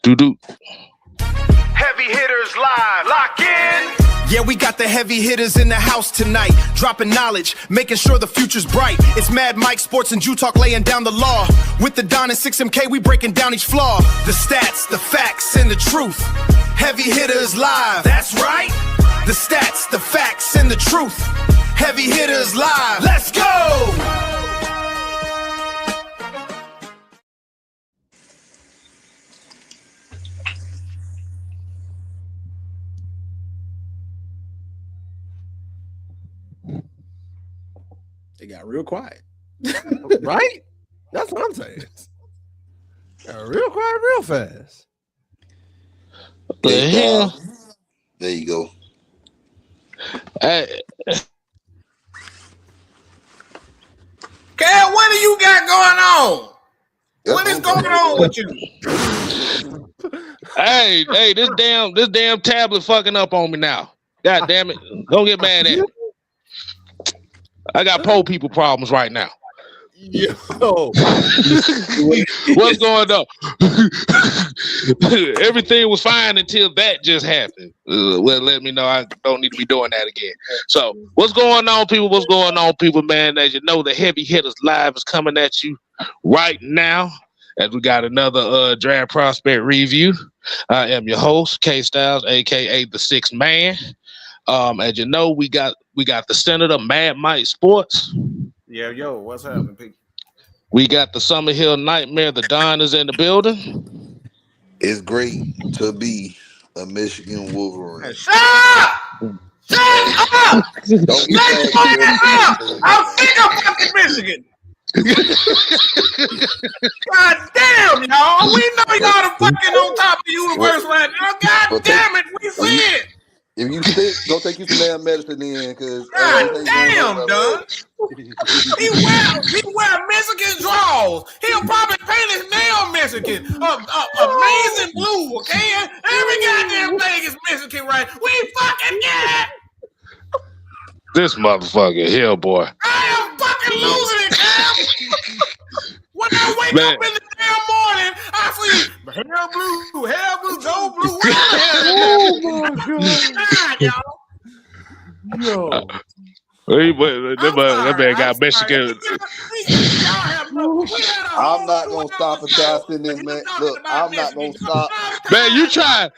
Doo-doo. Heavy hitters live. Lock in. Yeah, we got the heavy hitters in the house tonight, dropping knowledge, making sure the future's bright. It's Mad Mike, Sports, and Jew Talk laying down the law. With the Don and 6MK, we breaking down each flaw. The stats, the facts, and the truth. Heavy hitters live. That's right. The stats, the facts, and the truth. Heavy hitters live. Let's go! It got real quiet. Right? That's what I'm saying. Got real quiet real fast. What the hell? There you go. Hey, Cal, what do you got going on? What is going on with you? hey, this damn tablet fucking up on me now. God damn it. Don't get mad at me. I got poor people problems right now. Yo. What's going on? Everything was fine until that just happened. Well, let me know I don't need to be doing that again. So, what's going on, people? What's going on, people, man? As you know, the Heavy Hitters Live is coming at you right now as we got another draft prospect review. I am your host, K Styles, aka the Sixth Man. As you know, we got the Senator Mad Mike Sports. Yo, what's happening, Pete? We got the Summer Hill Nightmare. The Don is in the building. It's great to be a Michigan Wolverine. Shut up! Shut up! Don't be up! I'm sick of fucking Michigan. God damn, y'all. We know y'all the fucking on top of the universe right now. God damn it, we see it. If you sick, go take you some damn medicine in, cause God damn, done. He wear Mexican drawers. He'll probably paint his nail Mexican, amazing blue. Okay, every goddamn thing is Mexican, right? We fucking get it. This motherfucker here, boy. I am fucking losing it, man. When I wake up in the damn morning, I see hair blue, gold blue, whatever. Yo. That man got Michigan. I'm not gonna stop until I send this man. Look, I'm not gonna stop. Man, you try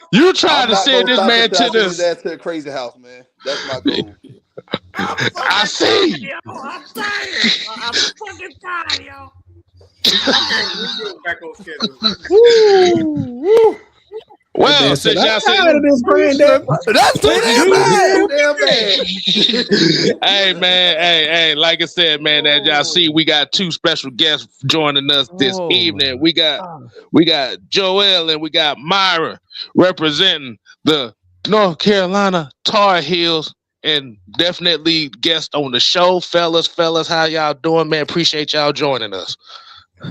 to send this man to this. That's to the crazy house, man. That's my goal. I see. Yo, I'm tired. I'm fucking tired, yo. Back on schedule. Well, since y'all said that's too damn bad. Hey man, hey, like I said, man, as y'all see, we got two special guests joining us this evening. We got Joel and we got Myra representing the North Carolina Tar Heels, and definitely guest on the show. Fellas, how y'all doing, man? Appreciate y'all joining us.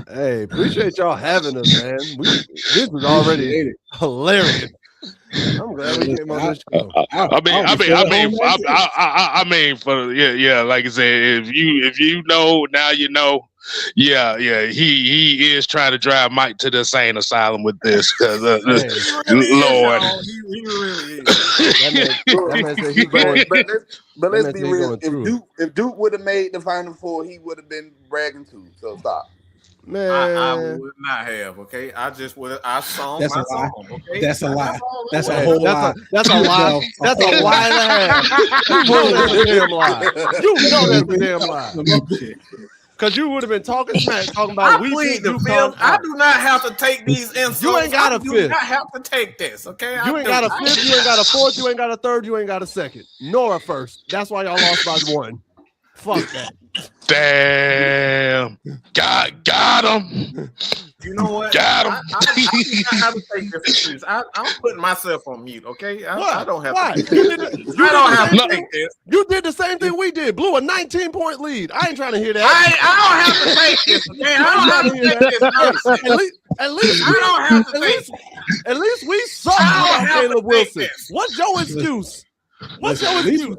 Hey, appreciate y'all having us, man. This was already hilarious. I'm glad we came on this show. I mean, for yeah, like I said, if you know, now you know. Yeah, he is trying to drive Mike to the insane asylum with this, because Lord, he really is. But let's be real. If Duke would have made the Final Four, he would have been bragging too. So stop. Man, I would not have. Okay, I saw my song. Okay, that's a lie. That's a whole lie. That's a lie. That's a lie and a half. You know that's a damn lie. You know that's a damn lie. Because you would have been talking smack, talking about I plead the fifth. I do not have to take these insults. You ain't got a fifth. You do not have to take this, okay? You ain't got a fifth, you ain't got a fourth, you ain't got a third, you ain't got a second, nor a first. That's why y'all lost by one. Fuck that. Damn. Got him. You know what? Got him. I have to take this excuse. I'm putting myself on mute, okay? I don't have to. I don't have to take this. You did the same thing we did. Blew a 19-point lead. I ain't trying to hear that. I don't have to take this, okay? I don't have to take this. At least I don't have to take this. At least we saw Caleb Wilson. What's your excuse? What's your excuse?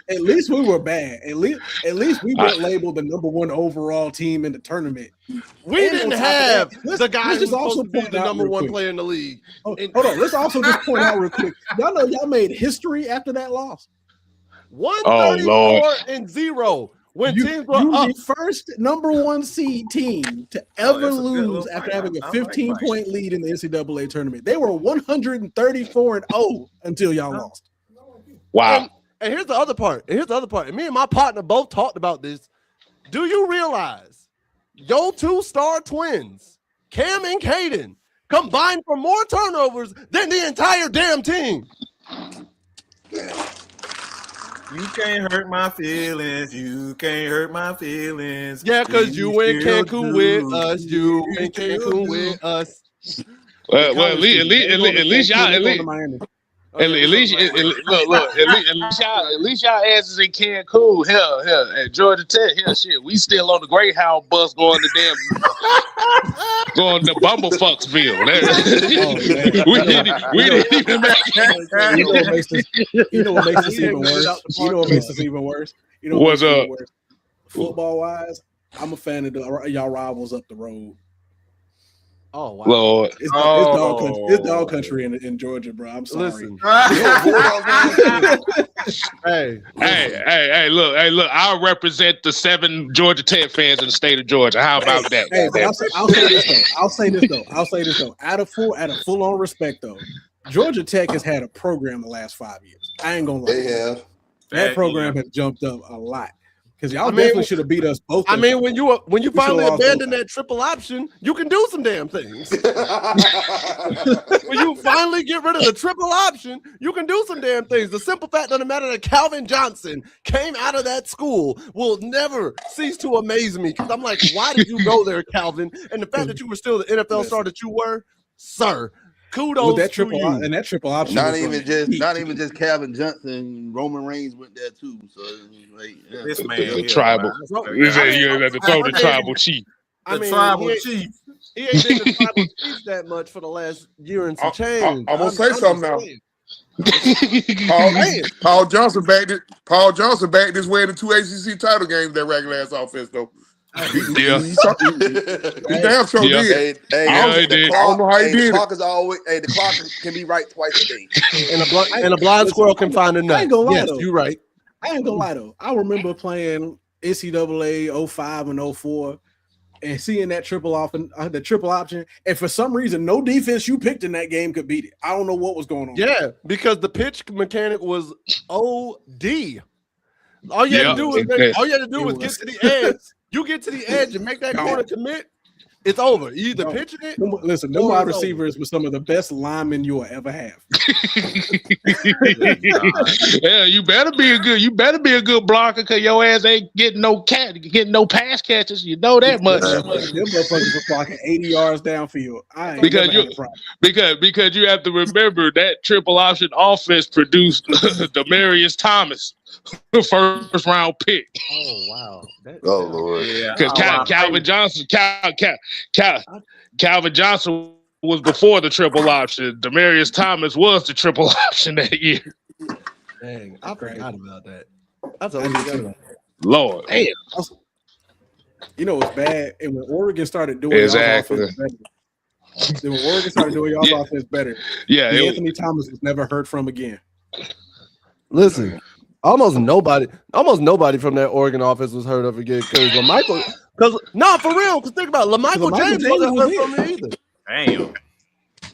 At least we were bad. At least we weren't labeled the number one overall team in the tournament. We didn't have the guy who's supposed to be the number one player in the league. Hold on. Let's also just point out real quick. Y'all know y'all made history after that loss. 134-0 when teams were up. The first number one seed team to ever lose after having a 15-point lead in the NCAA tournament. They were 134-0 until y'all lost. Wow. And here's the other part. And me and my partner both talked about this. Do you realize your two-star twins, Cam and Caden, combined for more turnovers than the entire damn team? You can't hurt my feelings. You can't hurt my feelings. Yeah, because you in Cancun with us. You in Cancun with us. Well, at least y'all. At least y'all asses in Cancun. Hell, at Georgia Tech. Hell, shit, we still on the Greyhound bus going to Bumblefucksville. We didn't even make it. You know what makes this even worse? What's up? Football wise, I'm a fan of y'all rivals up the road. Oh wow! Lord. It's dog country in Georgia, bro. I'm sorry. Listen. Hey! Look! I'll represent the 7 Georgia Tech fans in the state of Georgia. How about that? Hey, I'll say this though. Out of full on respect though, Georgia Tech has had a program the last 5 years. I ain't gonna lie. They have. That program has jumped up a lot. Because y'all definitely should have beat us both. I mean, when you finally abandon that triple option, you can do some damn things. When you finally get rid of the triple option, you can do some damn things. The simple fact of the matter that Calvin Johnson came out of that school will never cease to amaze me. Because I'm like, why did you go there, Calvin? And the fact that you were still the NFL star that you were, sir. Kudos that to you. And that triple option. Not even just Calvin Johnson. Roman Reigns went there too. So like, this man, tribal. You had to throw the tribal chief. Tribal chief. He ain't been the tribal chief that much for the last year and some change. I'm gonna say something now. Paul Johnson backed this way in the 2 ACC title games. That regular ass offense though. He damn sure did. I don't know how he did. The clock is always. The clock can be right twice a day. And a blind squirrel can find a nut. I ain't gonna lie, yes, you're right. I ain't gonna lie though. I remember playing NCAA 05 and 04 and seeing that triple option, and for some reason, no defense you picked in that game could beat it. I don't know what was going on. Yeah, because the pitch mechanic was OD. All you had to do was get to the edge. You get to the edge and make that corner commit, it's over. You either pitching it. Listen, them wide receivers were some of the best linemen you will ever have. Yeah, you better be a good blocker because your ass ain't getting no pass catches. You know that much. Them motherfuckers were blocking 80 yards downfield. Because you have to remember that triple option offense produced Demaryius Thomas. First round pick. Oh wow! Lord! Because Calvin Johnson was before the triple option. Demaryius Thomas was the triple option that year. Dang, I forgot about that. That's a Lord. Damn. You know what's bad? And when Oregon started doing y'all's offense better, Anthony Thomas was never heard from again. Listen. Almost nobody from that Oregon offense was heard of again because for real. Because think about it, LaMichael James wasn't heard from me either. Damn,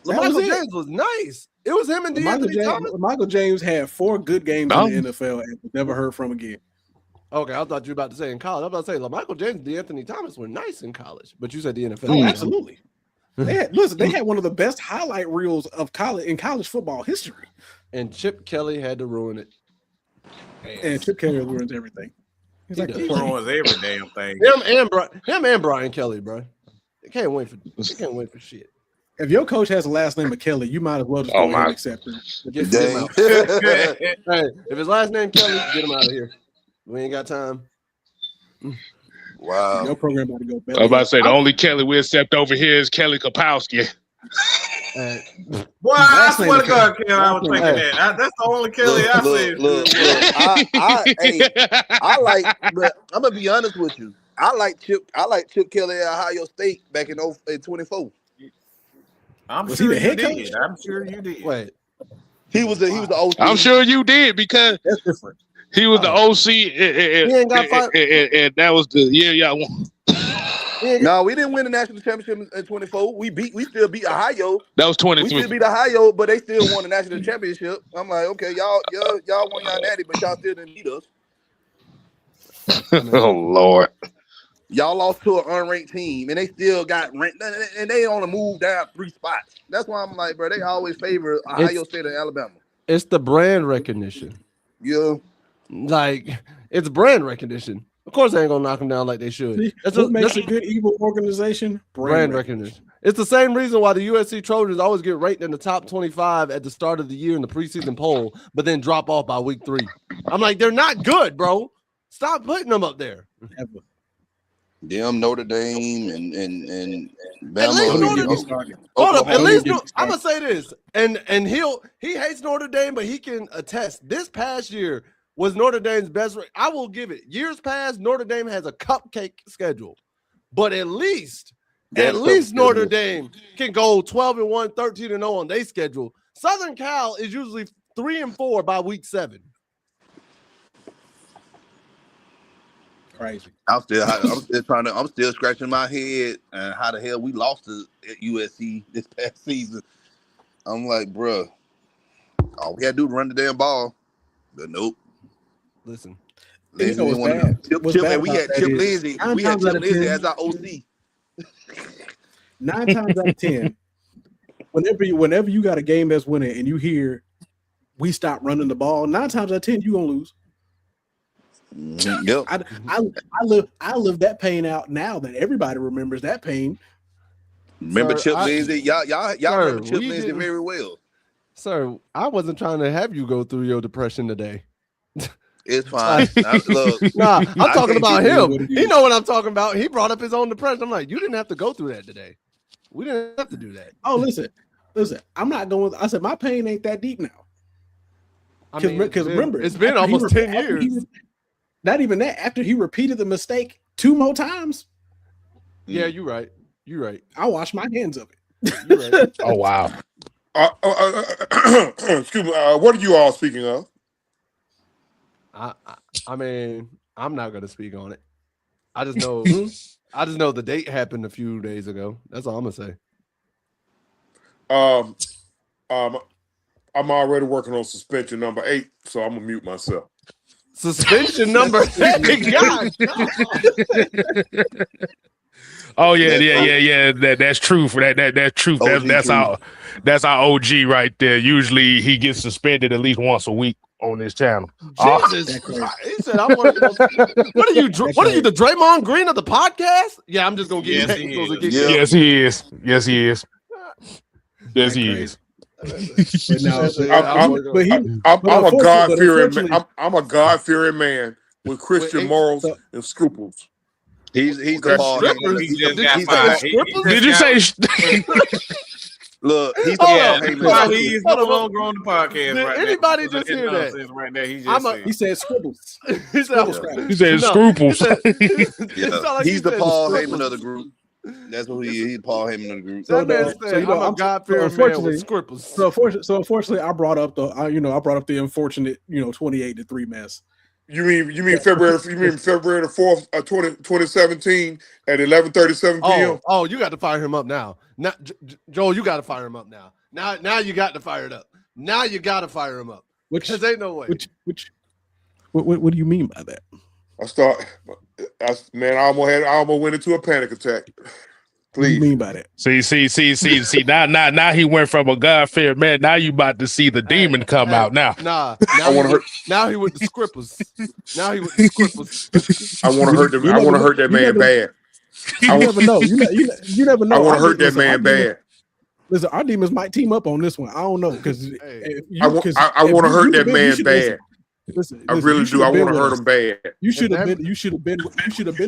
LaMichael James was nice. It was him and DeAnthony Thomas. LaMichael James had 4 good games in the NFL and was never heard from again. Okay, I thought you were about to say in college. I was about to say LaMichael James and DeAnthony Thomas were nice in college, but you said the NFL. Oh, absolutely. They had one of the best highlight reels of college football history. And Chip Kelly had to ruin it. And Chip Kelly ruins everything. He ruins every damn thing. Him and Brian Kelly, bro. They can't wait for shit. If your coach has a last name of Kelly, you might as well just go ahead and accept him. Get him out. Hey, if his last name Kelly, get him out of here. We ain't got time. Wow. Your program about to go better. I was about to say the only Kelly we accept over here is Kelly Kapowski. Boy, I swear to God, Kelly, I was thinking that. That's the only Kelly I see. Look, I like, but I'm gonna be honest with you. I like Chip Kelly at Ohio State back in 24. I'm sure you did. I'm sure you did. Wait, he was the OC. I'm sure you did because that's different. He was the OC, he ain't got fired. And that was the year y'all won. No, we didn't win the national championship in 24. We still beat Ohio. That was 23. We still beat Ohio, but they still won the national championship. I'm like, okay, y'all won y'all natty, but y'all still didn't beat us. Oh Lord. Y'all lost to an unranked team, and they still got ranked, and they only moved down 3 spots. That's why I'm like, bro, they always favor Ohio State and Alabama. It's the brand recognition. Yeah. Like, it's brand recognition. Of course, they ain't gonna knock them down like they should. What makes a good evil organization? Brand recognition. It's the same reason why the USC Trojans always get ranked in the top 25 at the start of the year in the preseason poll, but then drop off by week 3. I'm like, they're not good, bro. Stop putting them up there. Them Notre Dame and Bama. Hold up, at least I'm gonna say this, and he hates Notre Dame, but he can attest. This past year was Notre Dame's best. I will give it. Years past, Notre Dame has a cupcake schedule, but at least Notre Dame can go 12-1, 13-0 on their schedule. Southern Cal is usually 3-4 by week 7. Crazy. I'm still scratching my head and how the hell we lost to USC this past season. I'm like, bro, all we had to do was run the damn ball, but nope. Listen, we had Chip Lindsey. We had Chip Lindsey as our OC. 9 times out of 10, whenever you got a game that's winning and you hear we stop running the ball, 9 times out of 10 you gonna lose. Yep. I live that pain out now that everybody remembers that pain. Remember Chip Lindsey? Y'all remember Chip Lindsey very well. Sir, I wasn't trying to have you go through your depression today. It's fine. I'm talking about him. He know what I'm talking about. He brought up his own depression. I'm like, you didn't have to go through that today. We didn't have to do that. Oh, listen. I'm not going. I said my pain ain't that deep now. Because remember, it's been almost 10 years. Not even that. After he repeated the mistake 2 more times. Yeah, you're right. You're right. I wash my hands of it. You're right. Oh wow. Excuse me. What are you all speaking of? I mean, I'm not gonna speak on it. I just know the date happened a few days ago. That's all I'm gonna say. I'm already working on suspension number 8, so I'm gonna mute myself. Suspension number 8. God. Oh yeah. That's true. That's true. That's our OG right there. Usually he gets suspended at least once a week on this channel. Jesus Christ. He said, "I'm one of those." What are you, the Draymond Green of the podcast? Yeah, I'm just gonna get Yes, he is. Yes, he is. Yes, he is. I'm a God-fearing man with Christian morals and scruples. He's the ball. Did you say? Look, he's the ball. He's no longer on the podcast. Did anybody just hear that? Right there, he said scribbles. He said scruples. He's the Paul Heyman of the group. That's what he is. He's Paul Heyman of the group. That man said, I'm a God-fearing man with scruples. So unfortunately, I brought up the unfortunate 28-3 mess. You mean February the 4th, 2017 at 11:37 p.m. Oh, you got to fire him up now. Joel, you got to fire him up now. Now you got to fire it up. Now you got to fire him up. Because ain't no way. What do you mean by that? I almost went into a panic attack. Please. What do you mean by that? See. Now he went from a God-fearing man. Now you about to see the demon come out. Now. Now he with the scripples. I want to hurt them. I want to hurt that man bad. You never know. You never know. I want to hurt that man bad. Listen, our demons might team up on this one. I don't know because I want to hurt that man bad. Listen, I really do. I want to hurt him bad. You should have been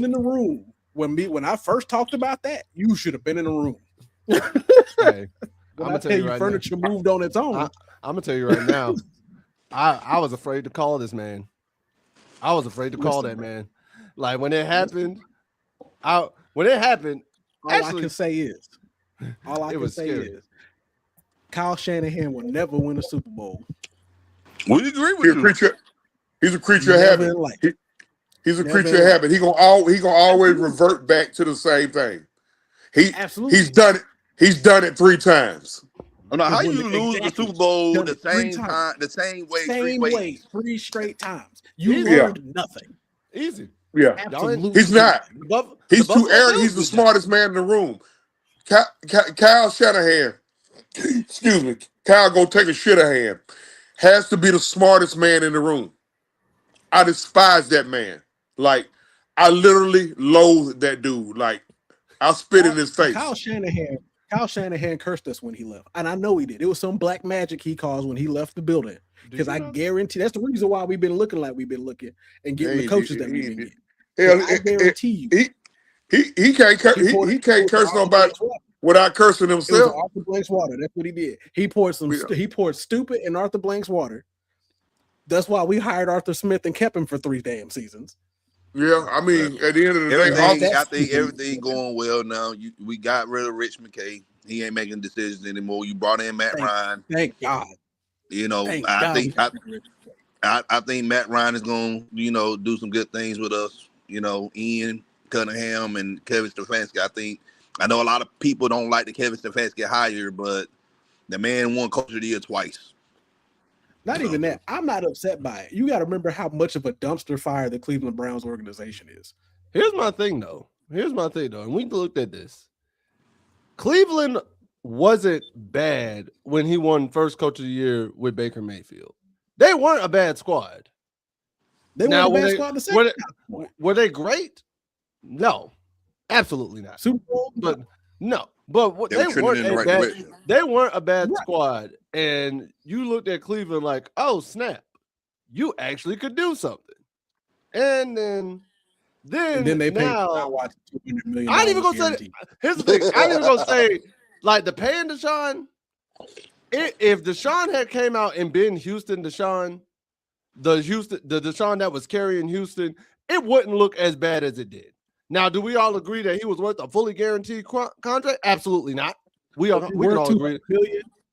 in the room when I first talked about that. You should have been in the room. Hey, I'm gonna tell you right furniture now. Moved on its own. I'm gonna tell you right now. I was afraid to call this man. I was afraid to call that man. Like when it happened, all I can say is, Kyle Shanahan will never win a Super Bowl. We agree with you. He's a creature of habit. He's a creature of habit. He gonna always revert back to the same thing. He's done it. He's done it 3 times. Oh, no, how you lose the Super Bowl the same way, 3 straight times? You learned nothing. Easy. Yeah, absolutely. He's not. He's too arrogant. He's the smartest man in the room. Kyle Shanahan, excuse me, Kyle go take a Shanahan, has to be the smartest man in the room. I despise that man. Like, I literally loathe that dude. Like, I'll spit in his face. Kyle Shanahan cursed us when he left. And I know he did. It was some black magic he caused when he left the building. Because I guarantee that's the reason why we've been looking like we've been looking and getting the coaches that we've been getting. I guarantee you. He can't curse nobody without cursing himself. It was Arthur Blank's water. That's what he did. He poured stupid in Arthur Blank's water. That's why we hired Arthur Smith and kept him for 3 damn seasons. Yeah, I mean, at the end of the day, I think everything going well now. We got rid of Rich McKay. He ain't making decisions anymore. You brought in Matt Ryan. Thank God. You know, I think Matt Ryan is going to, do some good things with us. You know, Ian Cunningham and Kevin Stefanski. I know a lot of people don't like the Kevin Stefanski hire, but the man won Coach of the Year twice. Not even that. I'm not upset by it. You got to remember how much of a dumpster fire the Cleveland Browns organization is. Here's my thing, though. And we looked at this. Cleveland wasn't bad when he won first Coach of the Year with Baker Mayfield. They weren't a bad squad. They weren't a bad squad the second time. Were they great? No, absolutely not. Super Bowl? But no. But they weren't a bad squad. And you looked at Cleveland like, oh, snap. You actually could do something. And then they paid $200 million. I ain't even going to say – here's the thing. I ain't even going to say, like, the paying Deshaun, if Deshaun had came out and been Houston Deshaun, the Deshaun that was carrying Houston, it wouldn't look as bad as it did. Now, do we all agree that he was worth a fully guaranteed contract? Absolutely not. We can all agree.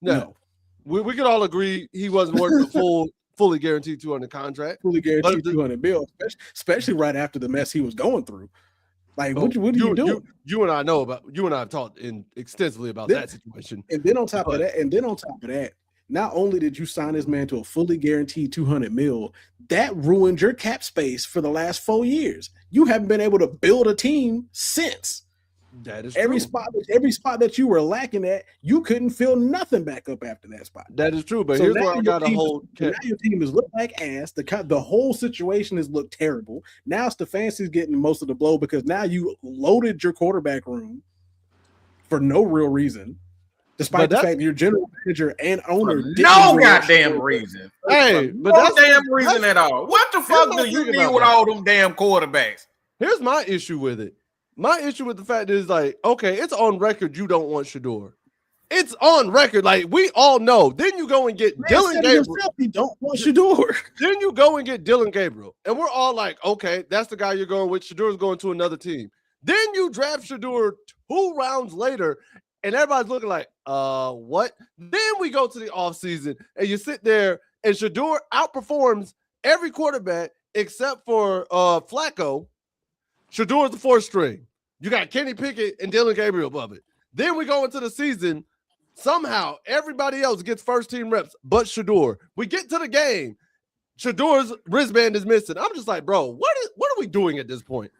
No. We could all agree he wasn't worth a fully guaranteed 200 contract. Fully guaranteed 200 bill, especially right after the mess he was going through. Like, what are you doing? You and I have talked extensively about that situation. And then on top of that, not only did you sign this man to a fully guaranteed 200 mil, that ruined your cap space for the last 4 years. You haven't been able to build a team since. That is every spot that you were lacking at, you couldn't fill nothing back up after that spot. That is true, but so here's where I got a hold. Now your team has looked like ass. The whole situation has looked terrible. Now Stefanski's getting most of the blow because now you loaded your quarterback room for no real reason. Despite the fact that your general manager and owner no goddamn reason. Hey, but no damn reason at all. What the fuck do you need with all them damn quarterbacks? Here's my issue with it. My issue with the fact is like, okay, it's on record you don't want Shador. It's on record. Like, we all know. Then you go and get Dylan Gabriel. You don't want Shador. Then you go and get Dylan Gabriel. And we're all like, okay, that's the guy you're going with. Shador's going to another team. Then you draft Shador 2 rounds later, and everybody's looking like, what? Then we go to the offseason, and you sit there, and Shador outperforms every quarterback except for Flacco. Shador's the 4th string. You got Kenny Pickett and Dylan Gabriel above it. Then we go into the season. Somehow, everybody else gets first-team reps but Shador. We get to the game. Shador's wristband is missing. I'm just like, bro, what are we doing at this point?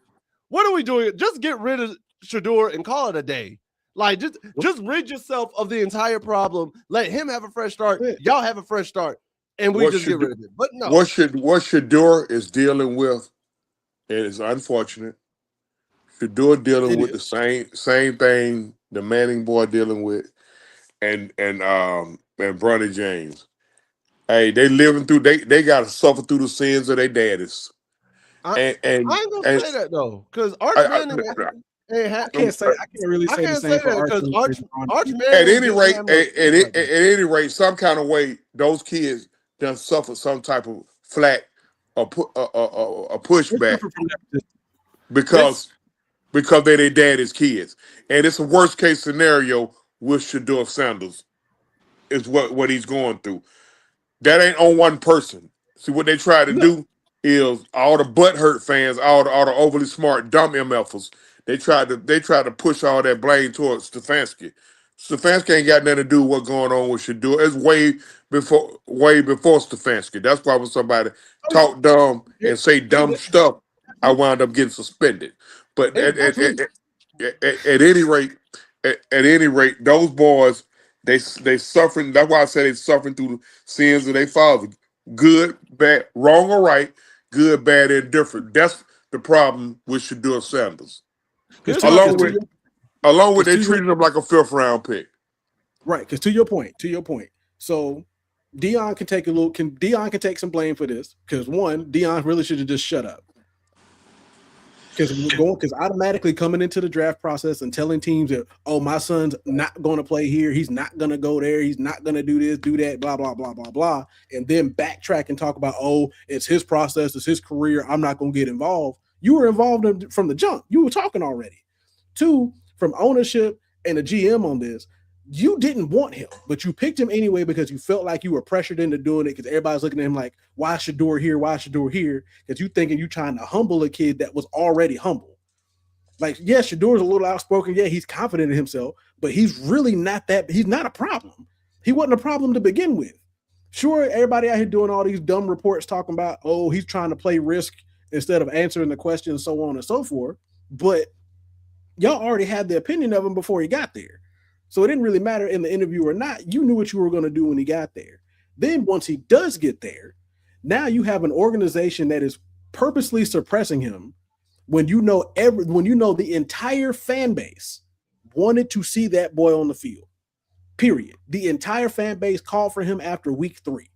What are we doing? Just get rid of Shador and call it a day. Like, just rid yourself of the entire problem. Let him have a fresh start. Y'all have a fresh start. And we just get rid of it. But no. What Shador is dealing with, and it's unfortunate, Shador dealing with the same thing the Manning boy dealing with, and Bronny James. Hey, they living through. They got to suffer through the sins of their daddies. I ain't gonna say that though, because Arch Manning I can't really say the same for because Arch Manning. At any rate, some kind of way, those kids done suffer some type of flack or pushback because they're their daddy's kids, and it's a worst case scenario with Shedeur Sanders is what he's going through. That ain't on one person. See what they try to do is all the butthurt fans, all the overly smart dumb MFers. They tried to push all that blame towards Stefanski. Stefanski ain't got nothing to do with what's going on with Shedeur. It's way before Stefanski. That's why when somebody talk dumb and say dumb stuff, I wound up getting suspended. But at any rate, those boys they suffering. That's why I say they suffering through the sins of their father. Good, bad, wrong or right, good, bad, indifferent. That's the problem with Shedeur Sanders. Along with they treated him like a 5th round pick. Right, because to your point. So Deion can take some blame for this. Because one, Deion really should have just shut up. Because automatically coming into the draft process and telling teams that, oh, my son's not going to play here, he's not going to go there, he's not going to do this, do that, blah, blah, blah, blah, blah, and then backtrack and talk about, oh, it's his process, it's his career, I'm not going to get involved. You were involved from the jump. You were talking already. 2, from ownership and the GM on this, you didn't want him, but you picked him anyway because you felt like you were pressured into doing it because everybody's looking at him like, why Shedeur here? Why Shedeur here? Because you thinking you trying to humble a kid that was already humble. Like, yeah, Shadeur's a little outspoken. Yeah, he's confident in himself, but he's really not that. He's not a problem. He wasn't a problem to begin with. Sure, everybody out here doing all these dumb reports talking about, oh, he's trying to play risk instead of answering the question, so on and so forth. But y'all already had the opinion of him before he got there. So it didn't really matter in the interview or not. You knew what you were going to do when he got there. Then once he does get there, now you have an organization that is purposely suppressing him when you know the entire fan base wanted to see that boy on the field. Period. The entire fan base called for him after week 3.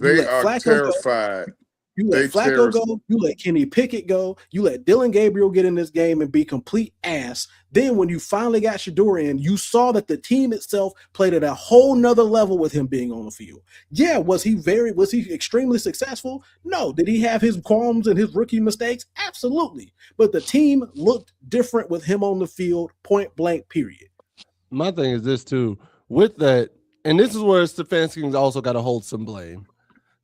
They are terrified. You let Flacco go, you let Kenny Pickett go, you let Dylan Gabriel get in this game and be complete ass. Then when you finally got Shedeur in, you saw that the team itself played at a whole nother level with him being on the field. Yeah, was he extremely successful? No. Did he have his qualms and his rookie mistakes? Absolutely. But the team looked different with him on the field, point blank, period. My thing is this too, with that, and this is where Stefanski's also got to hold some blame.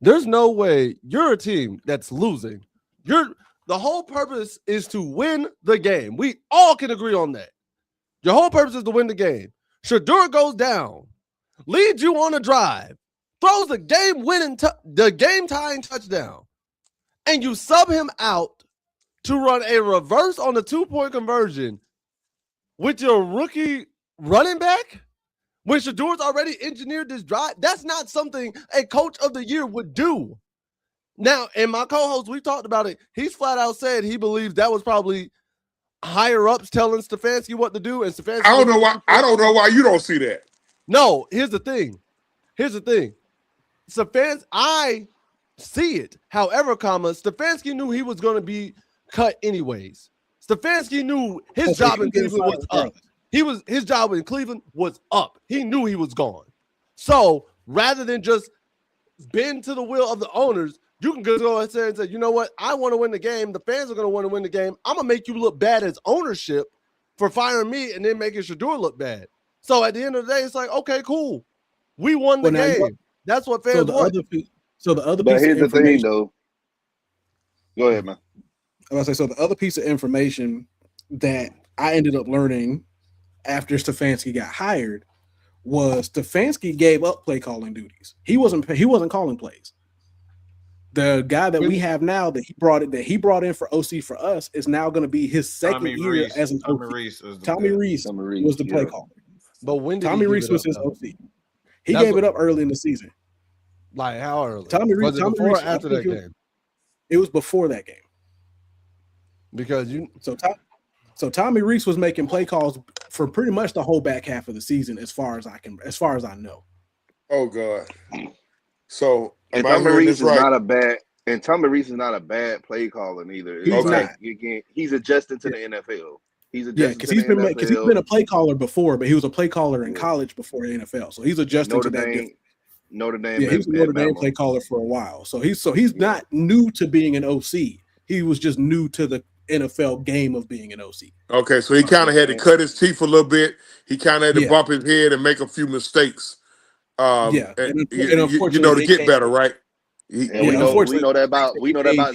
There's no way you're a team that's losing. The whole purpose is to win the game. We all can agree on that. Your whole purpose is to win the game. Shedeur goes down, leads you on a drive, throws the game-tying touchdown, and you sub him out to run a reverse on the 2-point conversion with your rookie running back? When Shadeur's already engineered this drive, that's not something a coach of the year would do. Now, and my co-host, we talked about it. He's flat out said he believes that was probably higher ups telling Stefanski what to do, and Stefanski. I don't know why you don't see that. No, here's the thing. Stefanski, I see it. However, Stefanski knew he was going to be cut anyways. Stefanski knew his job in Cleveland was up. His job in Cleveland was up. He knew he was gone. So rather than just bend to the will of the owners, you can go and say, you know what? I want to win the game. The fans are going to want to win the game. I'm going to make you look bad as ownership for firing me and then making Shedeur look bad. So at the end of the day, it's like, okay, cool. We won the game. That's what fans want. But here's the thing, though. Go ahead, man. I was going to say, so the other piece of information that I ended up learning after Stefanski got hired was Stefanski gave up play calling duties. He wasn't calling plays. The guy that we have now that he brought in for OC for us is now going to be his second year as an OC. Tommy Rees was the play caller. But when did Tommy Rees was his OC? He gave it up early in the season. Like how early? Was it before or after that game? It was before that game. Because So Tommy Rees was making play calls for pretty much the whole back half of the season, as far as I know. Oh God! So and Tommy Rees is not a bad. And Tommy Rees is not a bad play caller either. He's not. He's adjusting to the NFL. He's Yeah, adjusted because to he's the been a NFL. play caller before, but he was a play caller in college before the NFL, so he's adjusting Notre to that difference. Dame, Notre Dame, Yeah, he was a and Notre Dame Bama. play caller for a while, so he's not new to being an OC. He was just new to the NFL game of being an OC. Okay, so he kind of had to cut his teeth a little bit. He kind of had to bump his head and make a few mistakes. And You unfortunately, to get better, right? And we know that about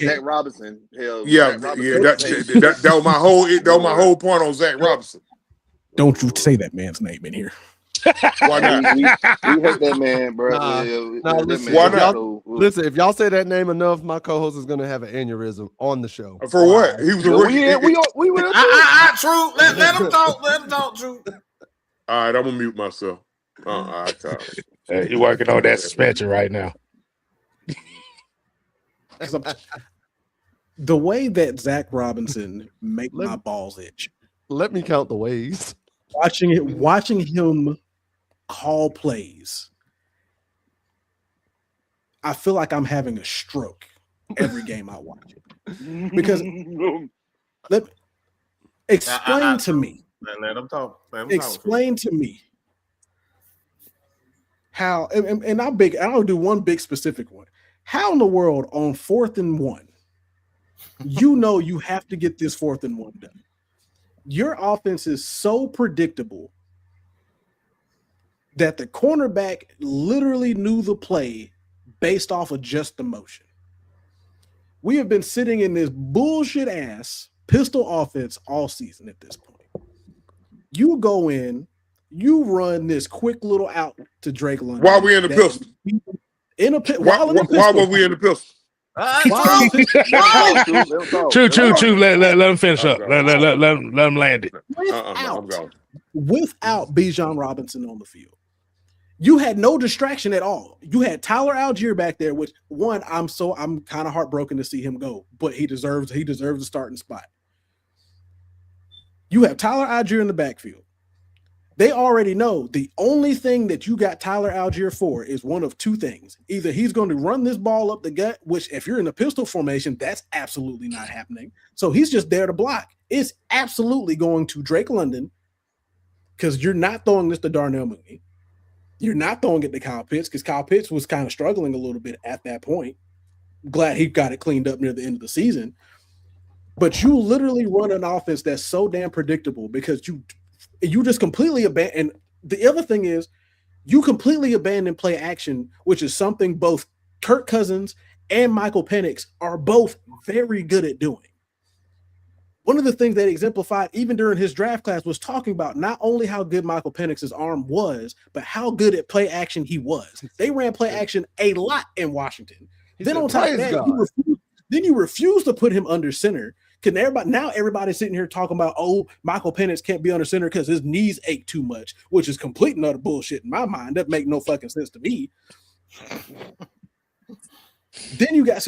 Zach Robinson. Hell, Zach Robinson that was my whole point on Zach Robinson. Don't you say that man's name in here. Why not? we hate that man, bro. Listen, why not? Listen, if y'all say that name enough, my co-host is gonna have an aneurysm on the show. For what? He was a rookie. We will. True. Let him talk. Let him talk. True. All right, I'm gonna mute myself. All right, You're working on that suspension right now. The way that Zach Robinson make my balls itch. Let me count the ways. Watching him call plays, I feel like I'm having a stroke every game I watch it. Because explain to me. Let him talk. Explain to me how, and I'll do one big specific one. How in the world on 4th and 1, you have to get this 4th and 1 done? Your offense is so predictable that the cornerback literally knew the play based off of just the motion. We have been sitting in this bullshit ass pistol offense all season at this point. You go in, you run this quick little out to Drake London. Why are we in the pistol? Why were we in the pistol? True. Let him finish up. Let him land it. Without Bijan Robinson on the field, you had no distraction at all. You had Tyler Algier back there, which I'm kind of heartbroken to see him go, but he deserves the starting spot. You have Tyler Algier in the backfield. They already know the only thing that you got Tyler Algier for is one of two things. Either he's going to run this ball up the gut, which if you're in a pistol formation, that's absolutely not happening. So he's just there to block. It's absolutely going to Drake London because you're not throwing this to Darnell Mooney. You're not throwing it to Kyle Pitts because Kyle Pitts was kind of struggling a little bit at that point. Glad he got it cleaned up near the end of the season. But you literally run an offense that's so damn predictable because you just completely abandon. The other thing is you completely abandon play action, which is something both Kirk Cousins and Michael Penix are both very good at doing. One of the things that exemplified even during his draft class was talking about not only how good Michael Penix's arm was, but how good at play action he was. They ran play action a lot in Washington. Then on top of that, you refuse to put him under center. Everybody's sitting here talking about, Michael Penix can't be under center because his knees ache too much, which is complete and utter bullshit in my mind. That make no fucking sense to me. Then you got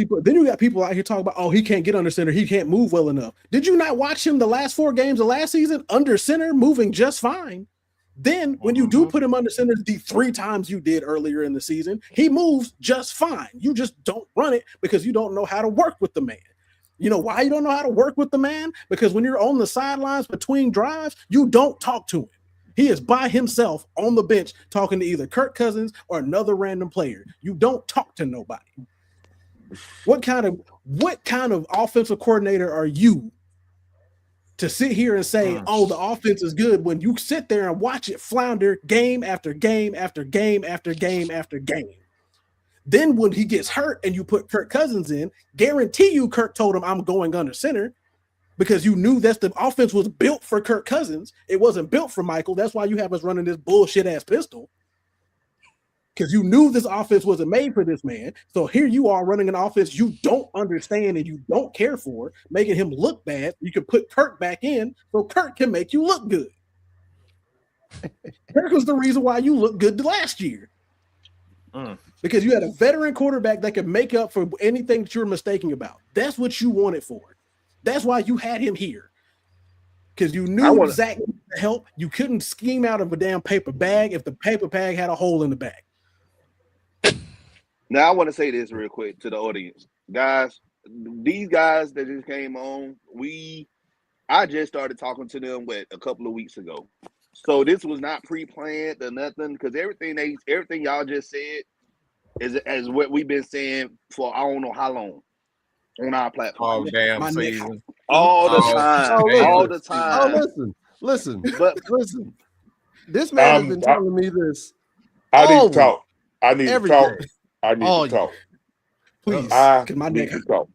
people out here talking about, he can't get under center, he can't move well enough. Did you not watch him the last 4 games of last season under center, moving just fine? Then when you do put him under center the 3 times you did earlier in the season, he moves just fine. You just don't run it because you don't know how to work with the man. You know why you don't know how to work with the man? Because when you're on the sidelines between drives, you don't talk to him. He is by himself on the bench talking to either Kirk Cousins or another random player. You don't talk to nobody. What kind of offensive coordinator are you to sit here and say, the offense is good when you sit there and watch it flounder game after game after game after game after game? Then when he gets hurt and you put Kirk Cousins in, guarantee you Kirk told him I'm going under center because you knew that the offense was built for Kirk Cousins. It wasn't built for Michael. That's why you have us running this bullshit ass pistol because you knew this offense wasn't made for this man. So here you are running an offense you don't understand and you don't care for, making him look bad. You can put Kirk back in so Kirk can make you look good. Kirk was the reason why you looked good last year. Because you had a veteran quarterback that could make up for anything that you're mistaken about. That's what you wanted for. That's why you had him here. Because you knew Zach needed help. You couldn't scheme out of a damn paper bag if the paper bag had a hole in the bag. Now, I want to say this real quick to the audience. Guys, these guys that just came on, we I just started talking to them a couple of weeks ago. So this was not pre-planned or nothing, because everything y'all just said is as what we've been saying for I don't know how long on our platform. All damn season. All the time. All the time. Listen. But listen. This man has been telling me this. I need to talk. I need to talk. I need to talk. Please, I need to talk.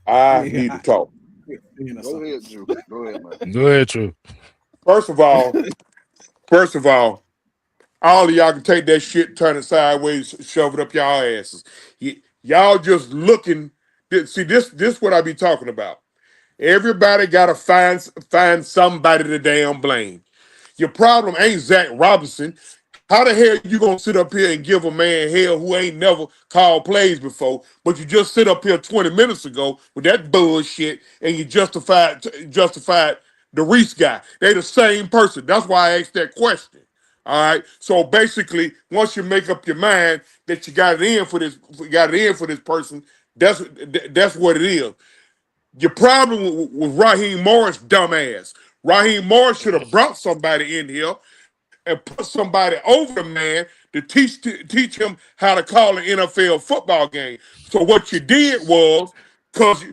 I need to talk. Go ahead, Drew. Go ahead, man. Go ahead, Drew. First of all, all of y'all can take that shit, turn it sideways, shove it up y'all asses. Y'all just looking. See, this what I be talking about. Everybody gotta find somebody to damn blame. Your problem ain't Zach Robinson. How the hell you gonna sit up here and give a man hell who ain't never called plays before, but you just sit up here 20 minutes ago with that bullshit and you justified the Reese guy? They the same person. That's why I asked that question. All right. So basically, once you make up your mind that you got it in for this person, that's what it is. Your problem with Raheem Morris, dumbass. Raheem Morris should have brought somebody in here and put somebody over the man to teach him how to call an NFL football game. So what you did was, cause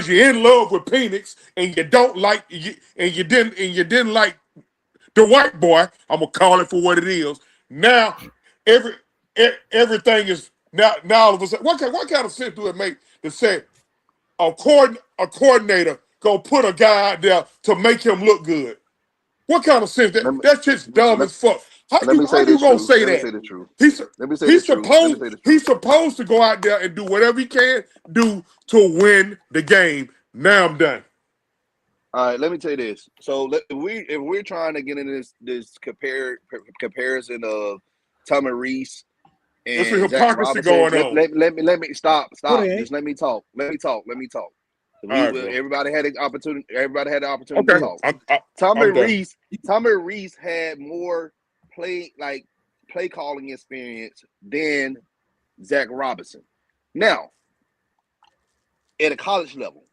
you're in love with Penix and you don't like and you didn't like the white boy. I'm gonna call it for what it is. Now everything is now all of a sudden. What kind of sense do it make to say a coordinator gonna put a guy out there to make him look good? What kind of sense? That shit's dumb as fuck. How you gonna say that? He's supposed to go out there and do whatever he can do to win the game. Now I'm done. All right, let me tell you this. So if we're trying to get into this comparison of Tommy Reese and there's some Zach hypocrisy Robinson, going on. let me stop. Okay. Just let me talk. Right, everybody had the opportunity. Everybody had the opportunity to talk. Tommy Reese had more play calling experience than Zach Robinson. Now, at a college level,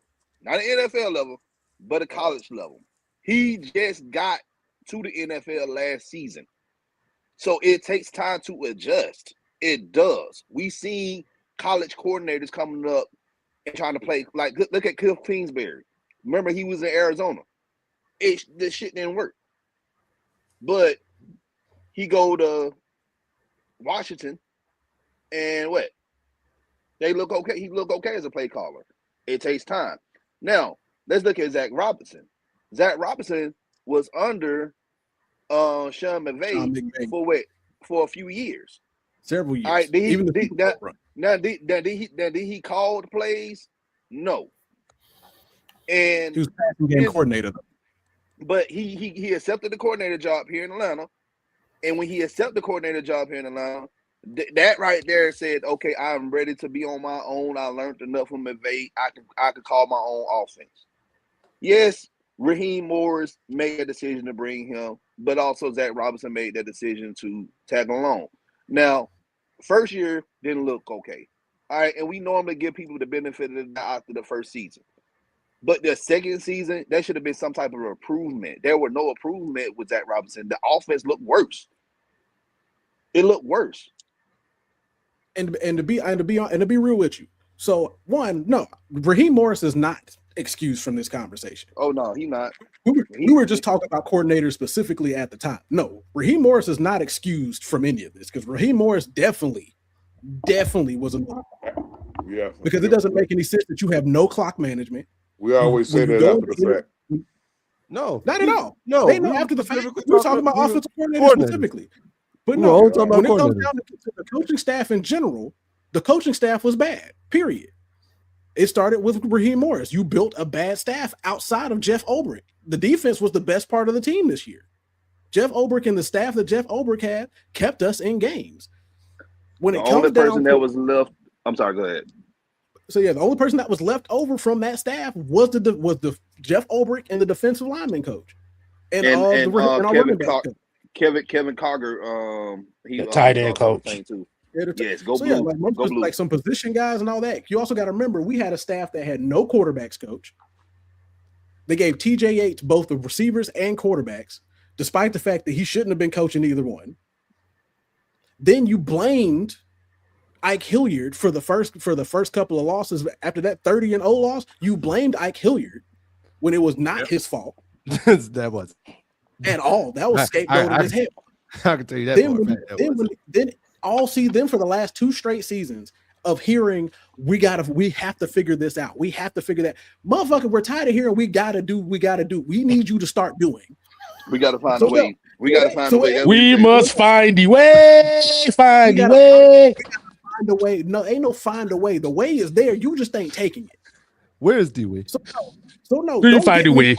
not an NFL level, but a college level, he just got to the NFL last season, so it takes time to adjust. It does. We see college coordinators coming up and trying to play look at Cliff Kingsbury. Remember, he was in Arizona. This shit didn't work. But he go to Washington, and what? They look okay. He look okay as a play caller. It takes time. Now let's look at Zach Robinson. Zach Robinson was under Sean McVay for a few years. Several years. All right, did he call the plays? No. And he was passing game coordinator. But he accepted the coordinator job here in Atlanta. And when he accepted the coordinator job here in Atlanta, that right there said, okay, I'm ready to be on my own. I learned enough from McVay. I could call my own offense. Yes, Raheem Morris made a decision to bring him, but also Zach Robinson made that decision to tag along. Now, first year didn't look okay. All right, and we normally give people the benefit of the doubt after the first season. But the second season, that should have been some type of improvement. There were no improvement with Zach Robinson. The offense looked worse. It looked worse. And to be real with you. So Raheem Morris is not excused from this conversation. Oh no, he's not. We were just talking about coordinators specifically at the time. No, Raheem Morris is not excused from any of this because Raheem Morris definitely was a because it doesn't make any sense that you have no clock management. We always say that after the fact. No, not at all. No, they know after the fact. We're talking about offensive coordinators specifically. But no, when it comes down to the coaching staff in general, the coaching staff was bad, period. It started with Raheem Morris. You built a bad staff outside of Jeff Ulbrich. The defense was the best part of the team this year. Jeff Ulbrich and the staff that Jeff Ulbrich had kept us in games. When it comes down that was left, I'm sorry, go ahead. So the only person that was left over from that staff was the Jeff Ulbrich and the defensive lineman coach. And Kevin Carger, the tight end coach. Too. Yes, go blue. Like some position guys and all that. You also got to remember we had a staff that had no quarterbacks coach. They gave TJ Yates both the receivers and quarterbacks, despite the fact that he shouldn't have been coaching either one. Then you blamed Ike Hilliard for the first couple of losses. After that 30-0 loss, you blamed Ike Hilliard when it was not his fault. That was at all. That was scapegoated as hell. I can tell you that. Then for the last 2 straight seasons of hearing we have to figure this out. We have to figure that. Motherfucker, we're tired of hearing we gotta do. We need you to start doing. We gotta find a way. We gotta find a way. We must find the way. Find the way. Find a way. No, ain't no find a way. The way is there. You just ain't taking it. Where is D-Way? So no. Do you find a way?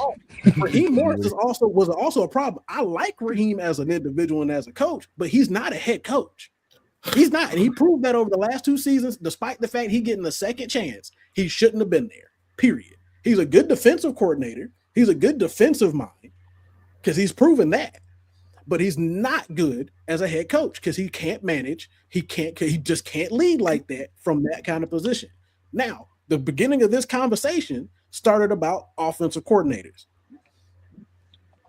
Raheem Morris was also a problem. I like Raheem as an individual and as a coach, but he's not a head coach. He's not, and he proved that over the last 2 seasons. Despite the fact he's getting a second chance, he shouldn't have been there. Period. He's a good defensive coordinator. He's a good defensive mind because he's proven that. But he's not good as a head coach because he can't manage. He just can't lead like that from that kind of position. Now, the beginning of this conversation started about offensive coordinators.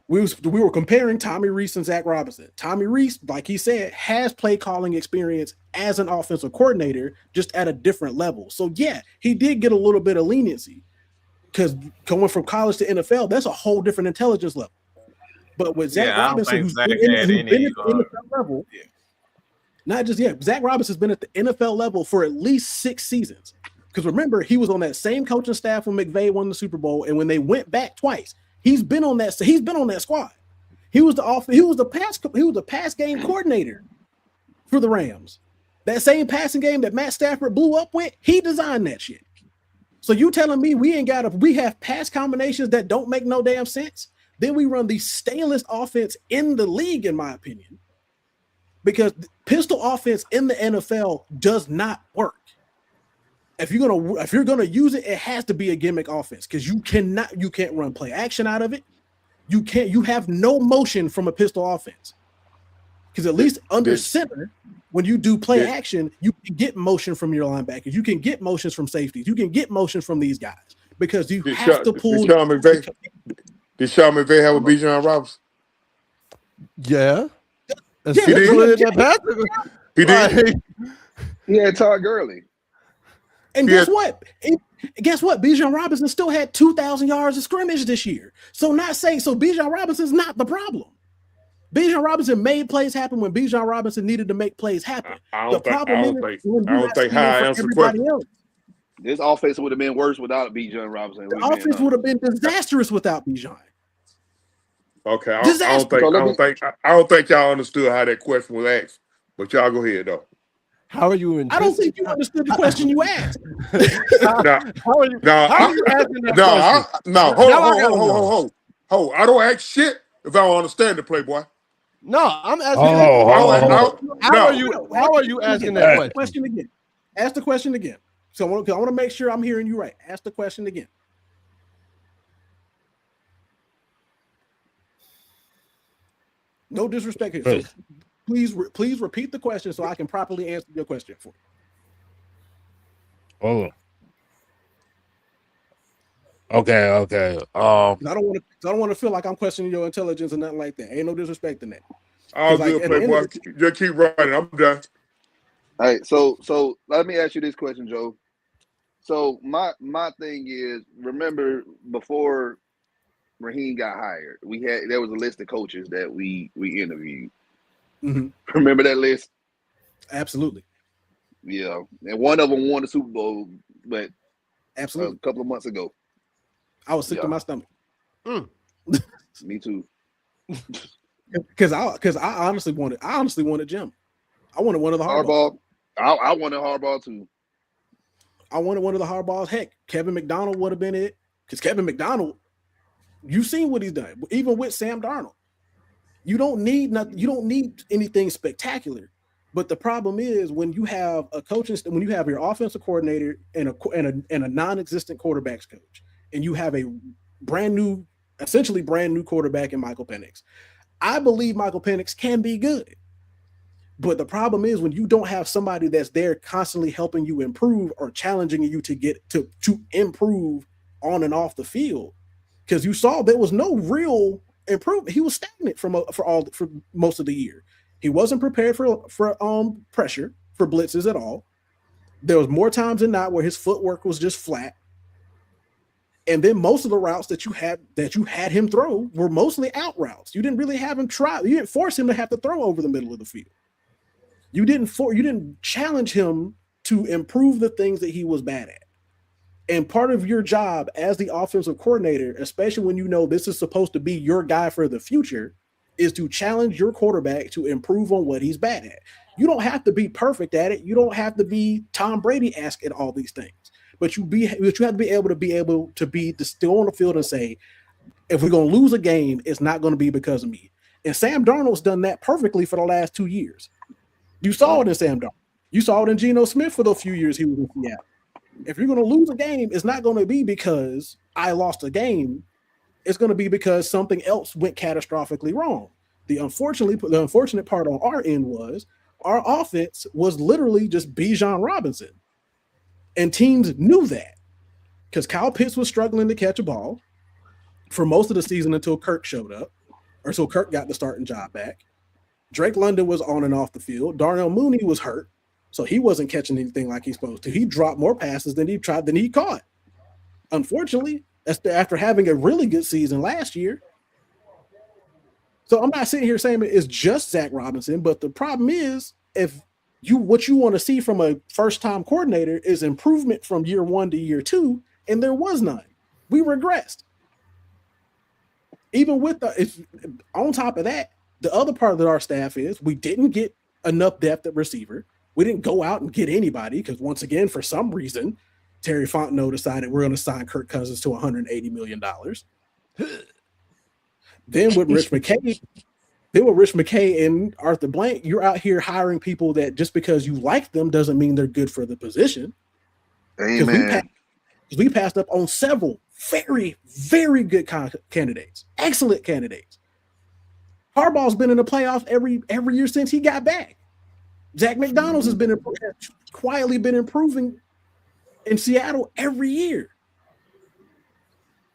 We were comparing Tommy Rees and Zach Robinson. Tommy Rees, like he said, has play calling experience as an offensive coordinator, just at a different level. So yeah, he did get a little bit of leniency because going from college to NFL, that's a whole different intelligence level. But with Zach Robinson, who's been at the NFL level, not just yet, Zach Robinson's been at the NFL level for at least 6 seasons. Because remember, he was on that same coaching staff when McVay won the Super Bowl, and when they went back twice, he's been on that squad. He was the pass game coordinator for the Rams. That same passing game that Matt Stafford blew up with, he designed that shit. So you telling me we have pass combinations that don't make no damn sense? Then we run the stalest offense in the league, in my opinion, because pistol offense in the NFL does not work. If you're gonna use it, it has to be a gimmick offense because you can't run play action out of it. You have no motion from a pistol offense. Because at least under center, when you do play action, you can get motion from your linebackers. You can get motions from safeties. You can get motion from these guys because you have to pull. Did Sean McVay have a Bijan Robinson? Yeah. He did. He had Todd Gurley. And guess what? Bijan Robinson still had 2,000 yards of scrimmage this year. So Bijan Robinson's not the problem. Bijan Robinson made plays happen when Bijan Robinson needed to make plays happen. I don't think how I answer the question. This offense would have been worse without Bijan Robinson. The offense would have been disastrous without Bijan. Okay, I don't think y'all understood how that question was asked. But y'all go ahead though. How are you? I don't think you understood the question you asked. How are you asking that question? Hold. I don't ask shit if I don't understand the Playboy. No, I'm asking. How are you asking that question again? Ask the question again. So I want to make sure I'm hearing you right. Ask the question again. No disrespect here. Please repeat the question so I can properly answer your question for you. Oh. Okay. I don't want to feel like I'm questioning your intelligence and nothing like that. Ain't no disrespect in that. All good, Playboy. Just keep running. I'm done. All right. So let me ask you this question, Joe. So my thing is, remember before Raheem got hired, there was a list of coaches that we interviewed. Mm-hmm. Remember that list? Absolutely. Yeah, and one of them won the Super Bowl, but absolutely a couple of months ago. I was sick to my stomach. Me too. Because I honestly wanted Jim. I wanted one of the Harbaugh. I wanted Harbaugh too. I wanted one of the Harbaughs. Heck, Kevin McDonald would have been it. Because Kevin McDonald, you've seen what he's done, even with Sam Darnold. You don't need nothing. You don't need anything spectacular. But the problem is when you have when you have your offensive coordinator and a non-existent quarterbacks coach, and you have a essentially brand new quarterback in Michael Penix. I believe Michael Penix can be good. But the problem is when you don't have somebody that's there constantly helping you improve or challenging you to get to improve on and off the field, because you saw there was no real improvement. He was stagnant for most of the year. He wasn't prepared for pressure, for blitzes at all. There was more times than not where his footwork was just flat. And then most of the routes that you had him throw were mostly out routes. You didn't really have him try. You didn't force him to have to throw over the middle of the field. You didn't challenge him to improve the things that he was bad at. And part of your job as the offensive coordinator, especially when you know this is supposed to be your guy for the future, is to challenge your quarterback to improve on what he's bad at. You don't have to be perfect at it. You don't have to be Tom Brady-esque at all these things. But you have to be able to be still on the field and say, if we're going to lose a game, it's not going to be because of me. And Sam Darnold's done that perfectly for the last 2 years. You saw it in Sam Darnold. You saw it in Geno Smith for the few years he was in Seattle. If you're going to lose a game, it's not going to be because I lost a game. It's going to be because something else went catastrophically wrong. The unfortunate part on our end was our offense was literally just Bijan Robinson. And teams knew that because Kyle Pitts was struggling to catch a ball for most of the season until Kirk showed up, or so Kirk got the starting job back. Drake London was on and off the field. Darnell Mooney was hurt, so he wasn't catching anything like he's supposed to. He dropped more passes than he caught. Unfortunately, that's after having a really good season last year. So I'm not sitting here saying it's just Zach Robinson, but the problem is what you want to see from a first-time coordinator is improvement from year 1 to year 2, and there was none. We regressed. Even with on top of that, the other part of our staff is we didn't get enough depth at receiver. We didn't go out and get anybody because once again, for some reason, Terry Fontenot decided we're going to sign Kirk Cousins to $180 million. Then with Rich McKay and Arthur Blank, you're out here hiring people that just because you like them doesn't mean they're good for the position. Amen. We passed up on several very, very good candidates, excellent candidates. Harbaugh's been in the playoffs every year since he got back. Zach McDonald's has quietly been improving in Seattle every year.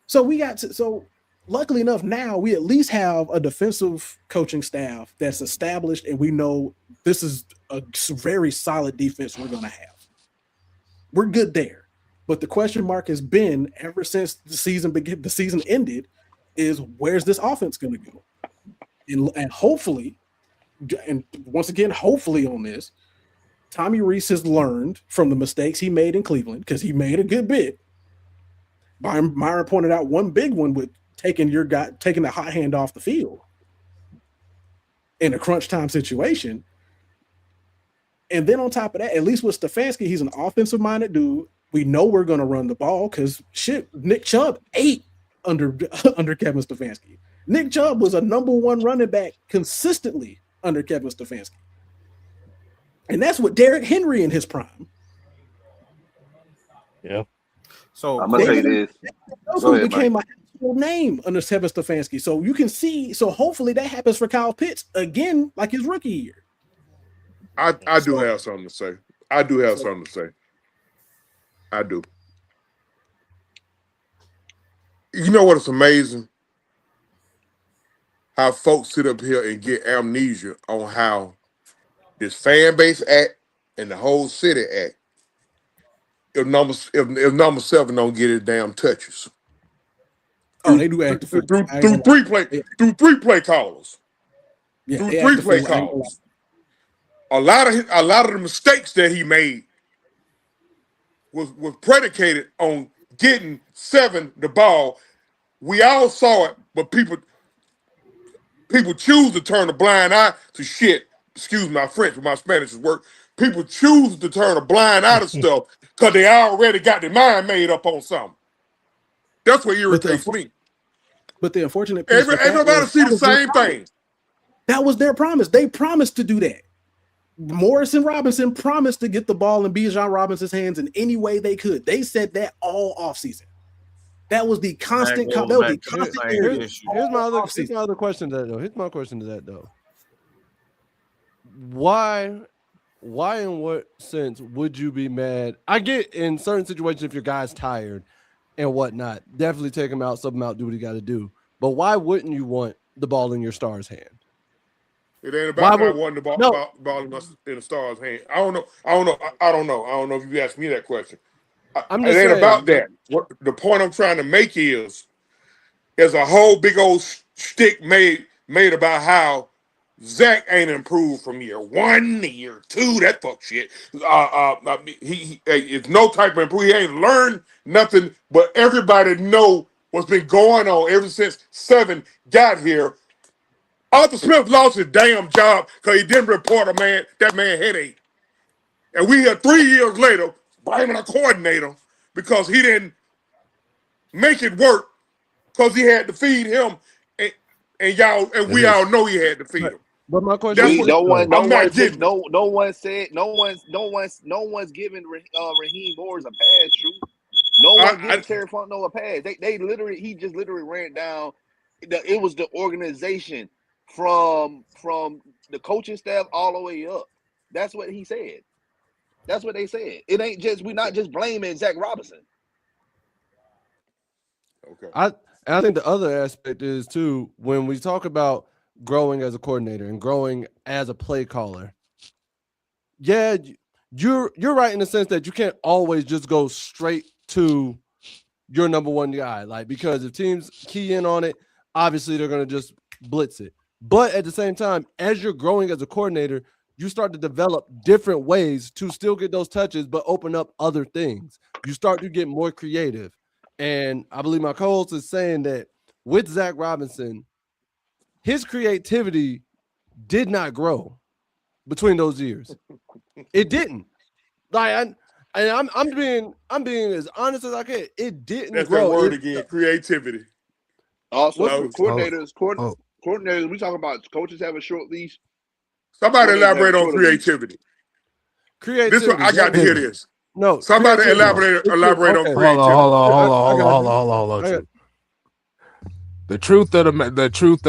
So luckily enough, now we at least have a defensive coaching staff that's established, and we know this is a very solid defense we're going to have. We're good there. But the question mark has been ever since the season ended is where's this offense going to go? And hopefully, and once again, hopefully on this, Tommy Reese has learned from the mistakes he made in Cleveland because he made a good bit. Myron pointed out one big one with taking the hot hand off the field in a crunch time situation. And then on top of that, at least with Stefanski, he's an offensive minded dude. We know we're going to run the ball because Nick Chubb ate under Kevin Stefanski. Nick Chubb was a number 1 running back consistently under Kevin Stefanski. And that's what Derrick Henry in his prime. Yeah. So I'm going to say this. Ahead, became an actual name under Kevin Stefanski. So you can see, so hopefully that happens for Kyle Pitts again, like his rookie year. I do have something to say. I do. You know what is amazing? How folks sit up here and get amnesia on how this fan base act and the whole city act. If number 7 don't get his damn touches. Oh, they do act through 3 play callers. Yeah, through 3 play callers. A lot of the mistakes that he made was predicated on getting 7 the ball. We all saw it, but people choose to turn a blind eye to shit. Excuse my French, but my Spanish is work. People choose to turn a blind eye to stuff because they already got their mind made up on something. That's what irritates me. But the unfortunate piece everybody see the same thing. That was their promise. They promised to do that. Morris and Robinson promised to get the ball in Bijan Robinson's hands in any way they could. They said that all offseason. That was the constant. Here's my other question to that though. Here's my question to that though. Why in what sense would you be mad? I get in certain situations if your guy's tired and whatnot. Definitely take him out, sub him out, do what he got to do. But why wouldn't you want the ball in your star's hand? It ain't about not wanting the ball, no. ball in the star's hand. I don't know if you asked me that question. I'm it just ain't saying. about that. What the point I'm trying to make is, there's a whole big old stick made about how Zach ain't improved from year 1 to year 2. That fuck shit. He it's no type of improvement. He ain't learned nothing. But everybody know what's been going on ever since 7 got here. Arthur Smith lost his damn job because he didn't report that man headache. And we here 3 years later blaming a coordinator because he didn't make it work because he had to feed him, and we all know he had to feed him. But my question is, no one's giving Raheem Morris a pass, Drew. No one's giving Terry Fontenot a pass. He just literally ran down. It was the organization from the coaching staff all the way up. That's what he said. That's what they said. It ain't just, we're not just blaming Zach Robinson. Okay. I think the other aspect is too, when we talk about growing as a coordinator and growing as a play caller. Yeah, you're right in the sense that you can't always just go straight to your number one guy, like, because if teams key in on it, obviously they're going to just blitz it. But at the same time, as you're growing as a coordinator, you start to develop different ways to still get those touches, but open up other things. You start to get more creative. And I believe my co-host is saying that with Zach Robinson, his creativity did not grow between those years. It didn't. Like, I'm being as honest as I can. It didn't That's grow. that word again, creativity. Also, coordinators. We talk about coaches have a short leash. Somebody elaborate on creativity. Creativity. This one, I got to hear this. No, somebody elaborate on creativity. Hold on. The truth of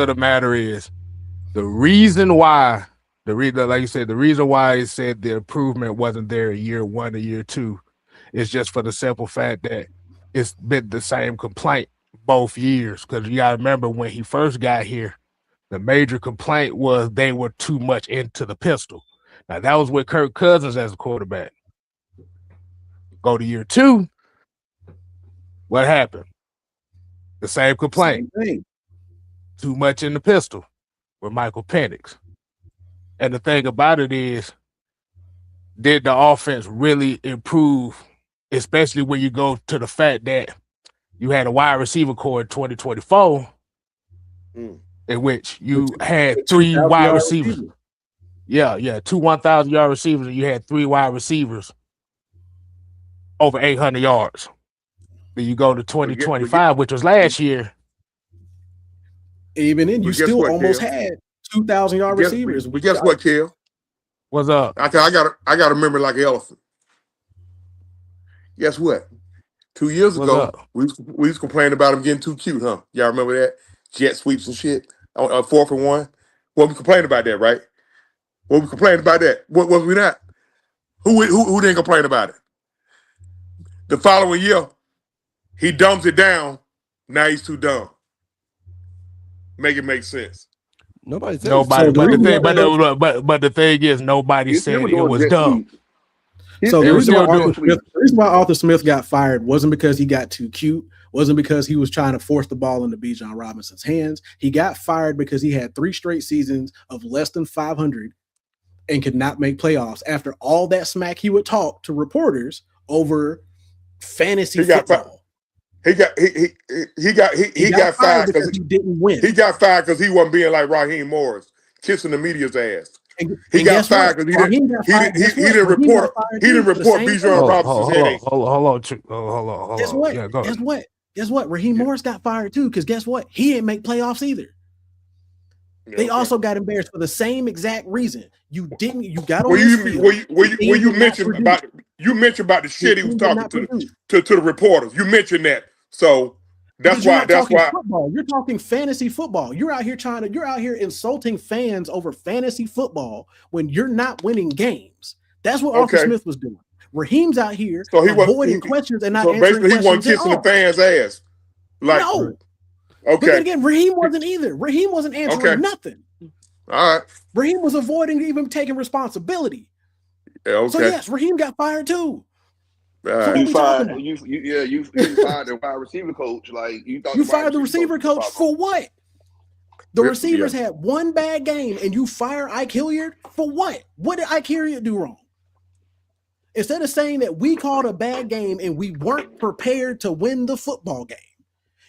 the matter is, the reason why like you said, the reason why it said the improvement wasn't there in year 1 or year 2 is just for the simple fact that it's been the same complaint both years. Because you got to remember, when he first got here, the major complaint was they were too much into the pistol. Now, that was with Kirk Cousins as a quarterback. Go to year 2, what happened? The same complaint. Too much in the pistol with Michael Penix. And the thing about it is, did the offense really improve, especially when you go to the fact that you had a wide receiver core in 2024 in which you had 3 wide receivers. Yeah, 2 1,000-yard receivers, and you had 3 wide receivers over 800 yards. Then you go to 2025, which was last year. Even then, you still almost had 2,000-yard receivers. But guess what, Kel? What's up? I got to remember like an elephant. Guess what? 2 years ago, we was complaining about him getting too cute, huh? Y'all remember that? Jet sweeps and shit on 4th and 1. Well, we complained about that, right? Well, we complained about that. What was we not? Who didn't complain about it? The following year, he dumbs it down. Now he's too dumb. Make it make sense. But the thing is, nobody said it was dumb. So the reason why Arthur Smith got fired wasn't because he got too cute, wasn't because he was trying to force the ball into Bijan Robinson's hands. He got fired because he had 3 straight seasons of less than 500 and could not make playoffs after all that smack he would talk to reporters over fantasy football. He got fired because he didn't win. He got fired because he wasn't being like Raheem Morris, kissing the media's ass. He got fired because he didn't report Bijan Robinson's headache. Hold on. Guess what? Raheem Morris got fired too, because guess what? He didn't make playoffs either. They also got embarrassed for the same exact reason. You got on you mentioned about the shit he was talking to the reporters. You mentioned that. So that's why football. You're talking fantasy football. You're out here insulting fans over fantasy football when you're not winning games. That's what Arthur Smith was doing. Raheem's out here So he avoiding questions and not so answering basically he wasn't questions kissing the fans' ass. Like, no. Okay. But then again, Raheem wasn't either. Raheem wasn't answering nothing. All right. Raheem was avoiding even taking responsibility. Yeah, okay. So yes, Raheem got fired too. So you fired the wide receiver coach. Like you thought you fired the receiver coach for what? The receivers Yeah. had one bad game and you fire Ike Hilliard for what? What did Ike Hilliard do wrong? Instead of saying that we called a bad game and we weren't prepared to win the football game,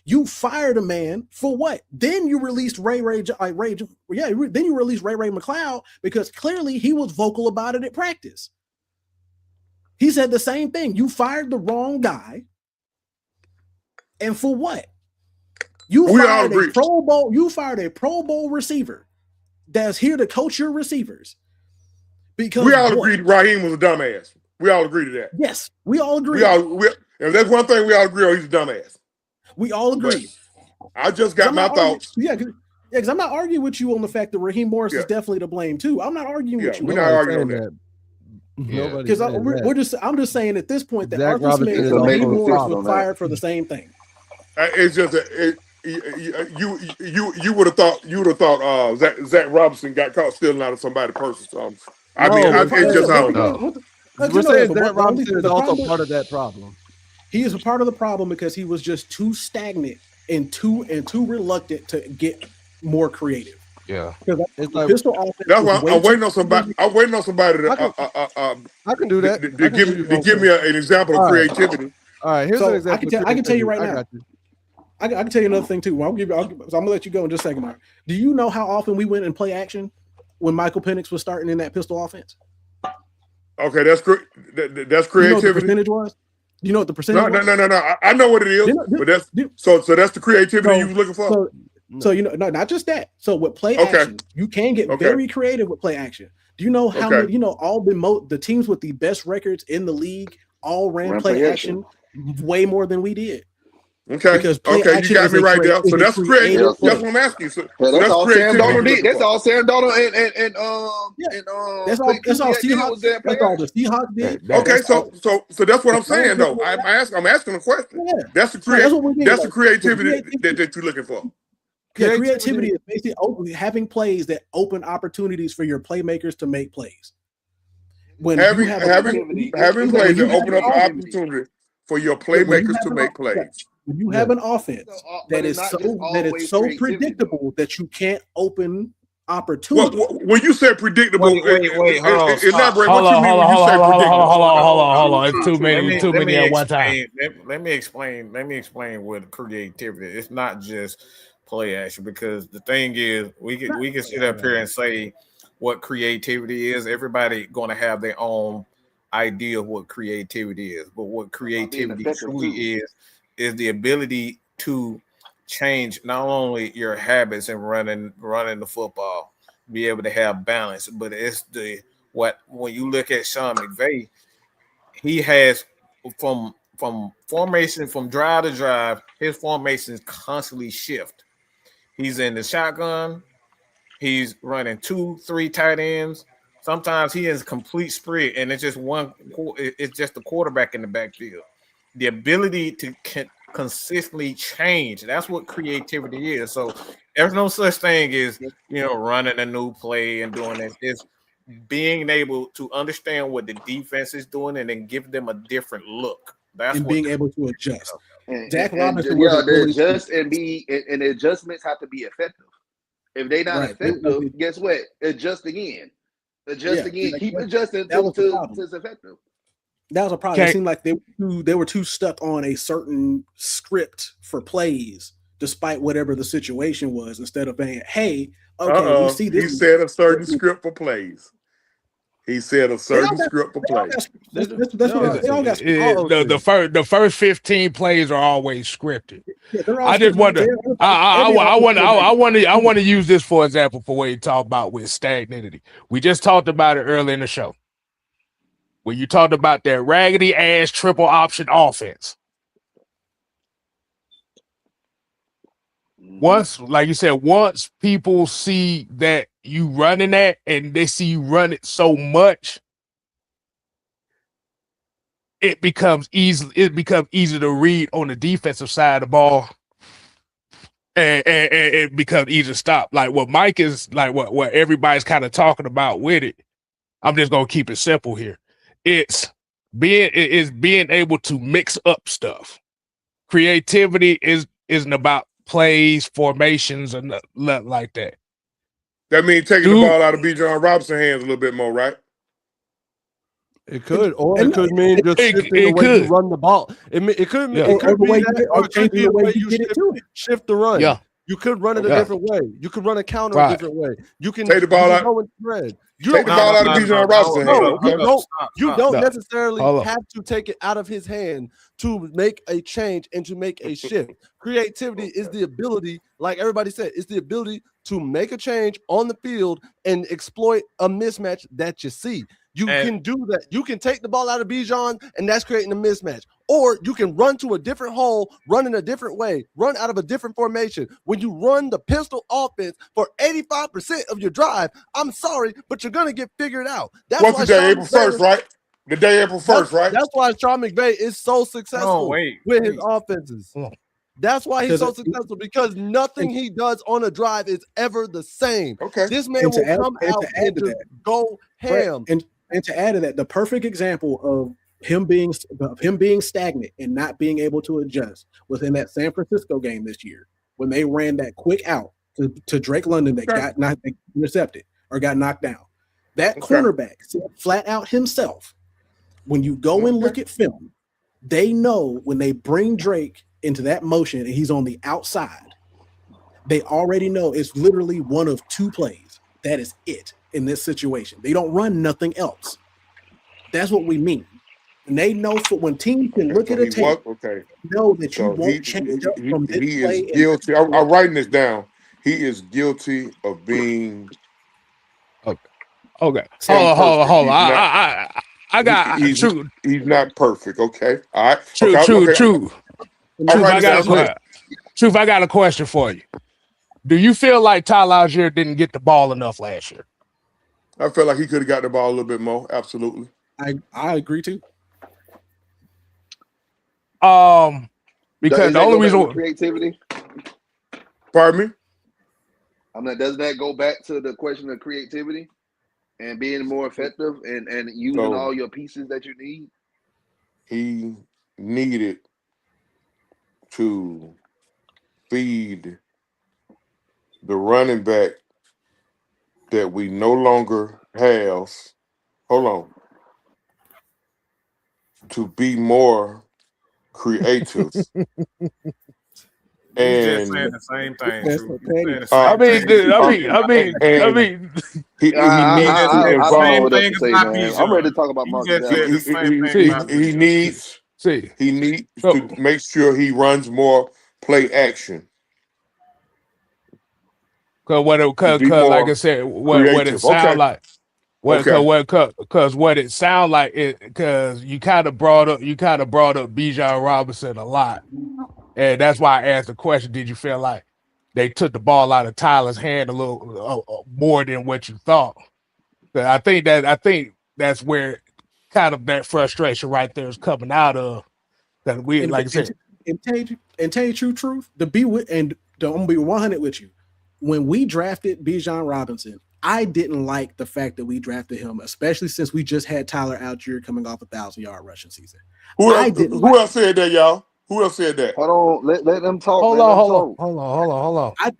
you fired a man for what? Then you released then you released Ray McCloud because clearly he was vocal about it at practice. He said the same thing. You fired the wrong guy. And for what? You fired a Pro Bowl receiver that's here to coach your receivers. Because we all agreed Raheem was a dumbass. We all agree to that. Yes, we all agree. And that's one thing we all agree on. He's a dumbass. We all agree. But I just got my thoughts. Because I'm not arguing with you on the fact that Raheem Morris is definitely to blame too. I'm not arguing with you. We're not arguing on that. Because I'm just saying at this point that Arthur Smith and Raheem Morris was fired for the same thing. It's just you would have thought Zach Robinson got caught stealing out of somebody's purse or something. I don't know. We're saying Zach Robinson is also part of that problem. He is a part of the problem because he was just too stagnant and too reluctant to get more creative. Yeah, it's like, that's why I'm waiting on somebody. I'm waiting on somebody to. I can do that. To give me an example of creativity. All right, here's an example. I can tell you right now. I can tell you another thing too. I'm gonna let you go in just a second, Mark. Do you know how often we went and play action when Michael Penix was starting in that pistol offense? Okay, that's creativity. You know what the percentage was? You know what the percentage was? No. I know what it is, but that's the creativity you were looking for. So not just that. So with play action, you can get very creative with play action. Do you know how many? All the teams with the best records in the league all ran play action way more than we did. Okay. Because you got me right there. So that's creative. That's what I'm asking. So that's all Sam Donald did. That's all Sam Donald and that's all Seahawks. That's all the Seahawks did. Okay, so that's what I'm saying though. I'm asking a question. Yeah. That's the creativity that you're looking for. Yeah, creativity is basically having plays that open opportunities for your playmakers to make plays. When having plays that open up an opportunity for your playmakers to make plays. When you have an offense that is so predictable that you can't open opportunity. Well, when you say predictable, wait, elaborate. Hold on. It's too many at one time. Let me explain what creativity. It's not just play action, because the thing is, we can sit up here and say what creativity is. Everybody going to have their own idea of what creativity is, but what creativity truly is the ability to change not only your habits and running the football, be able to have balance, but it's when you look at Sean McVay, he has from formation, from drive to drive, his formations constantly shift. He's in the shotgun, he's running 2-3 tight ends. Sometimes he is complete spread, and it's just the quarterback in the backfield. The ability to consistently change. That's what creativity is. So there's no such thing as, running a new play and doing it. It's being able to understand what the defense is doing and then give them a different look. That's and being able to adjust. Zach Robinson the adjustments have to be effective. If they're not effective, guess what? Adjust again. Keep adjusting until it's effective. That was a problem. It seemed like they were too stuck on a certain script for plays, despite whatever the situation was, instead of saying, "Hey, okay, we see this." He said a certain script for plays. The first 15 plays are always scripted. I just wonder. I want to use this for example for what you talk about with stagnancy. We just talked about it earlier in the show. When you talked about that raggedy ass triple option offense. Once, like you said, once people see that you running that and they see you run it so much, it becomes easy to read on the defensive side of the ball. And it becomes easy to stop. Like what Mike is like, what everybody's kind of talking about with it. I'm just gonna keep it simple here. It's being able to mix up stuff. Creativity isn't about plays, formations, and nothing like that. That means taking the ball out of Bijan Robinson's hands a little bit more, right? It could, or it could mean just shifting the way you run the ball. It could be that, or it could be the way you shift the run. Yeah. You could run it a different way. You could run a counter a different way. You can take the ball out. Take the ball out of Bijan Robinson's hands. You don't necessarily have to take it out of his hand to make a change and to make a shift. Creativity is the ability, like everybody said, it's the ability to make a change on the field and exploit a mismatch that you see. You can do that. You can take the ball out of Bijan, and that's creating a mismatch. Or you can run to a different hole, run in a different way, run out of a different formation. When you run the pistol offense for 85% of your drive, I'm sorry, but you're going to get figured out. That's what's the day, April 1st, right? The day April 1st, right? That's why Sean McVay is so successful with his offenses. That's why he's so successful, because nothing he does on a drive is ever the same. Okay. This man will come out and just go ham. And to add to that, the perfect example of him being stagnant and not being able to adjust was in that San Francisco game this year when they ran that quick out to Drake London that got intercepted or got knocked down. That cornerback said flat out himself, when you go and look at film, they know when they bring Drake into that motion and he's on the outside, they already know it's literally one of two plays. That is it in this situation. They don't run nothing else. That's what we mean. And they know for when teams can look at a tape, know that you won't change up from this play. He is guilty. I'm writing this down. He is guilty of being. Okay. Hold on. I got true. He's not perfect. Okay. All right. True. Truth. I got a question for you. Do you feel like Tyler Algier didn't get the ball enough last year? I feel like he could have got the ball a little bit more. Absolutely. I agree too. Because the only reason creativity. Pardon me? I mean, doesn't that go back to the question of creativity and being more effective and using all your pieces that you need? He needed to feed the running back that we no longer have. Hold on. To be more creative. He's just saying the same thing. He I'm ready to talk about Mark. He needs to make sure he runs more play action. Because like I said, what it sounds like. Because what it sounds like is because you kind of brought up Bijan Robinson a lot, and that's why I asked the question: did you feel like they took the ball out of Tyler's hand a little more than what you thought? I think that's where kind of that frustration right there is coming out of. That we like I said, and tell you truth. I'm gonna be 100 with you. When we drafted Bijan Robinson, I didn't like the fact that we drafted him, especially since we just had Tyler Algier coming off 1,000-yard rushing season. Who else said that, y'all? Who else said that? Hold on, let them talk. Hold on. I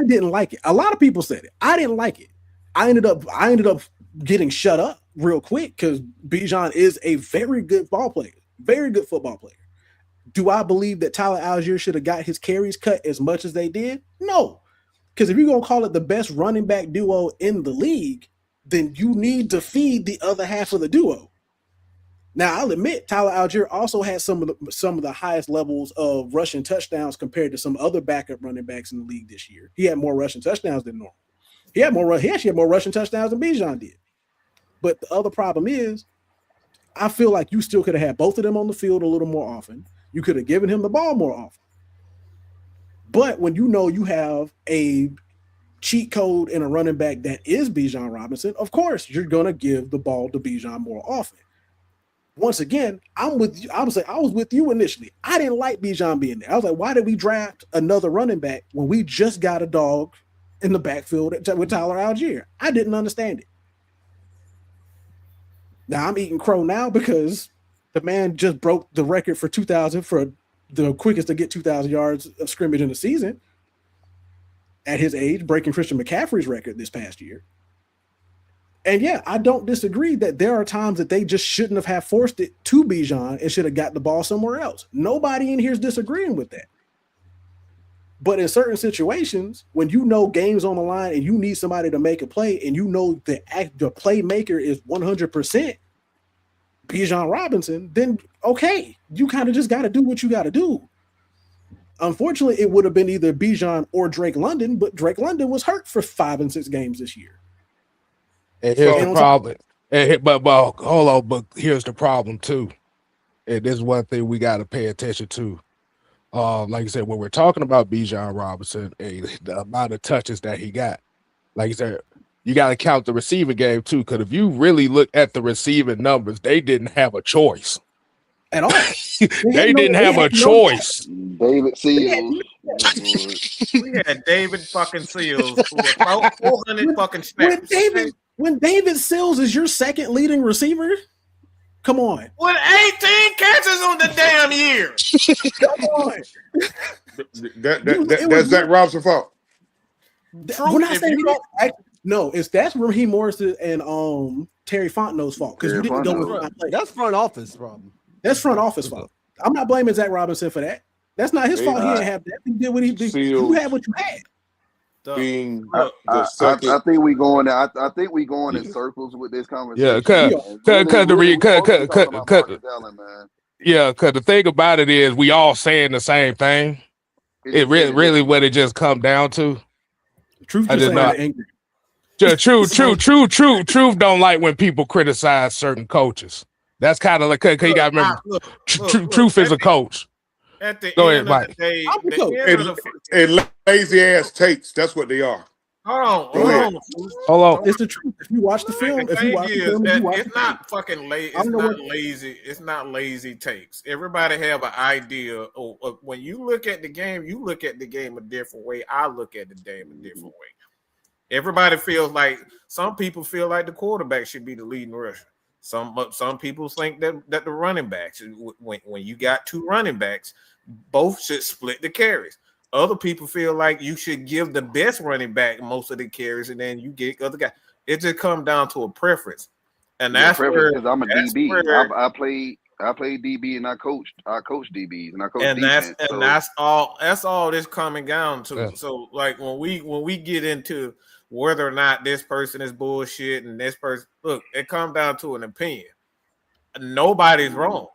didn't like it. A lot of people said it. I didn't like it. I ended up getting shut up real quick because Bijan is a very good ball player, very good football player. Do I believe that Tyler Algier should have got his carries cut as much as they did? No. Because if you're going to call it the best running back duo in the league, then you need to feed the other half of the duo. Now, I'll admit Tyler Algier also has some of the highest levels of rushing touchdowns compared to some other backup running backs in the league this year. He had more rushing touchdowns than normal. He actually had more rushing touchdowns than Bijan did. But the other problem is, I feel like you still could have had both of them on the field a little more often. You could have given him the ball more often. But when you know you have a cheat code in a running back that is Bijan Robinson, of course, you're going to give the ball to Bijan more often. once again, I'm with you. I was with you initially. I didn't like Bijan being there. I was like, why did we draft another running back when we just got a dog in the backfield with Tyler Algier? I didn't understand it. Now I'm eating crow now because the man just broke the record for 2,000 for the quickest to get 2,000 yards of scrimmage in a season at his age, breaking Christian McCaffrey's record this past year. And yeah, I don't disagree that there are times that they just shouldn't have forced it to Bijan and should have got the ball somewhere else. Nobody in here is disagreeing with that. But in certain situations, when you know game's on the line and you need somebody to make a play and you know the playmaker is 100% Bijan Robinson, then okay, you kind of just got to do what you got to do. Unfortunately, it would have been either Bijan or Drake London, but Drake London was hurt for 5 and 6 games this year. And here's the problem. But hold on, but here's the problem too. And this is one thing we got to pay attention to. Like you said, when we're talking about Bijan Robinson, the amount of touches that he got, like you said, you got to count the receiving game too. Because if you really look at the receiving numbers, they didn't have a choice at all. They didn't have a choice. David Seals. We had David fucking Seals who was about 400 fucking snaps. When David Seals is your second leading receiver, come on. With 18 catches on the damn year. Come on. That's Zach Robinson fault. We're not saying no, that's Raheem Morris and Terry Fontenot's fault because you didn't go with my play. That's front office problem. That's front office fault. I'm not blaming Zach Robinson for that. That's not his fault. He didn't have that. He did what he did. You had what you had. Being I think we going. I think we going in circles with this conversation. Yeah, because the thing about it is we all saying the same thing. It really what it just come down to. Truth is angry. Truth don't like when people criticize certain coaches. That's kind of like you got to remember. Truth is a coach. At the Go end ahead, of the day, and lazy ass takes. That's what they are. Hold on. It's the truth. If you watch the film, it's not fucking lazy. It's not lazy. It's not lazy takes. Everybody have an idea. Of when you look at the game, you look at the game a different way. I look at the game a different way. Everybody feels like some people feel like the quarterback should be the leading rusher. Some people think that the running backs, when you got two running backs, both should split the carries. Other people feel like you should give the best running back most of the carries, and then you get other guys. It just comes down to a preference, and that's where I'm a DB. I played DB and I coached DBs and I coached defense. That's all this coming down to. Yeah. So like when we get into whether or not this person is bullshit and this person, look, it comes down to an opinion. Nobody's wrong.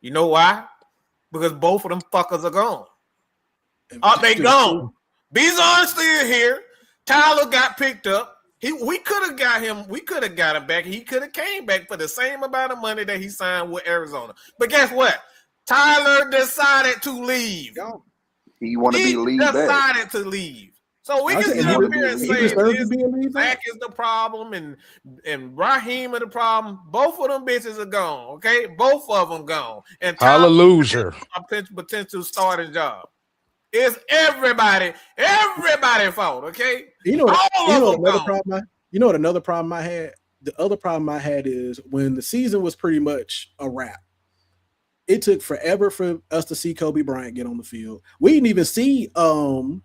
You know why? Because both of them fuckers are gone. They gone. Bizon's still here. Tyler got picked up. We could have got him. We could have got him back. He could have came back for the same amount of money that he signed with Arizona. But guess what? Tyler decided to leave. He wanted to be lead back. He decided to leave. So we can sit up here and say Zach is the problem and Raheem is the problem. Both of them bitches are gone, okay? Both of them gone. And hallelujah. A potential starting job. It's everybody's fault, okay? You know what another problem I had? The other problem I had is when the season was pretty much a wrap. It took forever for us to see Kobe Bryant get on the field. We didn't even see old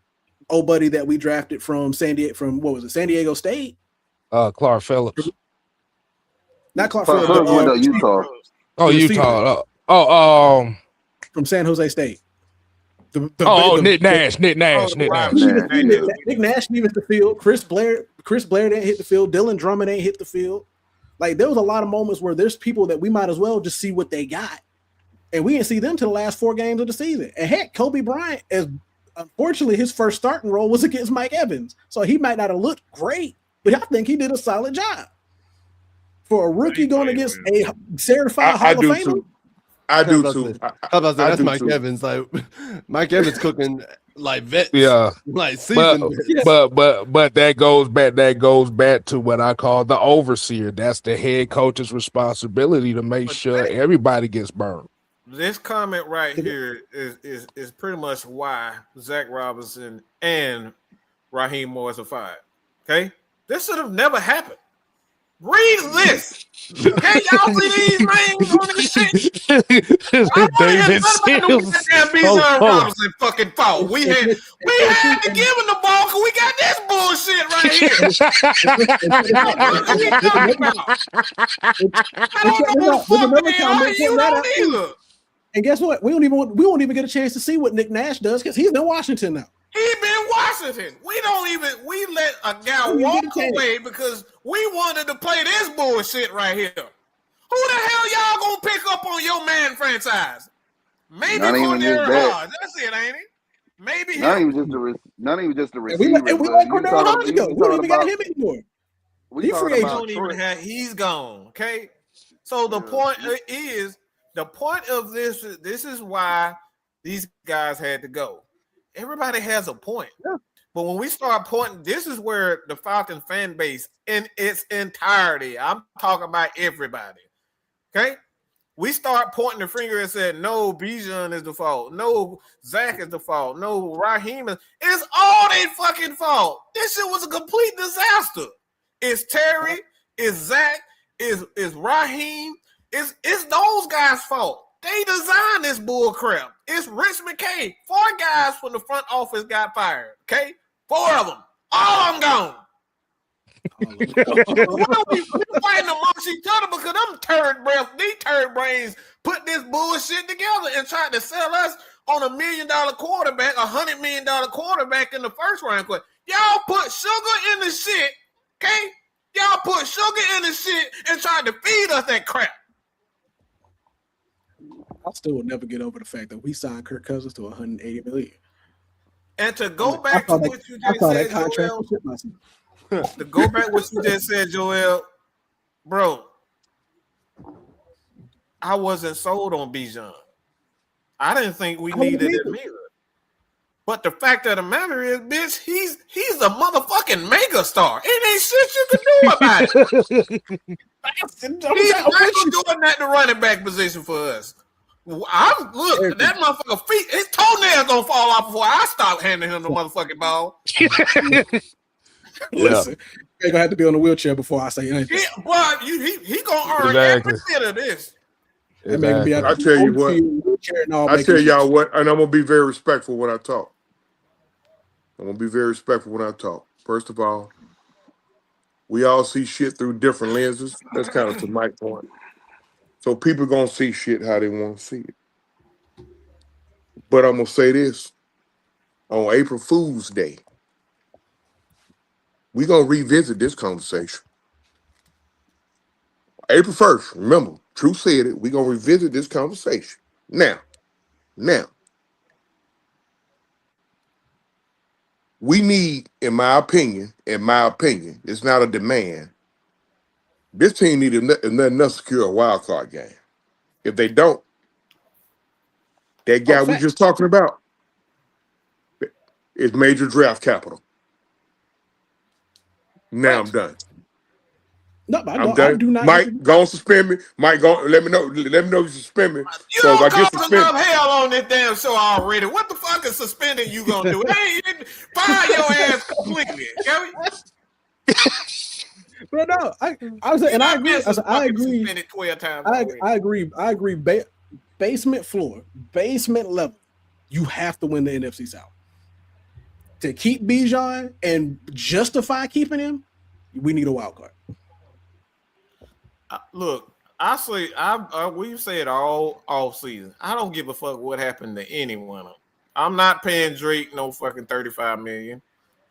buddy that we drafted from San Diego State? Clark Phillips. Not Clark Phillips. Utah. Oh, Utah. From San Jose State. Nick Nash. Nick Nash didn't even hit the field. Chris Blair didn't hit the field. Dylan Drummond ain't hit the field. Like there was a lot of moments where there's people that we might as well just see what they got. And we didn't see them till the last 4 games of the season. And heck, Kobe Bryant, unfortunately, his first starting role was against Mike Evans. So he might not have looked great, but I think he did a solid job. For a rookie going against a certified Hall of Famer. I do too. How about that? I That's do Mike too. Evans. Like Mike Evans cooking like vets. Yeah. Like seasoned vets. But that goes back. That goes back to what I call the overseer. That's the head coach's responsibility to make sure everybody gets burned. This comment right here is pretty much why Zach Robinson and Raheem Morris are fired. Okay, this should have never happened. Read this. Okay, y'all see these names on this shit? David Sills. Bijan Robinson fucking fault. We had to give him the ball because we got this bullshit right here. And guess what? We won't even get a chance to see what Nick Nash does because he's in Washington now. He been Washington. We let a guy walk away because we wanted to play this bullshit right here. Who the hell y'all gonna pick up on your man franchise? Maybe Cordero Hodge. That's it, ain't it? Maybe not him. even just the receiver. We let Cordero Hodge go. We don't even got him anymore. He's gone. Okay. So the point is, the point of this is why these guys had to go. Everybody has a point. Yeah. But when we start pointing, this is where the Falcon fan base in its entirety, I'm talking about everybody. Okay? We start pointing the finger and said, no, Bijan is the fault. No, Zach is the fault. No, Raheem is. It's all their fucking fault. This shit was a complete disaster. It's Terry, it's Zach, it's Raheem. It's those guys' fault. They designed this bull crap. It's Rich McKay. 4 guys from the front office got fired. Okay? 4 of them. All of them gone. We're fighting amongst each other because these turd brains put this bullshit together and tried to sell us on $1 million quarterback, $100 million quarterback in the first round. Y'all put sugar in the shit, okay? Y'all put sugar in the shit and tried to feed us that crap. I still will never get over the fact that we signed Kirk Cousins to $180 million. And to go back to what you just said, Joel, to go back what you just said, Joel, bro, I wasn't sold on Bijan. I didn't think we needed him either. But the fact of the matter is, bitch, he's a motherfucking mega star. It ain't shit you can do about it. He's not doing that the running back position for us. Look, that motherfucker feet, his toenails gonna fall off before I stop handing him the motherfucking ball. Listen, you're gonna have to be on a wheelchair before I say anything. Yeah, but he gonna earn every bit of this. Exactly. I tell you what, I tell y'all what, and I'm gonna be very respectful when I talk. First of all, we all see shit through different lenses. That's kind of to my point. So people gonna see shit how they want to see it. But I'm gonna say this: on April Fool's Day, we gonna revisit this conversation. April 1st, remember, True said it. We gonna revisit this conversation. Now, we need, in my opinion, it's not a demand. This team needs nothing else to secure a wild card game. If they don't, that guy we just talking about is major draft capital. Now I'm done. No, but I'm done. I do not. Mike, go and suspend me. Mike, go. Let me know you suspend me. You so don't cause enough hell on this damn show already. What the fuck is suspending you gonna do? Hey, fire your ass completely. But no, I was saying, and I agree. I agree. 12 times I agree. Basement floor, basement level. You have to win the NFC South to keep Bijan and justify keeping him. We need a wild card. Look, I say we've said all season. I don't give a fuck what happened to any one of them. I'm not paying Drake no fucking $35 million.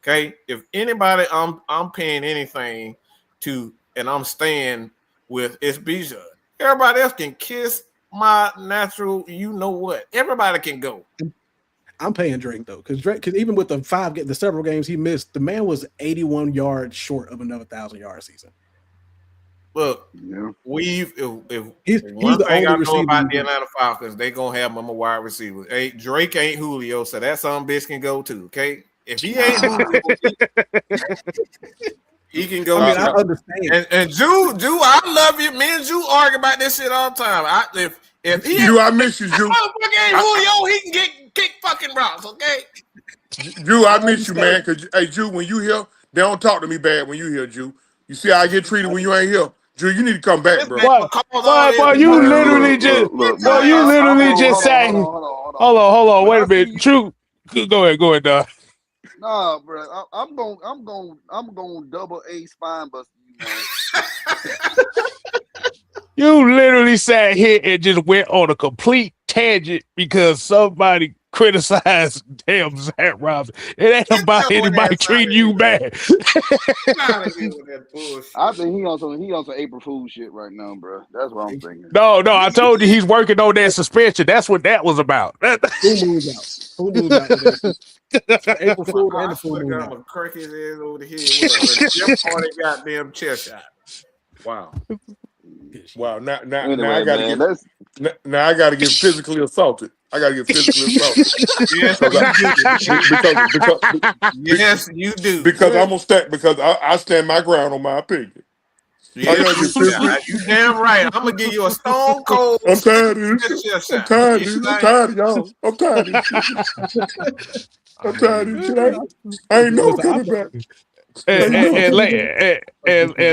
Okay, if anybody I'm paying anything to, and I'm staying with, it's Bijan. Everybody else can kiss my natural. You know what? Everybody can go. I'm paying Drake though, because even with the several games he missed, the man was 81 yards short of another 1,000-yard season. Look, Yeah. if He's one the thing only I know receiver. about the Atlanta Falcons, they gonna have them a wide receiver. Hey, Drake ain't Julio, so that some bitch can go too. Okay, if he ain't Julio, he can go. I mean, too. I understand. And Jew, I love you. Me and Jew argue about this shit all the time. If he Drew, I miss you, that Drew. motherfucker ain't Julio, he can get kick fucking rocks. Okay. Drew, I miss you, man. Cause hey, Drew, when you here, they don't talk to me bad when you here, Drew. You see how I get treated when you ain't here. Drew, you need to come back, This bro. man Boy, calls all boy, this. boy, you Man, literally just, look, boy, man. you literally just Hold saying. on. Hold on, When wait I a minute. see- True, go ahead, dog. Nah, bro. I'm going double A spine bust you, man. You literally sat here and just went on a complete tangent because somebody criticized damn Zach Robinson. It ain't about anybody treating you bad. I think he on some April Fool shit right now, bro. That's what I'm thinking. No, I told you he's working on that suspension. That's what that was about. Full moon's out. Full moon's out today. April Fool and the full moon. I'm gonna crack his ass over the head with a Jim Hardy goddamn chair shot. Wow. Wow, now Anyway, I gotta man, now I gotta get physically assaulted. I gotta get physically assaulted. Yes, you do. Because I'm gonna stand because I stand my ground on my opinion. I gotta get physically. You damn right. I'm gonna give you a stone cold. I'm tired of this shit. I'm tired of y'all. I'm tired of this shit. I'm tired of this shit. I ain't never coming back. And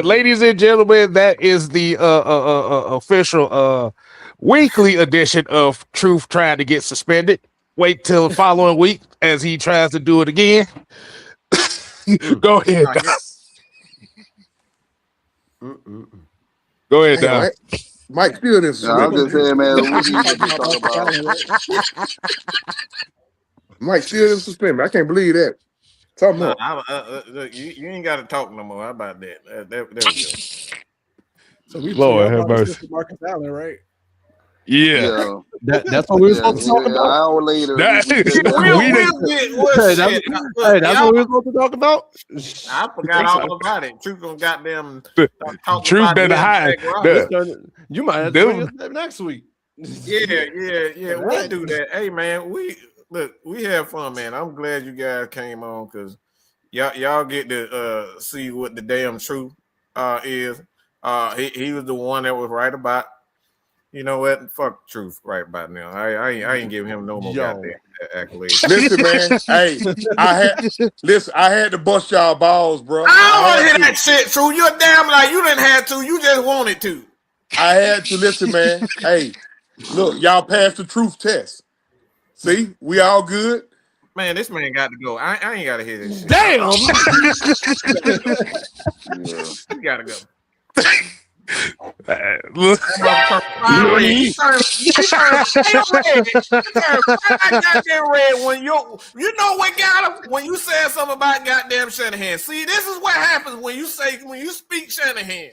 ladies and gentlemen, that is the official weekly edition of Truth trying to get suspended. Wait till the following week as he tries to do it again. Go ahead. Go ahead, Don. Mike still this. I'm just saying, man. We need to talk about. Mike still in suspended. I can't believe that. Talk more. Look, you ain't got to talk no more. How about that? There we go. So we Lord have mercy. Marcus Allen, right? Yeah. That's what we were supposed to talk An about. hour later, That's what we were supposed to talk about. I forgot all about it. Truth gonna goddamn talk Truth about done hide. You might have to bring us that next week. Yeah. We'll do that. Hey man, we have fun, man. I'm glad you guys came on because y'all get to see what the damn truth is. He was the one that was right about. You know what? Fuck Truth right about now. I ain't giving him no more goddamn accolades. Listen, man. Hey, I had to bust y'all balls, bro. I don't want to hear that shit, Truth. You're damn like you didn't have to. You just wanted to. I had to listen, man. Hey, look, y'all passed the truth test. See, we all good. Man, this man got to go. I ain't got to hear this shit. Damn. You got to go. Look. You goddamn red when you know what got him when you said something about goddamn Shanahan. See, this is what happens when you speak Shanahan.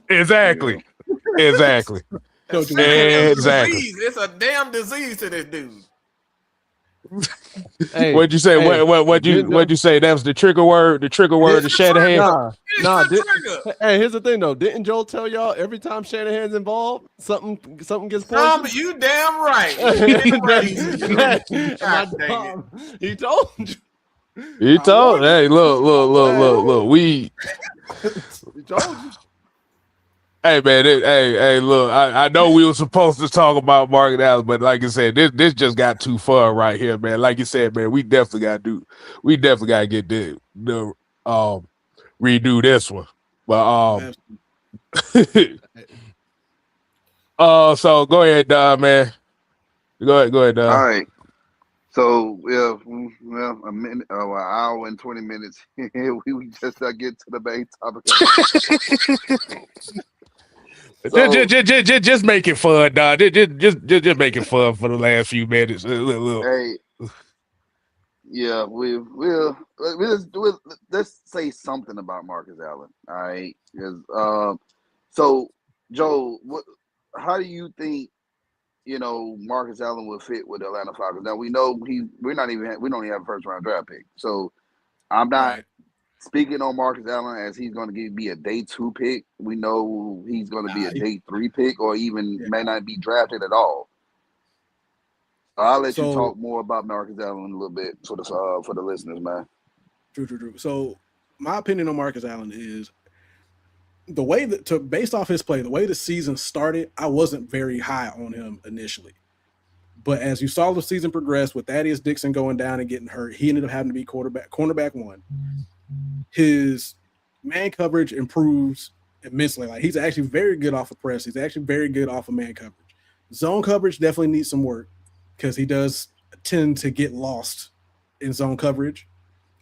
Exactly. Exactly. It's a damn disease to this dude. Hey, what'd you say? Hey, what'd you say? That was the trigger word. The trigger word to Shanahan. Hey, here's the thing though. Didn't Joel tell y'all every time Shanahan's involved, something gets poisoned? You damn right. He told you. He told. Hey, look. We. He told you. Hey man, hey, look. I know we were supposed to talk about Marcus Allen, but like I said, this just got too far right here, man. Like you said, man, we definitely got to get the redo this one. But so go ahead, man. Go ahead, All right. So well, a minute, an hour and 20 minutes. we just get to the main topic. Just make it fun, dog. Just make it fun for the last few minutes. Hey, yeah, let's say something about Marcus Allen. All right, because so Joe, how do you think Marcus Allen would fit with the Atlanta Falcons? Now we know we don't even have a first round draft pick, so I'm not speaking on Marcus Allen as he's going to be a day 2 pick, we know he's going to be a day 3 pick or even may not be drafted at all. I'll let you talk more about Marcus Allen a little bit for the listeners, man. True. So my opinion on Marcus Allen is the way that based off his play, the way the season started, I wasn't very high on him initially. But as you saw the season progress with Thaddeus Dixon going down and getting hurt, he ended up having to be cornerback 1. His man coverage improves immensely. Like he's actually very good off of press. He's actually very good off of man coverage. Zone coverage definitely needs some work because he does tend to get lost in zone coverage.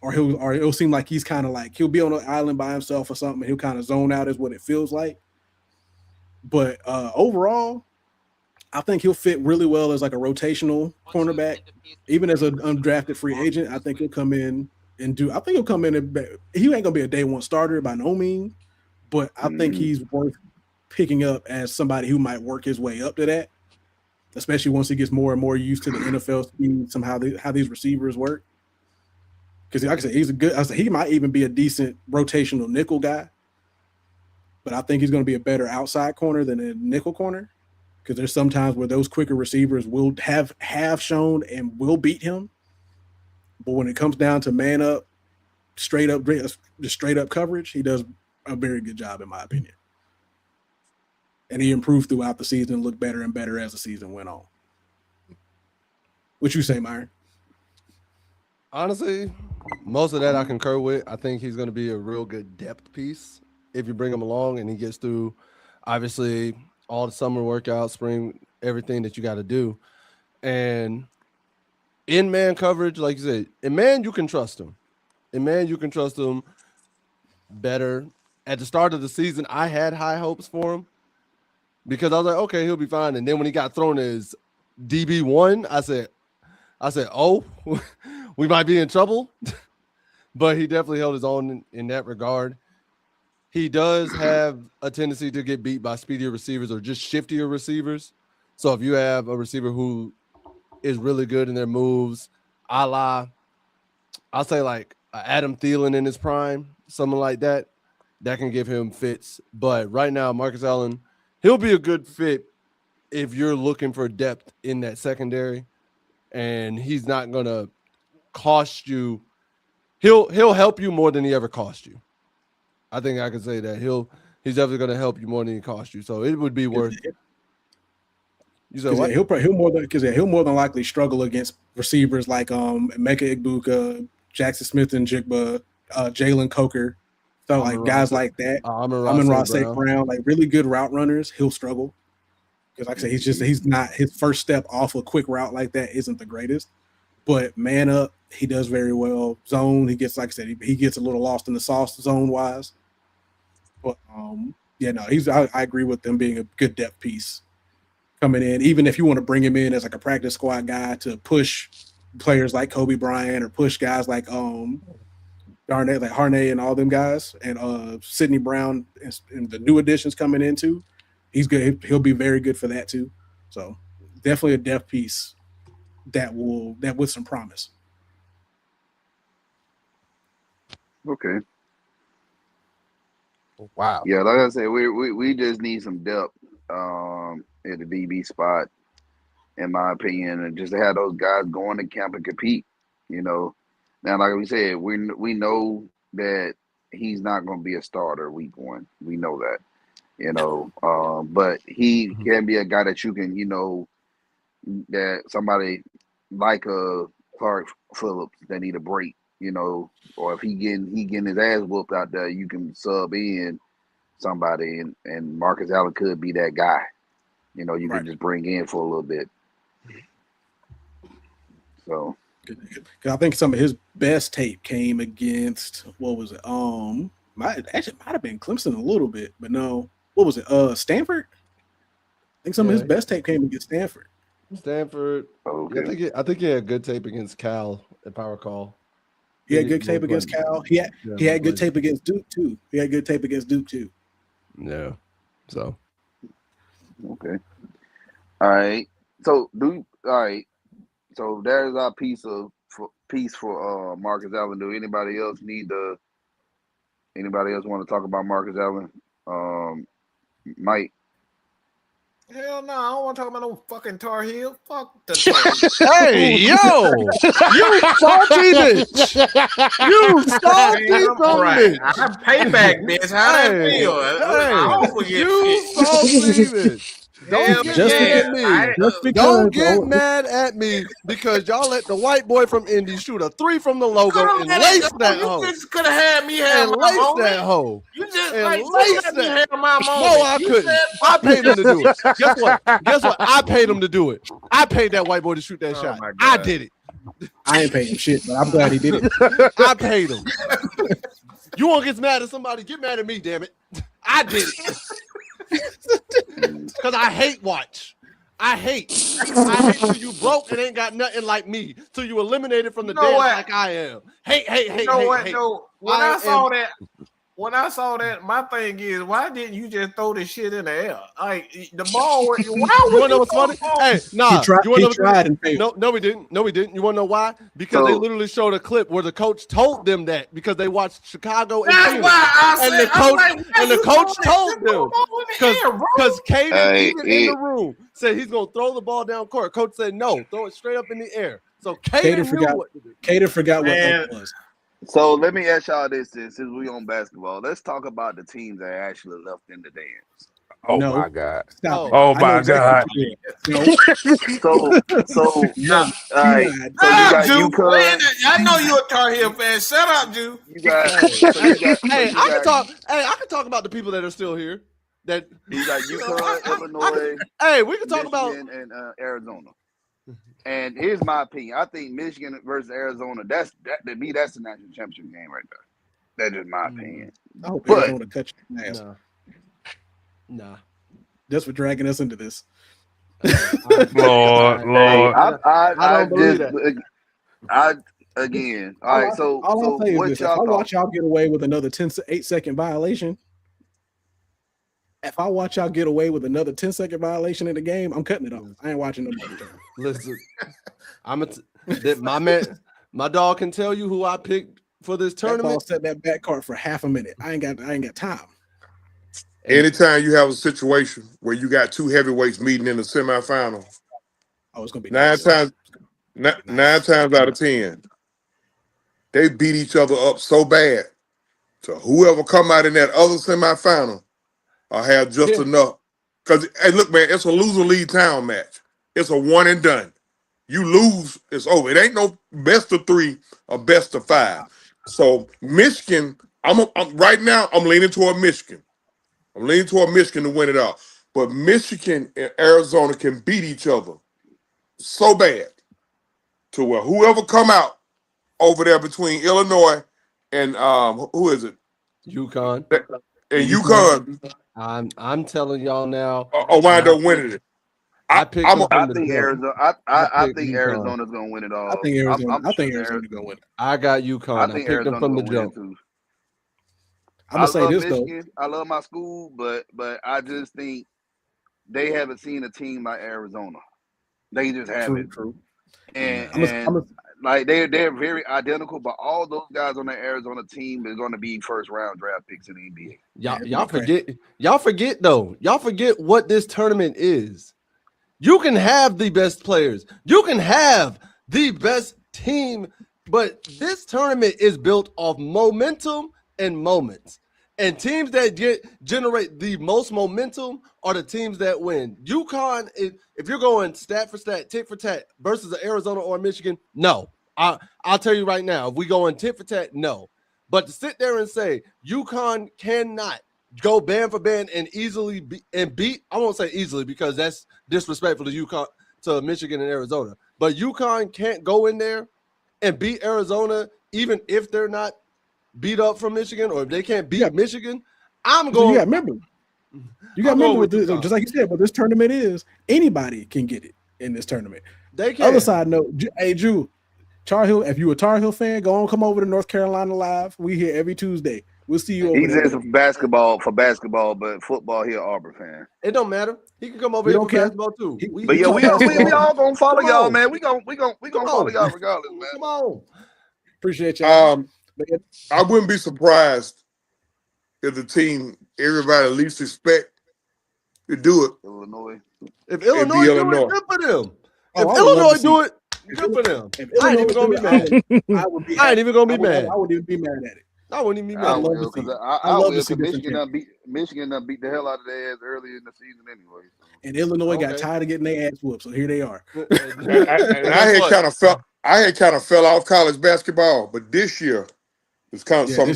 Or it'll seem like he's kind of like he'll be on an island by himself or something. And he'll kind of zone out is what it feels like. But overall, I think he'll fit really well as like a rotational cornerback, even as an undrafted free agent. I think he'll come in and do. I think he'll come in and he ain't gonna be a day 1 starter by no means, but I think he's worth picking up as somebody who might work his way up to that, especially once he gets more and more used to the NFL scheme, somehow how these receivers work. Because like I said, he might even be a decent rotational nickel guy, but I think he's going to be a better outside corner than a nickel corner. Because there's some times where those quicker receivers will have shown and will beat him, but when it comes down to man up, straight up coverage, he does a very good job in my opinion. And he improved throughout the season, looked better and better as the season went on. What you say, Myron? Honestly, most of that I concur with. I think he's going to be a real good depth piece if you bring him along and he gets through, obviously, all the summer workouts, spring, everything that you got to do. And in man coverage, like you said, in man, you can trust him. In man, you can trust him better. At the start of the season, I had high hopes for him because I was like, okay, he'll be fine. And then when he got thrown as DB1, I said, oh, we might be in trouble. But he definitely held his own in that regard. He does have a tendency to get beat by speedier receivers or just shiftier receivers. So if you have a receiver who is really good in their moves, I'll say like Adam Thielen in his prime, something like that, that can give him fits. But right now, Marcus Allen, he'll be a good fit if you're looking for depth in that secondary, and he's not going to cost you. He'll help you more than he ever cost you. I think I can say that he's definitely going to help you more than he cost you. So it would be worth. You said what? He'll more than likely struggle against receivers like Emeka Egbuka, Jackson Smith and Jigba, Jalen Coker, so like guys like that. Amon-Ra St. Brown, like really good route runners. He'll struggle because, like I said, he's not his first step off a quick route like that isn't the greatest. But man up, he does very well. Zone, he gets, like I said, he gets a little lost in the sauce zone wise. But I agree with them being a good depth piece coming in. Even if you want to bring him in as like a practice squad guy to push players like Kobe Bryant or push guys like Harnett and all them guys and Sidney Brown and the new additions coming in too. He's good. He'll be very good for that too. So definitely a depth piece that with some promise. Okay. Wow. Yeah, like I said, we just need some depth at the DB spot, in my opinion, and just to have those guys going to camp and compete. You know, now like we said, we know that he's not going to be a starter week 1. We know that. You know, but he can be a guy that you can, that somebody like Clark Phillips that need a break. Or if he getting his ass whooped out there, you can sub in somebody, and Marcus Allen could be that guy. You can just bring in for a little bit. So, I think some of his best tape came against what was it? Might have been Clemson a little bit, but no. What was it? Stanford. I think some of his best tape came against Stanford. Okay. I think he had good tape against Cal, if I recall. He had good tape against Cal. He had good tape against Duke too. Yeah. So. Okay. All right. So So there's our piece for Marcus Allen. Do anybody else need to Anybody else want to talk about Marcus Allen? Mike. Hell no, I don't want to talk about no fucking Tar Heel. Fuck the Tar Heel. Hey, yo, you salty bitch. You salty bitch. I payback, bitch. How that feel? I don't forget you shit. salty bitch. Don't get mad at me. Don't get mad at me because y'all let the white boy from Indy shoot a 3 from the logo and lace that hoe. You just could have had me have and my lace moment. that hoe. You just and like lace let me that. have my moment. No, I You couldn't. said, I paid him to do it. Guess what? Guess what? I paid him to do it. I paid that white boy to shoot that shot. I did it. I ain't paying him shit, but I'm glad he did it. I paid him. You want to get mad at somebody? Get mad at me, damn it. I did it. Because I hate watch. I hate till you broke and ain't got nothing like me. Till you eliminated from the dance like I am. Hate. You know what? No, when I saw that, my thing is, why didn't you just throw this shit in the air? Like the ball. Why you want to know what's funny? Hey, nah. He tried and failed. No, we didn't. No, we didn't. You want to know why? Because they literally showed a clip where the coach told them that because they watched Chicago and That's Phoenix. why I said, the coach told them because Caden even in it- the room said he's gonna throw the ball down court. Coach said no, throw it straight up in the air. So Caden knew what to do. Caden forgot what that was. So let me ask y'all this since we on basketball. Let's talk about the teams that actually left in the dance. Oh No. my God. Stop it. Oh I know my exactly God. what you're doing. So No. all right. God. So you Shut got up, Jew. UConn. I know you're a Tar Heel fan. Shut up, Jew. You got. Hey, I can talk. Hey, I can talk about the people that are still here. That You got UConn, Illinois. Hey, we can talk about. Michigan and Arizona. And here's my opinion. I think Michigan versus Arizona. That to me, that's the national championship game right there. That's just my opinion. I hope But- Arizona cut your ass. Nah. Just for dragging us into this. Lord. I don't believe Again. All right. So all I'll say is what this: if y'all I thought? watch y'all get away with another 8-second violation, if I watch y'all get away with another 10-second violation in the game, I'm cutting it off. I ain't watching no more. Listen, my dog can tell you who I picked for this That ball tournament. set that back court for half a minute. I ain't got time. Anytime you have a situation where you got two heavyweights meeting in the semifinal, Oh, it's gonna be nine nice. times out of 10, they beat each other up so bad. So whoever come out in that other semifinal will have just enough. Because hey, look, man, it's a loser lead town match. It's a one and done. You lose, it's over. It ain't no best of 3 or best of 5. So Michigan, I'm right now. I'm leaning toward Michigan. I'm leaning toward Michigan to win it all. But Michigan and Arizona can beat each other so bad to where whoever come out over there between Illinois and who is it? UConn. And UConn I'm telling y'all now. or wind up winning it. I think Arizona. I think UConn. Arizona's gonna win it all. I think Arizona. I'm I think sure Arizona's gonna win. I got UConn. I I think picked them Arizona's from the gonna win jump. it too. I'm gonna say love this Michigan. I love my school, but I just think they haven't seen a team like Arizona. They just though. haven't. True. And like they're very identical, but all those guys on the Arizona team are going to be first round draft picks in the NBA. Y'all forget though. Y'all forget what this tournament is. You can have the best players. You can have the best team, but this tournament is built off momentum and moments. And teams that generate the most momentum are the teams that win. UConn, if you're going stat for stat, tit for tat versus Arizona or Michigan, no. I'll tell you right now, if we go in tit for tat, no. But to sit there and say UConn cannot go band for band and easily beat, I won't say easily because that's disrespectful to UConn, to Michigan and Arizona. But UConn can't go in there and beat Arizona even if they're not beat up from Michigan or if they can't beat Michigan. I'm going. You got to remember, with this, just like you said, but this tournament is anybody can get it in this tournament. They can. Other side note, hey Drew, Tar Heel. If you a Tar Heel fan, go on, come over to North Carolina Live. We here every Tuesday. We'll see you over He's there. in for basketball, but football, he an Auburn fan. It don't matter. He can come over here for basketball too. But yeah, we all gonna follow y'all, man. We gonna follow y'all regardless, man. Come on. Appreciate y'all. I wouldn't be surprised is the team everybody least expect to do it. Illinois. If Illinois do it, good for them. If Illinois do it, good for them. I ain't even gonna be mad. I ain't even gonna be mad. I wouldn't even be mad at it. I wouldn't even be mad. I will because Michigan different done beat the hell out of their ass early in the season anyway. So. And Illinois got tired of getting their ass whooped, so here they are. I had kind of fell off college basketball, but this year it's kind of some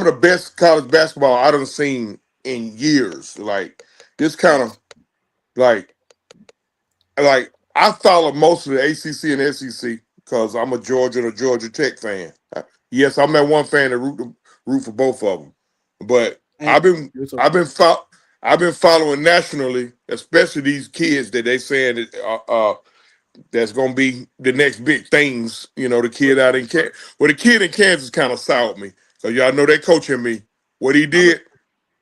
of the best college basketball I done seen in years. Like this kind of like I follow most of the ACC and SEC because I'm a Georgia Tech fan. Yes, I'm that one fan that root for both of them, but I've been following nationally, especially these kids that they saying that that's gonna be the next big things. You know, the kid out in Kansas. Well, the kid in Kansas kind of soured me, so y'all know they coaching me. What he did,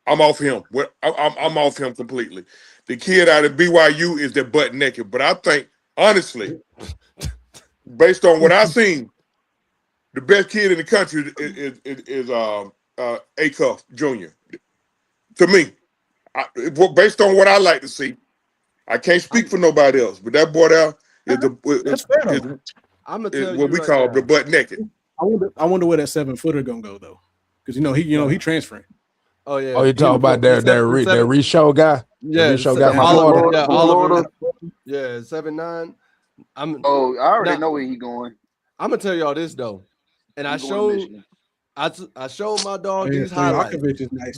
I'm off him. I'm off him completely. The kid out of BYU is their butt naked, but I think honestly, based on what I've seen. The best kid in the country is Acuff Jr. To me, based on what I like to see, I can't speak for nobody else, but that boy there is I'm gonna tell you what we call the butt naked. I wonder where that 7-footer gonna go though, because he transferring. Oh yeah. Oh, you talking about that re-show guy? Yeah, re-show guy from Florida. Yeah, Oliver. Yeah, 7'9". I already know where he going. I'm gonna tell y'all this though. And I showed my dog these highlights. Is nice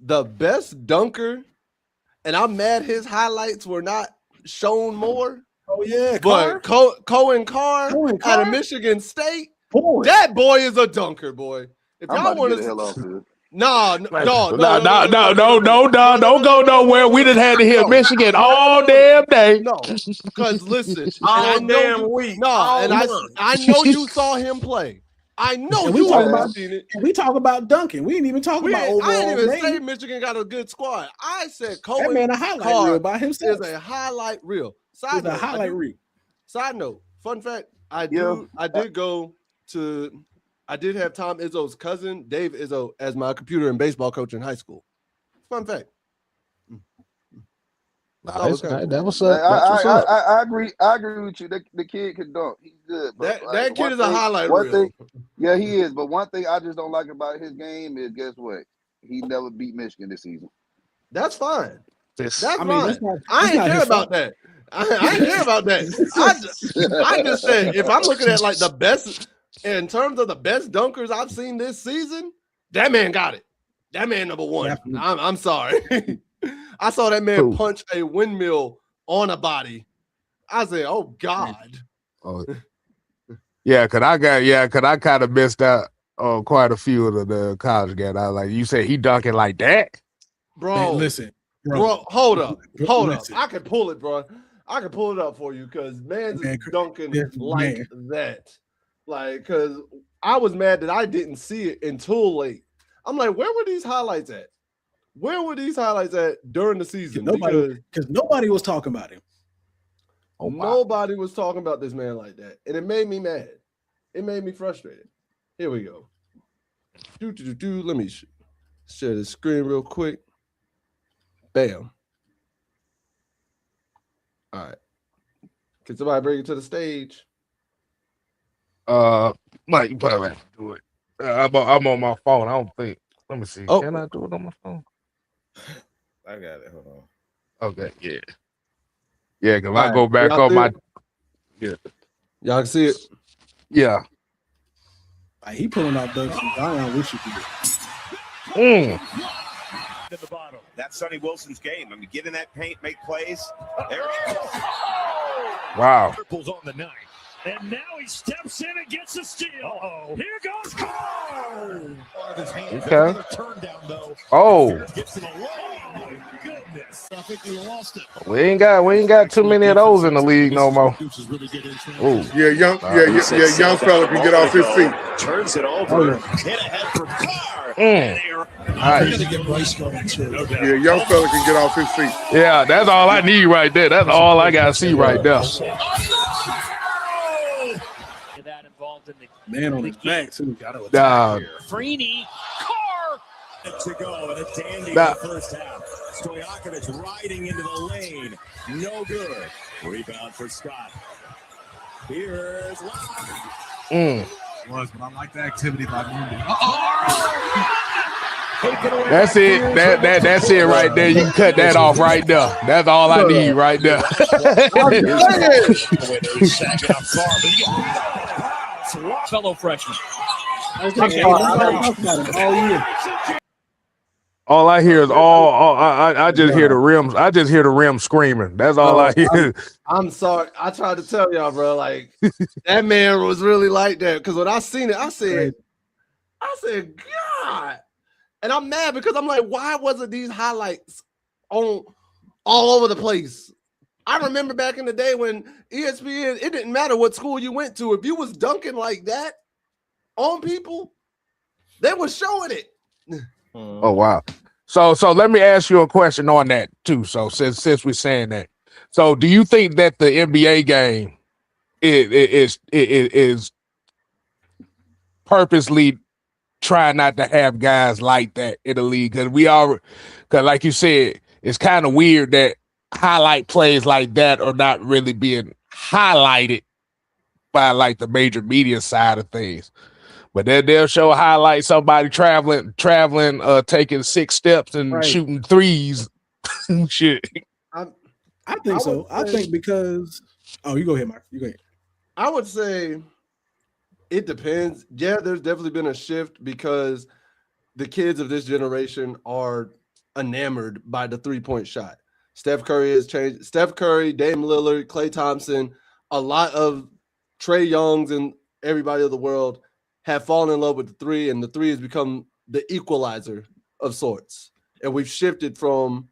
the best dunker, and I'm mad his highlights were not shown more. Oh yeah, but Cohen Carr out of Michigan State, that boy is a dunker, boy. If y'all want to, don't go nowhere. We done had to hear Michigan all damn day. No, because listen, all damn week. No, and I know you saw him play. I know you seen it. We talk about dunking. We ain't even talking about overall. I didn't even say Michigan got a good squad. I said Cohen. That man a highlight reel by himself. Is a highlight reel. Side note. Fun fact. I did have Tom Izzo's cousin, Dave Izzo, as my computer and baseball coach in high school. Fun fact. That was I agree. I agree with you. The kid can dunk. He's good. But that kid is a highlight reel. Yeah, he is. But one thing I just don't like about his game is, guess what? He never beat Michigan this season. That's fine. That's fine. I ain't care about that. I ain't care about that. I just said if I'm looking at like the best in terms of the best dunkers I've seen this season, that man got it. That man number one. I'm sorry. I saw that man punch a windmill on a body. I said, "Oh God." Oh, yeah, cause I kind of missed out on quite a few of the college guys. I was like, you said he dunking like that, bro. Man, listen, bro. Hold up. I can pull it, bro. I can pull it up for you because man's is dunking that. Like, cause I was mad that I didn't see it until late. I'm like, where were these highlights at? Where were these highlights at during the season? Because nobody was talking about him. Oh, nobody was talking about this man like that. And it made me mad. It made me frustrated. Here we go. Let me share the screen real quick. Bam. All right. Can somebody bring it to the stage? Mike, you probably have to do it. I'm on my phone. I don't think. Let me see. Can I do it on my phone? I got it. Hold on. Okay, yeah. Yeah, because I go back on my. Yeah. Y'all can see it? Yeah. Like, he pulling out dunks from Zion. Wish you could. In the bottom. That's Sonny Wilson's game. I mean, get in that paint, make plays. There he is. Wow. Purple's on the 9. And now he steps in and gets a steal. Uh-oh. Here goes Carr. Okay. Oh. We ain't got too many of those in the league no more. Oh. Yeah, young fella can get off his feet. Turns it over. Hit ahead for Carr. Nice. Yeah, young fella can get off his feet. Yeah, that's all I need right there. That's all I gotta see right there. Man on his back too. Freeney. To go and a dandy Nah. in the first half. Stojakovic riding into the lane. No good. Rebound for Scott. Here's Was, but I like the activity by Mooney. That's it. That's it right there. You can cut that off right there. That's all I need right there. Fellow freshman. All I hear is I just hear the rims. I just hear the rim screaming. That's all I hear. I'm sorry. I tried to tell y'all, bro. Like that man was really like that. Because when I seen it, I said, God. And I'm mad because I'm like, why wasn't these highlights on all over the place? I remember back in the day when ESPN, it didn't matter what school you went to. If you was dunking like that on people, they were showing it. Oh wow. So let me ask you a question on that too. So since we're saying that, so do you think that the NBA game is purposely trying not to have guys like that in the league? Because like you said, it's kind of weird that highlight plays like that are not really being highlighted by like the major media side of things. But then they'll show a highlight somebody traveling, taking 6 steps and shooting threes. Shit. I think so. I think because you go ahead, Mark. You go ahead. I would say it depends. Yeah, there's definitely been a shift because the kids of this generation are enamored by the 3-point shot. Steph Curry has changed. Steph Curry, Dame Lillard, Klay Thompson, a lot of Trae Youngs and everybody of the world have fallen in love with the 3, and the 3 has become the equalizer of sorts. And we've shifted from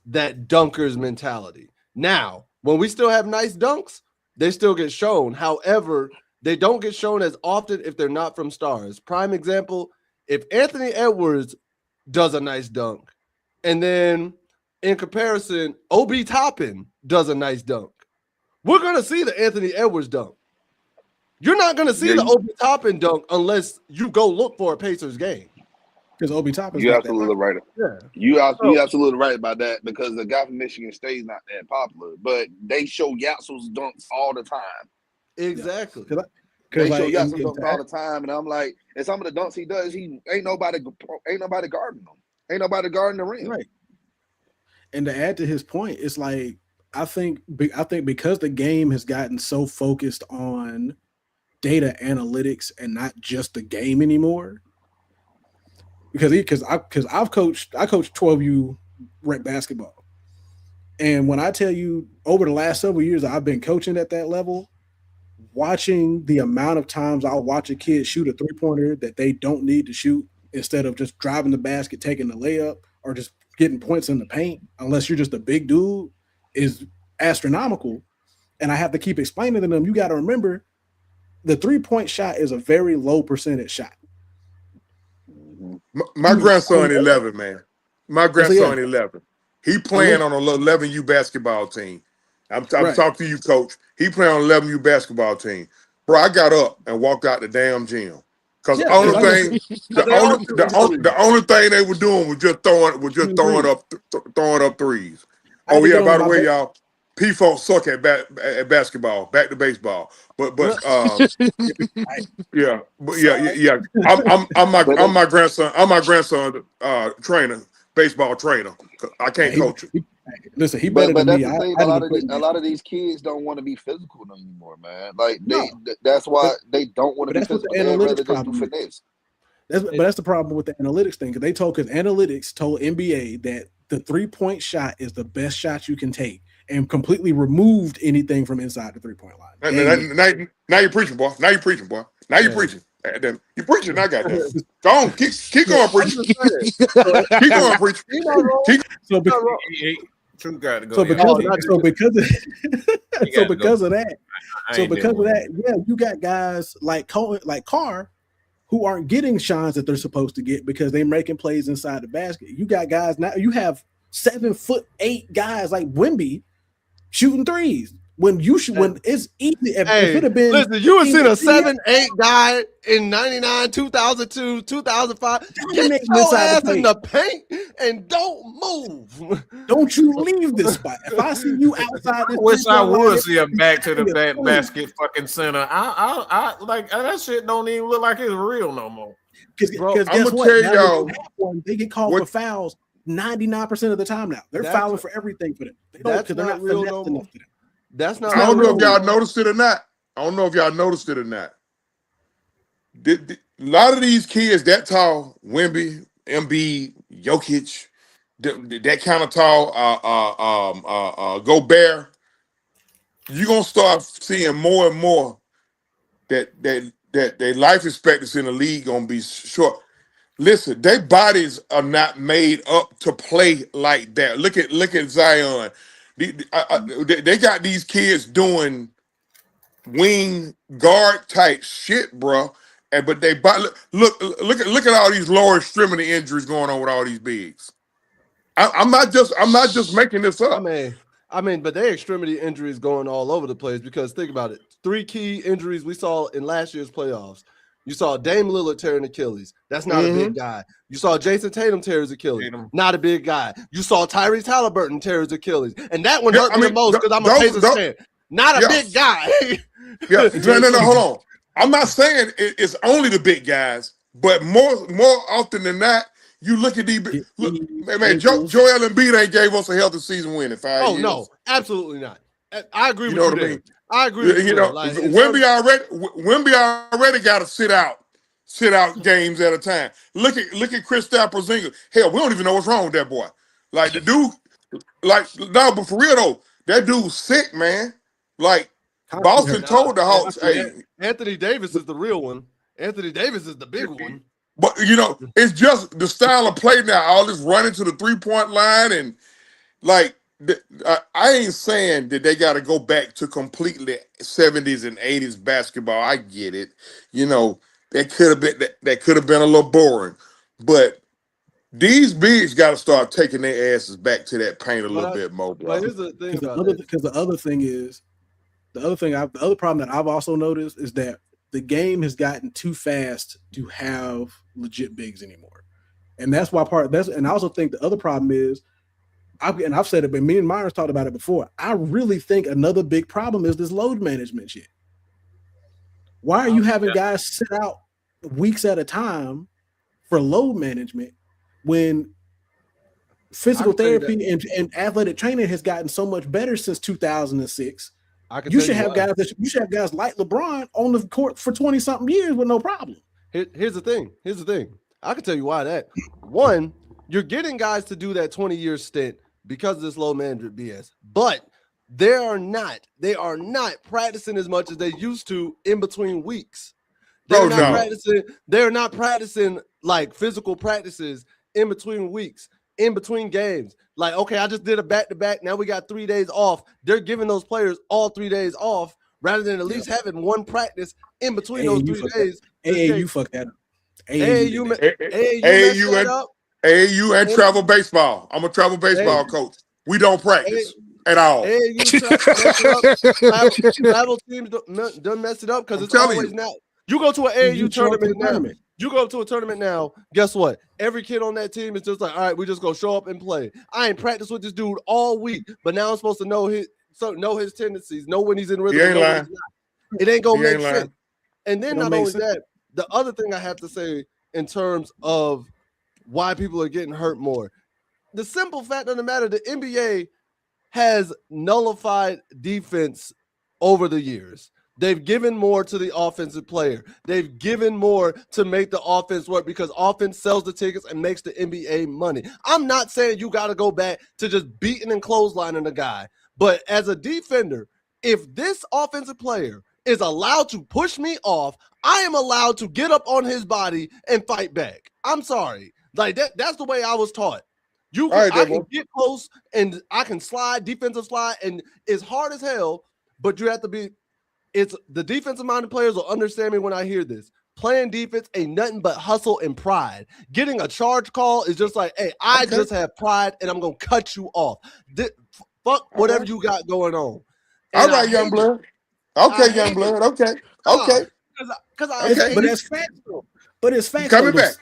that dunkers mentality. Now, when we still have nice dunks, they still get shown. However, they don't get shown as often if they're not from stars. Prime example, if Anthony Edwards does a nice dunk, and then in comparison, Obi Toppin does a nice dunk, we're going to see the Anthony Edwards dunk. You're not going to see the Obi Toppin dunk unless you go look for a Pacers game. Because Obi Toppin, you're absolutely right. Yeah, you're absolutely right about that because the guy from Michigan State is not that popular, but they show Yatsel's dunks all the time. Exactly. They show Yatsel's dunks all the time, and I'm like, and some of the dunks he does, he ain't nobody guarding him. Ain't nobody guarding the rim. Right. And to add to his point, it's like I think because the game has gotten so focused on data analytics and not just the game anymore. Because I coached 12U rec basketball, and when I tell you over the last several years I've been coaching at that level, watching the amount of times I'll watch a kid shoot a 3-pointer that they don't need to shoot instead of just driving the basket, taking the layup, or just getting points in the paint, unless you're just a big dude, is astronomical. And I have to keep explaining to them, you got to remember, the 3-point shot is a very low percentage shot. My grandson 11, man. My grandson 11. He playing on a 11U basketball team. I'm talking to you, coach. He playing on 11U basketball team. Bro, I got up and walked out the damn gym. Because the only thing they were doing was just throwing up threes. Oh yeah, by the way, y'all, P-Folk suck at basketball, back to baseball. But yeah. I'm my grandson trainer, baseball trainer. I can't coach him. Listen, he better than me. That's the thing. A lot of these kids don't want to be physical anymore, man. Like that's why they don't want to be physical. They'd rather just do finesse. But that's the problem with the analytics thing. Because analytics told NBA that the 3-point shot is the best shot you can take, and completely removed anything from inside the 3-point line. Now you're preaching, boy. Now you're preaching. You're preaching. I got that. Go on, keep going, preaching. Keep going, preaching. Because of that, yeah, you got guys like Carr who aren't getting shines that they're supposed to get because they're making plays inside the basket. You got guys now. You have 7'8" guys like Wemby shooting threes. When it's easy. If it had been, listen, you would seen a 7'8" guy in 99, 2002, 2005. Get your ass in the paint and don't move. Don't you leave this spot. If I see you outside, I wish I would see a back to the back basket fucking center. I like that shit. Don't even look like it's real no more. Because I'm gonna tell y'all, they get called for fouls 99% of the time now. They're fouling for everything for them. They're not real no more. That's not. I don't know if y'all noticed it or not. A lot of these kids that tall, Wemby, Embiid, Jokic, that kind of tall, Gobert, you're gonna start seeing more and more that their life expectancy in the league gonna be short. Listen, their bodies are not made up to play like that. Look at Zion. They got these kids doing wing guard type shit, bro. But they look at all these lower extremity injuries going on with all these bigs. I'm not just making this up. I mean, but their extremity injuries going all over the place because think about it. 3 key injuries we saw in last year's playoffs. You saw Dame Lillard tearing Achilles. That's not a big guy. You saw Jason Tatum tear his Achilles. Not a big guy. You saw Tyrese Halliburton tear his Achilles. And that one hurt me the most because I'm a Pacers fan. Not a big guy. No, hold on. I'm not saying it's only the big guys, but more often than not, you look at these. Man, Joel Embiid ain't gave us a healthy season win in 5 years. Oh no, absolutely not. I agree with you. You What I mean? I agree with you. Like, Wemby already got to sit out games at a time. Look at Kristaps Porzingis. Hell, we don't even know what's wrong with that boy. Like the dude, but for real though, that dude's sick, man. Like Boston told the Hawks, hey, Anthony Davis is the real one. Anthony Davis is the big one. But it's just the style of play now. All this running to the 3-point line and like. I ain't saying that they got to go back to completely 70s and 80s basketball. I get it. That could have been a little boring. But these bigs got to start taking their asses back to that paint a little bit more, bro. But here's the thing because the other problem that I've also noticed is that the game has gotten too fast to have legit bigs anymore. And that's why and I also think the other problem is I've said it, but me and Myers talked about it before. I really think another big problem is this load management shit. Why are you having guys sit out weeks at a time for load management when physical therapy and athletic training has gotten so much better since 2006? You should have guys like LeBron on the court for 20-something years with no problem. Here's the thing. I can tell you why that. One, you're getting guys to do that 20-year stint because of this low management BS. But they are not practicing as much as they used to in between weeks. They're not practicing like physical practices in between weeks, in between games. Like, okay, I just did a back-to-back. Now we got 3 days off. They're giving those players all 3 days off rather than at least having one practice in between those 3 days. You fucked that up. AAU and travel baseball. I'm a travel baseball coach. We don't practice at all. Travel teams don't mess it up because it's always now. You go to an AAU tournament now. You go to a tournament now. Guess what? Every kid on that team is just like, all right, we just gonna show up and play. I ain't practiced with this dude all week, but now I'm supposed to know his tendencies, know when he's in rhythm. He ain't lying. It ain't gonna make sense. And then not only that, the other thing I have to say in terms of why people are getting hurt more. The simple fact of the matter, the NBA has nullified defense over the years. They've given more to the offensive player. They've given more to make the offense work because offense sells the tickets and makes the NBA money. I'm not saying you got to go back to just beating and clotheslining a guy, but as a defender, if this offensive player is allowed to push me off, I am allowed to get up on his body and fight back. I'm sorry. Like that's the way I was taught. I can get close and I can slide, defensive slide, and it's hard as hell, but you have to be, it's the defensive-minded players will understand me when I hear this. Playing defense ain't nothing but hustle and pride. Getting a charge call is just like, hey, I just have pride and I'm going to cut you off. Fuck whatever you got going on. All right, young blood. Okay, young blood. Okay. Okay. Because but that's factual. But it's factual. Coming back.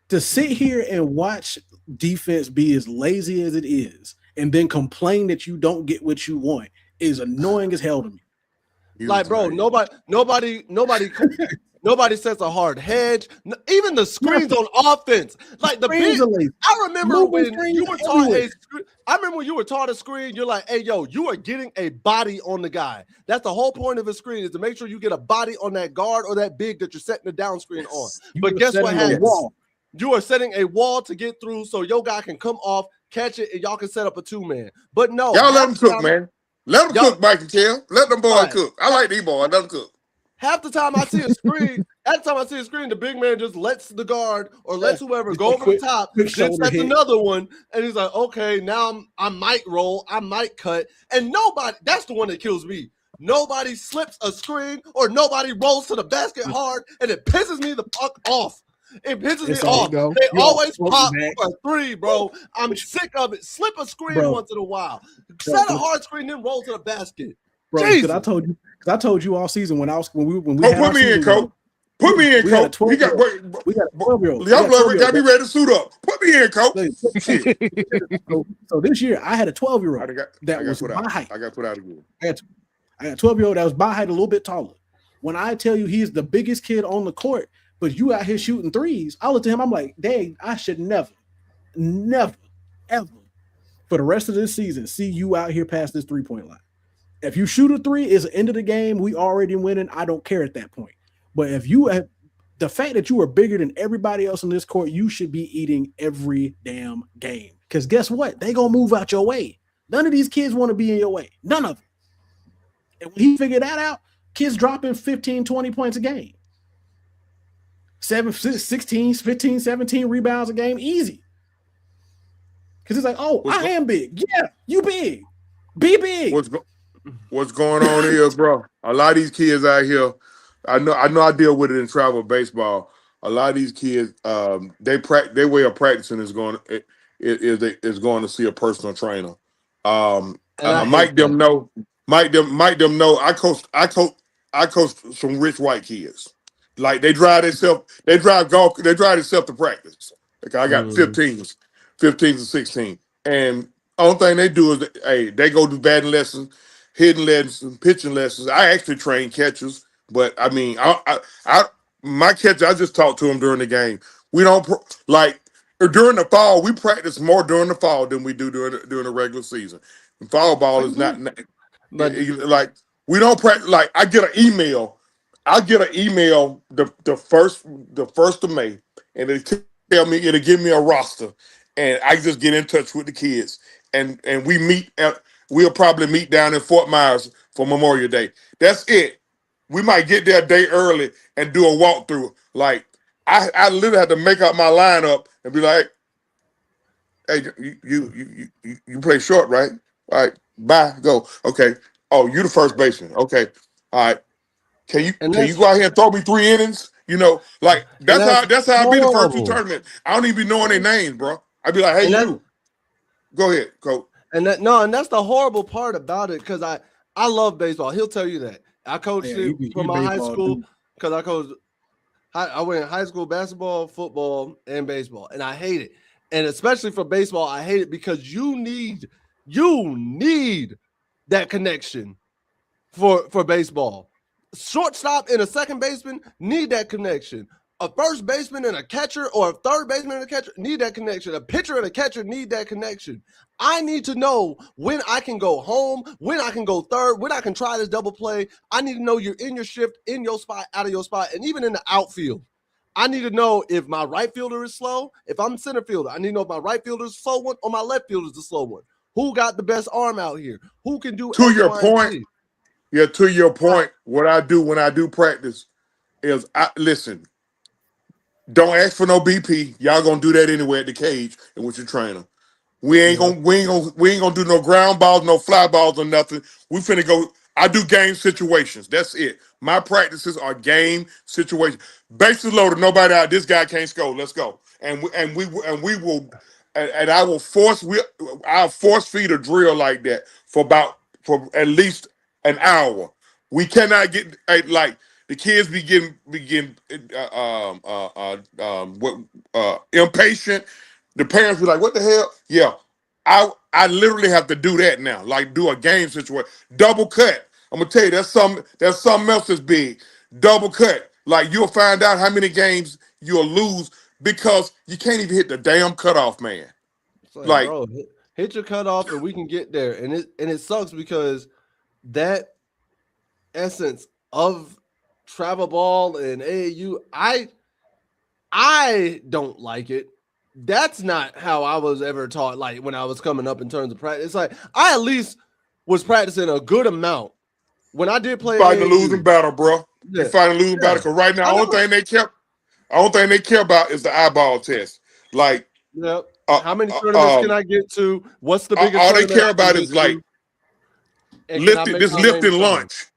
To sit here and watch defense be as lazy as it is and then complain that you don't get what you want is annoying as hell to me. Like, bro, nobody sets a hard hedge. Even the screens on offense, like the big. I remember when you were taught a screen. You're like, hey, yo, you are getting a body on the guy. That's the whole point of a screen, is to make sure you get a body on that guard or that big that you're setting the down screen on. But guess what happens? You are setting a wall to get through so your guy can come off, catch it, and y'all can set up a 2-man. But no, y'all let them cook, man. Let them cook, Mike and Kel. Let them boys cook. I like these boys. Let them cook. Half the time I see a screen, the big man just lets the guard or lets whoever go over the top, then sets another one, and he's like, okay, now I might roll, I might cut, and nobody, that's the one that kills me. Nobody slips a screen or nobody rolls to the basket hard, and it pisses me the fuck off. It pisses me off. They always pop for a 3, bro. I'm sick of it. Slip a screen once in a while. Set a hard screen, then roll to the basket. Bro, because I told you all season when we put me in, coach. Put me in, coach. We got a 12-year-old. Y'all got me ready to suit up. Put me in, coach. So this year I had a 12-year-old that was my height. I got put out again. I got a 12-year-old that was my height, a little bit taller. When I tell you he's the biggest kid on the court, but you out here shooting threes, I look at him, I'm like, dang, I should never, ever, for the rest of this season, see you out here past this 3-point line. If you shoot a 3, it's the end of the game. We already winning. I don't care at that point. But if you have the fact that you are bigger than everybody else in this court, you should be eating every damn game. Because guess what? They gonna move out your way. None of these kids want to be in your way. None of them. And when he figured that out, kids dropping 15, 20 points a game. 16, 15, 17 rebounds a game, easy. Because it's like, I am big. Yeah, you big. Be big. What's going on here, bro? A lot of these kids out here, I know I deal with it in travel baseball. A lot of these kids, their way of practicing is going to see a personal trainer. Mike them know. I coach some rich white kids. Like they drive golf, they drive themselves to practice. Like I got 15s and 16. And only thing they do is they go do batting lessons, hitting lessons, pitching lessons. I actually train catchers, but I mean, my catcher, I just talk to him during the game. We don't during the fall. We practice more during the fall than we do during the regular season. And fall ball is not like we don't practice. Like I get an email the first of May, and it'll give me a roster, and I just get in touch with the kids, and we meet. We'll probably meet down in Fort Myers for Memorial Day. That's it. We might get there a day early and do a walkthrough. Like I literally had to make up my lineup and be like, "Hey, you play short, right? All right, bye, go. Okay. Oh, you the first baseman. Okay. All right. Can you go out here and throw me 3 innings? You know, like that's how I be the first 2 tournaments. I don't even be knowing their names, bro. I'd be like, hey, you. Go ahead, coach. And that's the horrible part about it, because I love baseball. He'll tell you that. I coached from my high school, because I went high school basketball, football, and baseball, and I hate it. And especially for baseball, I hate it because you need that connection for baseball. Shortstop and a second baseman need that connection. A first baseman and a catcher, or a third baseman and a catcher, need that connection. A pitcher and a catcher need that connection. I need to know when I can go home, when I can go third, when I can try this double play. I need to know you're in your shift, in your spot, out of your spot, and even in the outfield. I need to know if my right fielder is slow. If I'm center fielder, I need to know if my right fielder is the slow one or my left fielder is the slow one. Who got the best arm out here? Who can do to your point? Yeah, to your point, what I do when I do practice is listen. Don't ask for no BP. Y'all gonna do that anyway at the cage and with your trainer. We ain't gonna do no ground balls, no fly balls or nothing. We finna go. I do game situations. That's it. My practices are game situations. Bases loaded, nobody out. This guy can't score. Let's go. I'll force feed a drill like that for at least an hour. We cannot get like the kids begin impatient. The parents be like, "What the hell?" Yeah, I literally have to do that now. Like do a game situation, double cut. I'm gonna tell you that's something else that's big. Double cut. Like you'll find out how many games you'll lose because you can't even hit the damn cutoff, man. It's like, Like bro, hit your cutoff and we can get there. And it sucks because that essence of travel ball and AAU, I don't like it. That's not how I was ever taught. Like when I was coming up in terms of practice, it's like I at least was practicing a good amount when I did play. Fighting a losing battle, bro. Yeah. You're fighting a losing battle because right now, the only thing they care about is the eyeball test. Like, how many tournaments can I get to? What's the biggest? All they care about is like lifting lunch.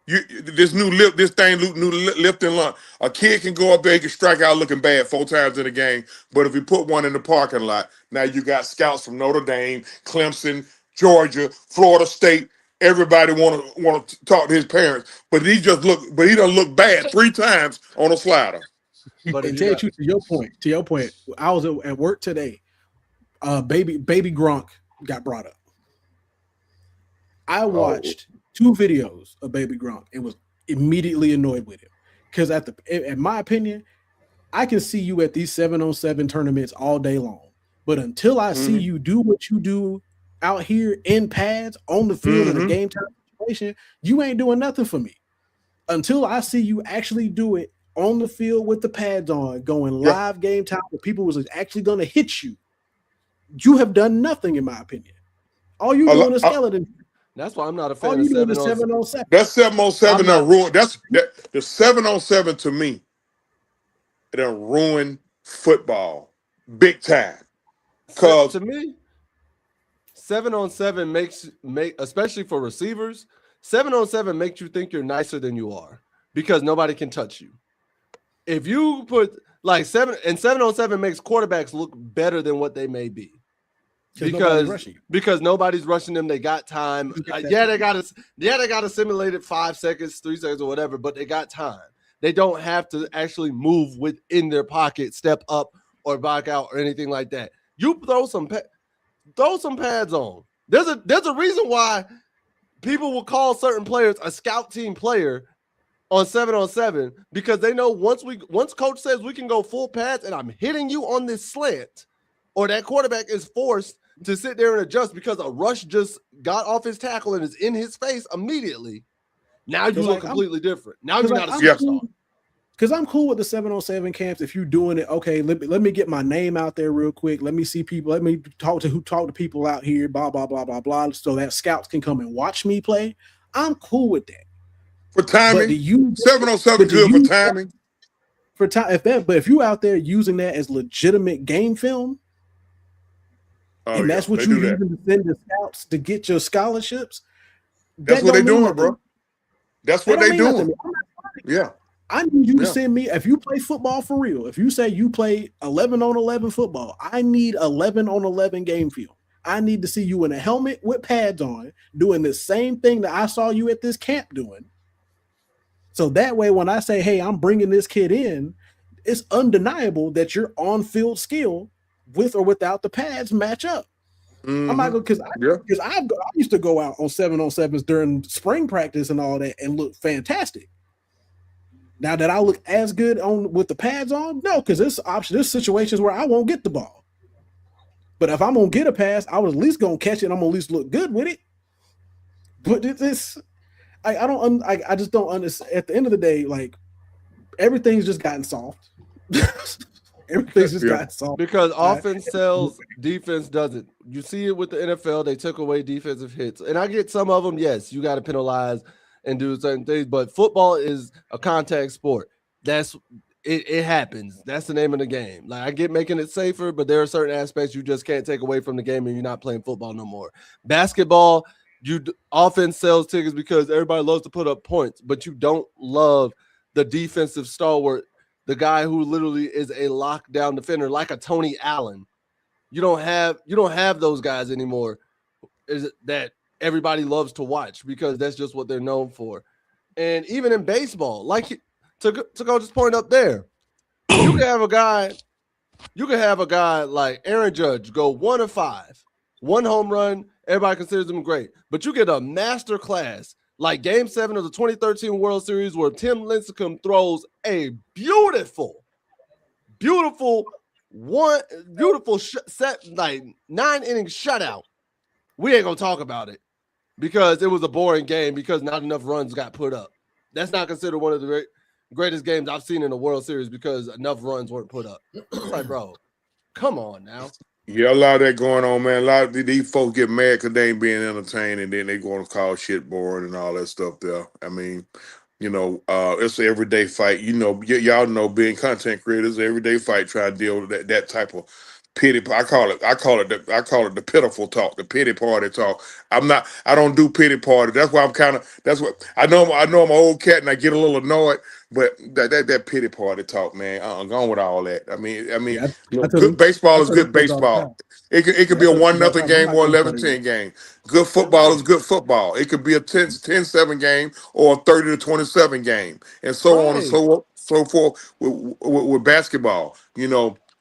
This new lifting lunch. A kid can go up there, he can strike out looking bad 4 times in a game, but if you put one in the parking lot, now you got scouts from Notre Dame, Clemson, Georgia, Florida State. Everybody want to talk to his parents, but he doesn't look bad 3 times on a slider. But and to your point, I was at work today. Baby Gronk got brought up. I watched 2 videos of Baby Gronk and was immediately annoyed with him because in my opinion, I can see you at these 7-on-7 tournaments all day long, but until I see you do what you do out here in pads on the field in a game time situation, you ain't doing nothing for me. Until I see you actually do it on the field with the pads on, going live game time where people was actually going to hit you, you have done nothing in my opinion. All you doing is skeleton. That's why I'm not a fan of 7-on-7. That's 7-on-7 that ruined. The 7-on-7 to me. It done ruined football big time. Because to me, 7-on-7 makes especially for receivers, 7-on-7 makes you think you're nicer than you are because nobody can touch you. If you put like 7-on-7 makes quarterbacks look better than what they may be. Because nobody's rushing them. They got time. They got a simulated 5 seconds, 3 seconds, or whatever, but they got time. They don't have to actually move within their pocket, step up or back out or anything like that. You throw some pads on. There's a reason why people will call certain players a scout team player on 7-on-7 because they know once coach says we can go full pads and I'm hitting you on this slant, or that quarterback is forced to sit there and adjust because a rush just got off his tackle and is in his face immediately. Now you look completely different. Now you're not a superstar. Because I'm cool with the 7-on-7 camps. If you're doing it, okay, let me get my name out there real quick. Let me see people. Let me talk to people out here, blah, blah, blah, blah, blah, so that scouts can come and watch me play. I'm cool with that. For timing, 7-on-7 good for timing. But if you out there using that as legitimate game film, and that's what you using to send the scouts to get your scholarships, that's what they're doing, bro. That's what they're doing. Yeah. I need you to send me, if you play football for real, if you say you play 11-on-11 football, I need 11-on-11 game film. I need to see you in a helmet with pads on doing the same thing that I saw you at this camp doing. So that way, when I say, hey, I'm bringing this kid in, it's undeniable that your on-field skill with or without the pads match up. I'm not going because I used to go out on 7-on-7s during spring practice and all that and look fantastic. Now that I look as good on with the pads on, no, because there's situations where I won't get the ball. But if I'm gonna get a pass, I was at least gonna catch it. I'm gonna at least look good with it. But I just don't understand. At the end of the day, like everything's just gotten soft. Everything's just gotten soft because offense sells, defense doesn't. You see it with the NFL; they took away defensive hits, and I get some of them. Yes, you got to penalize and do certain things, but football is a contact sport. It happens. That's the name of the game. Like I get making it safer, but there are certain aspects you just can't take away from the game, and you're not playing football no more. Basketball, offense sells tickets because everybody loves to put up points, but you don't love the defensive stalwart, the guy who literally is a lockdown defender, like a Tony Allen. You don't have those guys anymore. Is that everybody loves to watch because that's just what they're known for. And even in baseball, like to Coach's point up there, you can have a guy like Aaron Judge go 1 of 5, 1 home run. Everybody considers him great, but you get a master class like Game 7 of the 2013 World Series where Tim Lincecum throws a beautiful set, like 9-inning shutout. We ain't gonna talk about it because it was a boring game because not enough runs got put up. That's not considered one of the greatest games I've seen in the World Series because enough runs weren't put up. It's like, bro, come on now. Yeah, a lot of that going on, man. A lot of these folks get mad because they ain't being entertained, and then they going to call shit boring and all that stuff there. I mean, it's an everyday fight. Y'all know, being content creators, everyday fight. Try to deal with that type of pity. I call it the pitiful talk, the pity party talk. I don't do pity party. That's why I know I'm an old cat and I get a little annoyed. But that pity party talk, man, gone with all that. I mean, good baseball is good baseball. It could be a 1-0 game or 11-10 game. Good football is good football. It could be a 10-7 game or a 30-27 game, and so on and so forth with basketball.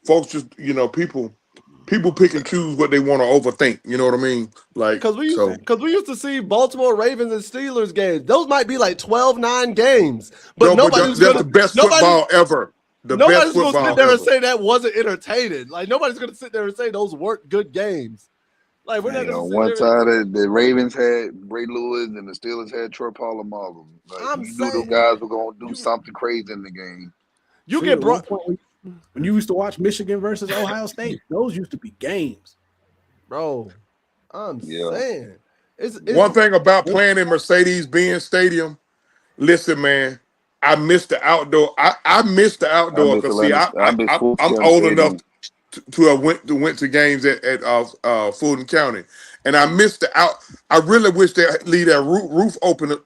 Folks just people pick and choose what they want to overthink. You know what I mean? Like, because we used to see Baltimore Ravens and Steelers games. Those might be like 12-9 games, but that's the best football ever. Nobody's going to sit there and say that wasn't entertaining. Like, nobody's going to sit there and say those weren't good games. Like, we're not going to one side the Ravens had Ray Lewis and the Steelers had Troy Polamalu. Like, you knew those guys were going to do something crazy in the game. You get brought when you used to watch Michigan versus Ohio State. Those used to be games, bro. I'm saying. It's one thing about playing in Mercedes-Benz Stadium. Listen, man, I miss the outdoor. I miss the outdoor because see, I'm old enough to have went to games at Fulton County, and I miss the out. I really wish they leave that roof open.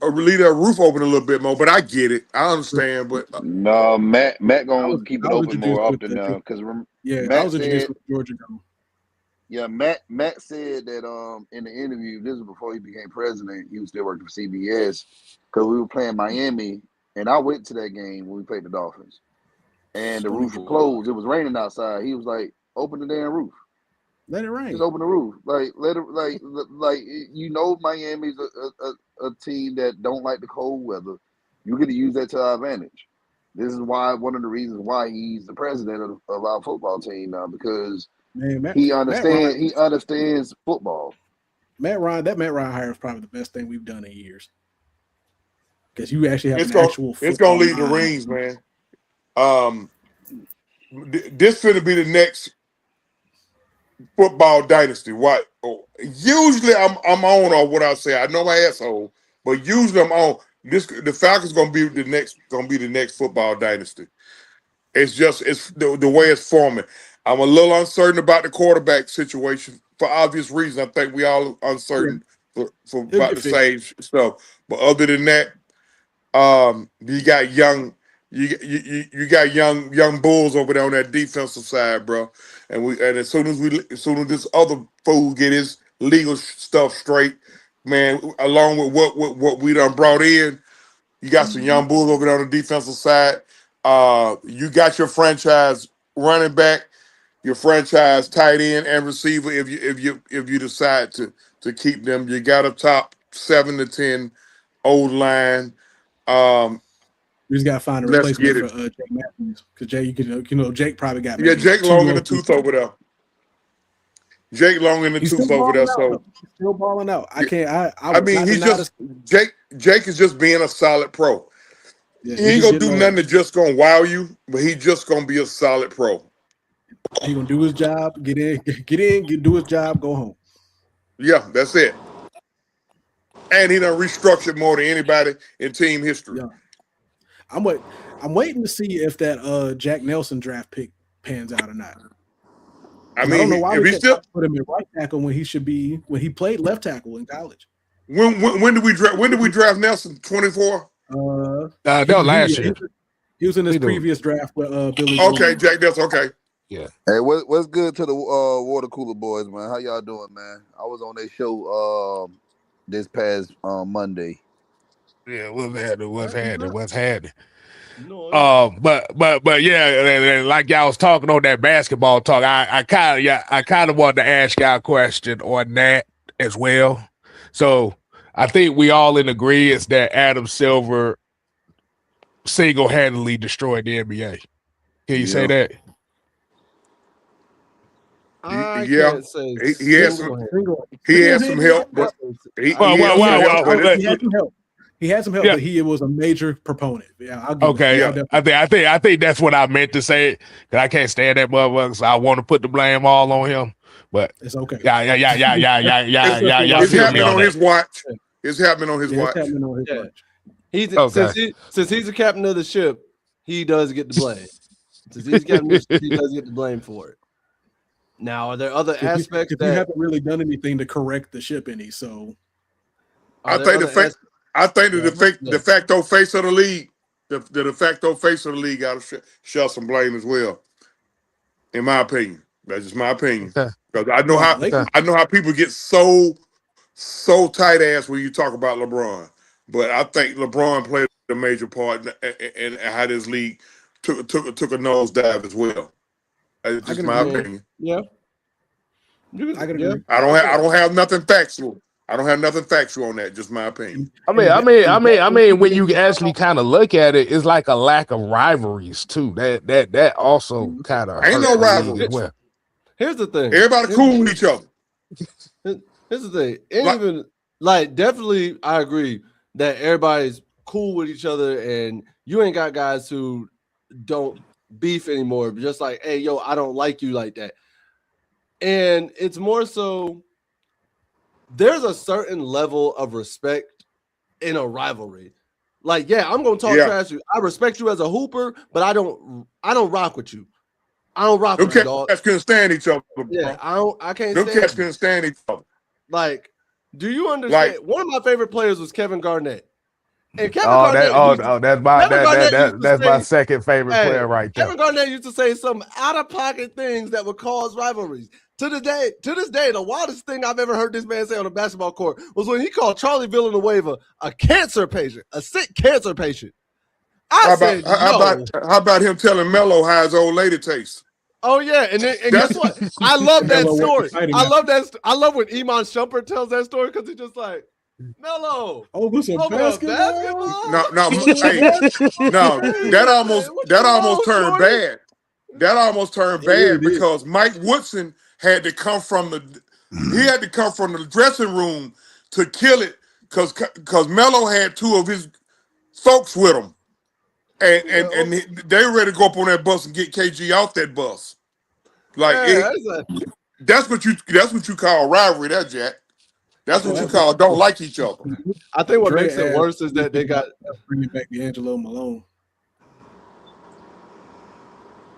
Or leave that roof open a little bit more, but I get it. I understand, but no, Matt gonna keep it open more often now because I was introduced with Georgia. Yeah, Matt said that in the interview, this was before he became president. He was still working for CBS because we were playing Miami, and I went to that game when we played the Dolphins, and the roof was closed. It was raining outside. He was like, "Open the damn roof." Let it rain. Just open the roof. Like let it Miami's a team that don't like the cold weather. You get to use that to our advantage. This is one of the reasons why he's the president of our football team now, because he understands football. Matt Ryan hire is probably the best thing we've done in years. Because you actually have actual it's gonna lead the rings, man. This finna be the next football dynasty. What? Usually I'm on what I say. I know my asshole, but usually I'm on this. The Falcons gonna be the next football dynasty. It's the way it's forming. I'm a little uncertain about the quarterback situation for obvious reasons. I think we all uncertain for about the same stuff. But other than that, you got you got young bulls over there on that defensive side, bro. And as soon as this other fool get his legal stuff straight, man, along with what we done brought in, you got some young bulls over there on the defensive side. You got your franchise running back, your franchise tight end and receiver. If you decide to keep them, you got a top 7 to 10 old line. We just got to find a replacement for Jake Matthews, because Jake probably got Jake long in the tooth over there. Jake long in the tooth over there, so he's still balling out. Jake is just being a solid pro. Yeah, he ain't gonna do nothing that just gonna wow you, but he just gonna be a solid pro. He gonna do his job, get in, do his job, go home. Yeah, that's it. And he done restructured more than anybody in team history. Yeah. I'm waiting to see if that Jack Nelson draft pick pans out or not. I don't know why we still put him in right tackle when he played left tackle in college. When did we draft Nelson? 24? That was last year. He was in his previous draft with Billy. Okay, Jack Nelson. Okay. Yeah. Hey, what's good to the water cooler boys, man? How y'all doing, man? I was on their show this past Monday. Yeah, what's happening? No. But yeah, like y'all was talking on that basketball talk, I kind of wanted to ask y'all a question on that as well. So I think we all in agreement that Adam Silver single-handedly destroyed the NBA. Can you say that? I Yeah, can't say he had some help, but he had some help. He had some help, but he was a major proponent. Yeah, I'll give it. I think that's what I meant to say. Cause I can't stand that motherfucker, so I want to put the blame all on him. But it's okay. Yeah. It's happening on his watch. It's happening on his watch. Since he's the captain of the ship, he does get the blame. Since he's captain of the ship, he does get the blame for it. Now, are there other aspects that you haven't really done anything to correct the ship any? So, I think the de facto face of the league, the de facto face of the league, got to share some blame as well. In my opinion, that's just my opinion. Because I know how people get so tight ass when you talk about LeBron, but I think LeBron played a major part in how this league took a nosedive as well. It's just my opinion. Yeah, I can agree. I don't have nothing factual. I don't have nothing factual on that. Just my opinion. I mean, when you actually kind of look at it, it's like a lack of rivalries too. That also kind of ain't no rivalry. Well. Here's the thing. Everybody cool with each other. Here's the thing. Definitely, I agree that everybody's cool with each other, and you ain't got guys who don't beef anymore. Just like, hey, yo, I don't like you like that. And it's more so there's a certain level of respect in a rivalry. Like, yeah, I'm gonna talk trash to you. I respect you as a hooper, but I don't rock with you. I don't rock with you, dog. Cats couldn't stand each other. Yeah, I can't Them stand cats couldn't stand each other. Like, do you understand? One of my favorite players was Kevin Garnett. And Kevin that's my second favorite player right there. Kevin Garnett used to say some out-of-pocket things that would cause rivalries. To this day, the wildest thing I've ever heard this man say on a basketball court was when he called Charlie Villanueva a cancer patient, a sick cancer patient. How about him telling Melo how his old lady tastes? Oh yeah, and guess what? I love that story. I love when Iman Shumpert tells that story because he's just like, Melo. Over basketball? That almost turned bad. That almost turned bad because Mike Woodson had to come from the dressing room to kill it because Melo had two of his folks with him. And they were ready to go up on that bus and get KG off that bus. Like that's what you call rivalry, that Jack. That's what you call don't like each other. I think what makes it worse is that they got bringing back D'Angelo Malone.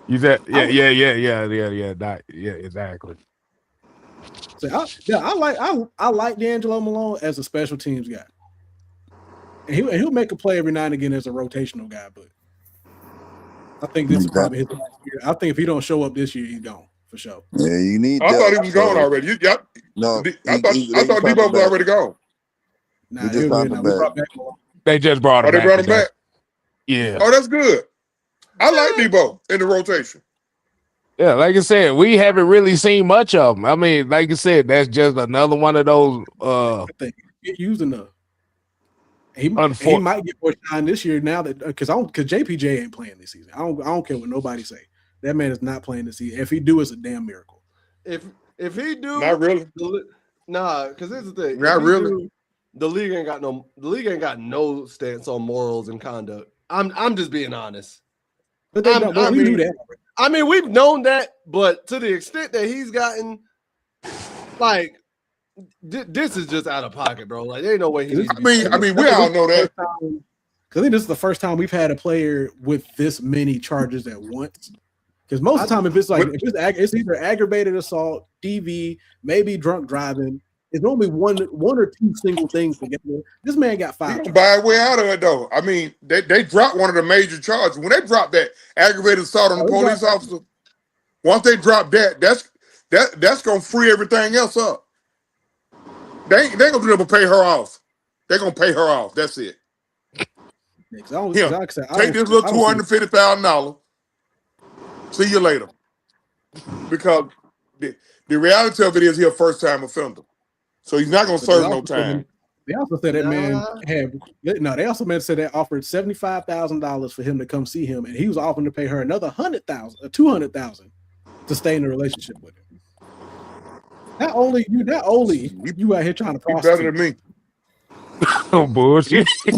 You said exactly. So I like D'Angelo Malone as a special teams guy. And he'll make a play every now and again as a rotational guy, but I think this is probably his last year. I think if he don't show up this year, he's gone for sure. Yeah, you need. I thought he was gone already. I thought Debo was already gone. They just brought him. They brought him back. Yeah. Oh, that's good. I like Debo in the rotation. Yeah, like I said, we haven't really seen much of him. I mean, like I said, that's just another one of those. Get used enough. He might get more shine this year now that because JPJ ain't playing this season. I don't care what nobody say. That man is not playing this season. If he do, it's a damn miracle. If he do, not really. Because here's the thing. Not really. The league ain't got no stance on morals and conduct. I'm just being honest. But we knew that. I mean, we've known that, but to the extent that he's gotten, like, this is just out of pocket, bro. Like, there ain't no way he needs to be. I mean, we all know that. I think this is the first time we've had a player with this many charges at once. Because most of the time, if it's either aggravated assault, DV, maybe drunk driving. It's normally one or two single things together. This man got 5. He can buy a way out of it, though. I mean, they dropped one of the major charges. When they dropped that aggravated assault on the police officer, Once they drop that, that's gonna free everything else up. They ain't gonna be able to pay her off. They're gonna pay her off. That's it. Him. Take this little $250,000. See you later. Because the reality of it is he's a first-time offender. So he's not gonna serve no time. They also said that man they also said they offered $75,000 for him to come see him, and he was offering to pay her another $100,000 or $200,000 to stay in a relationship with him. Not only you out here trying to prostitute. He's better than me. Oh bullshit. He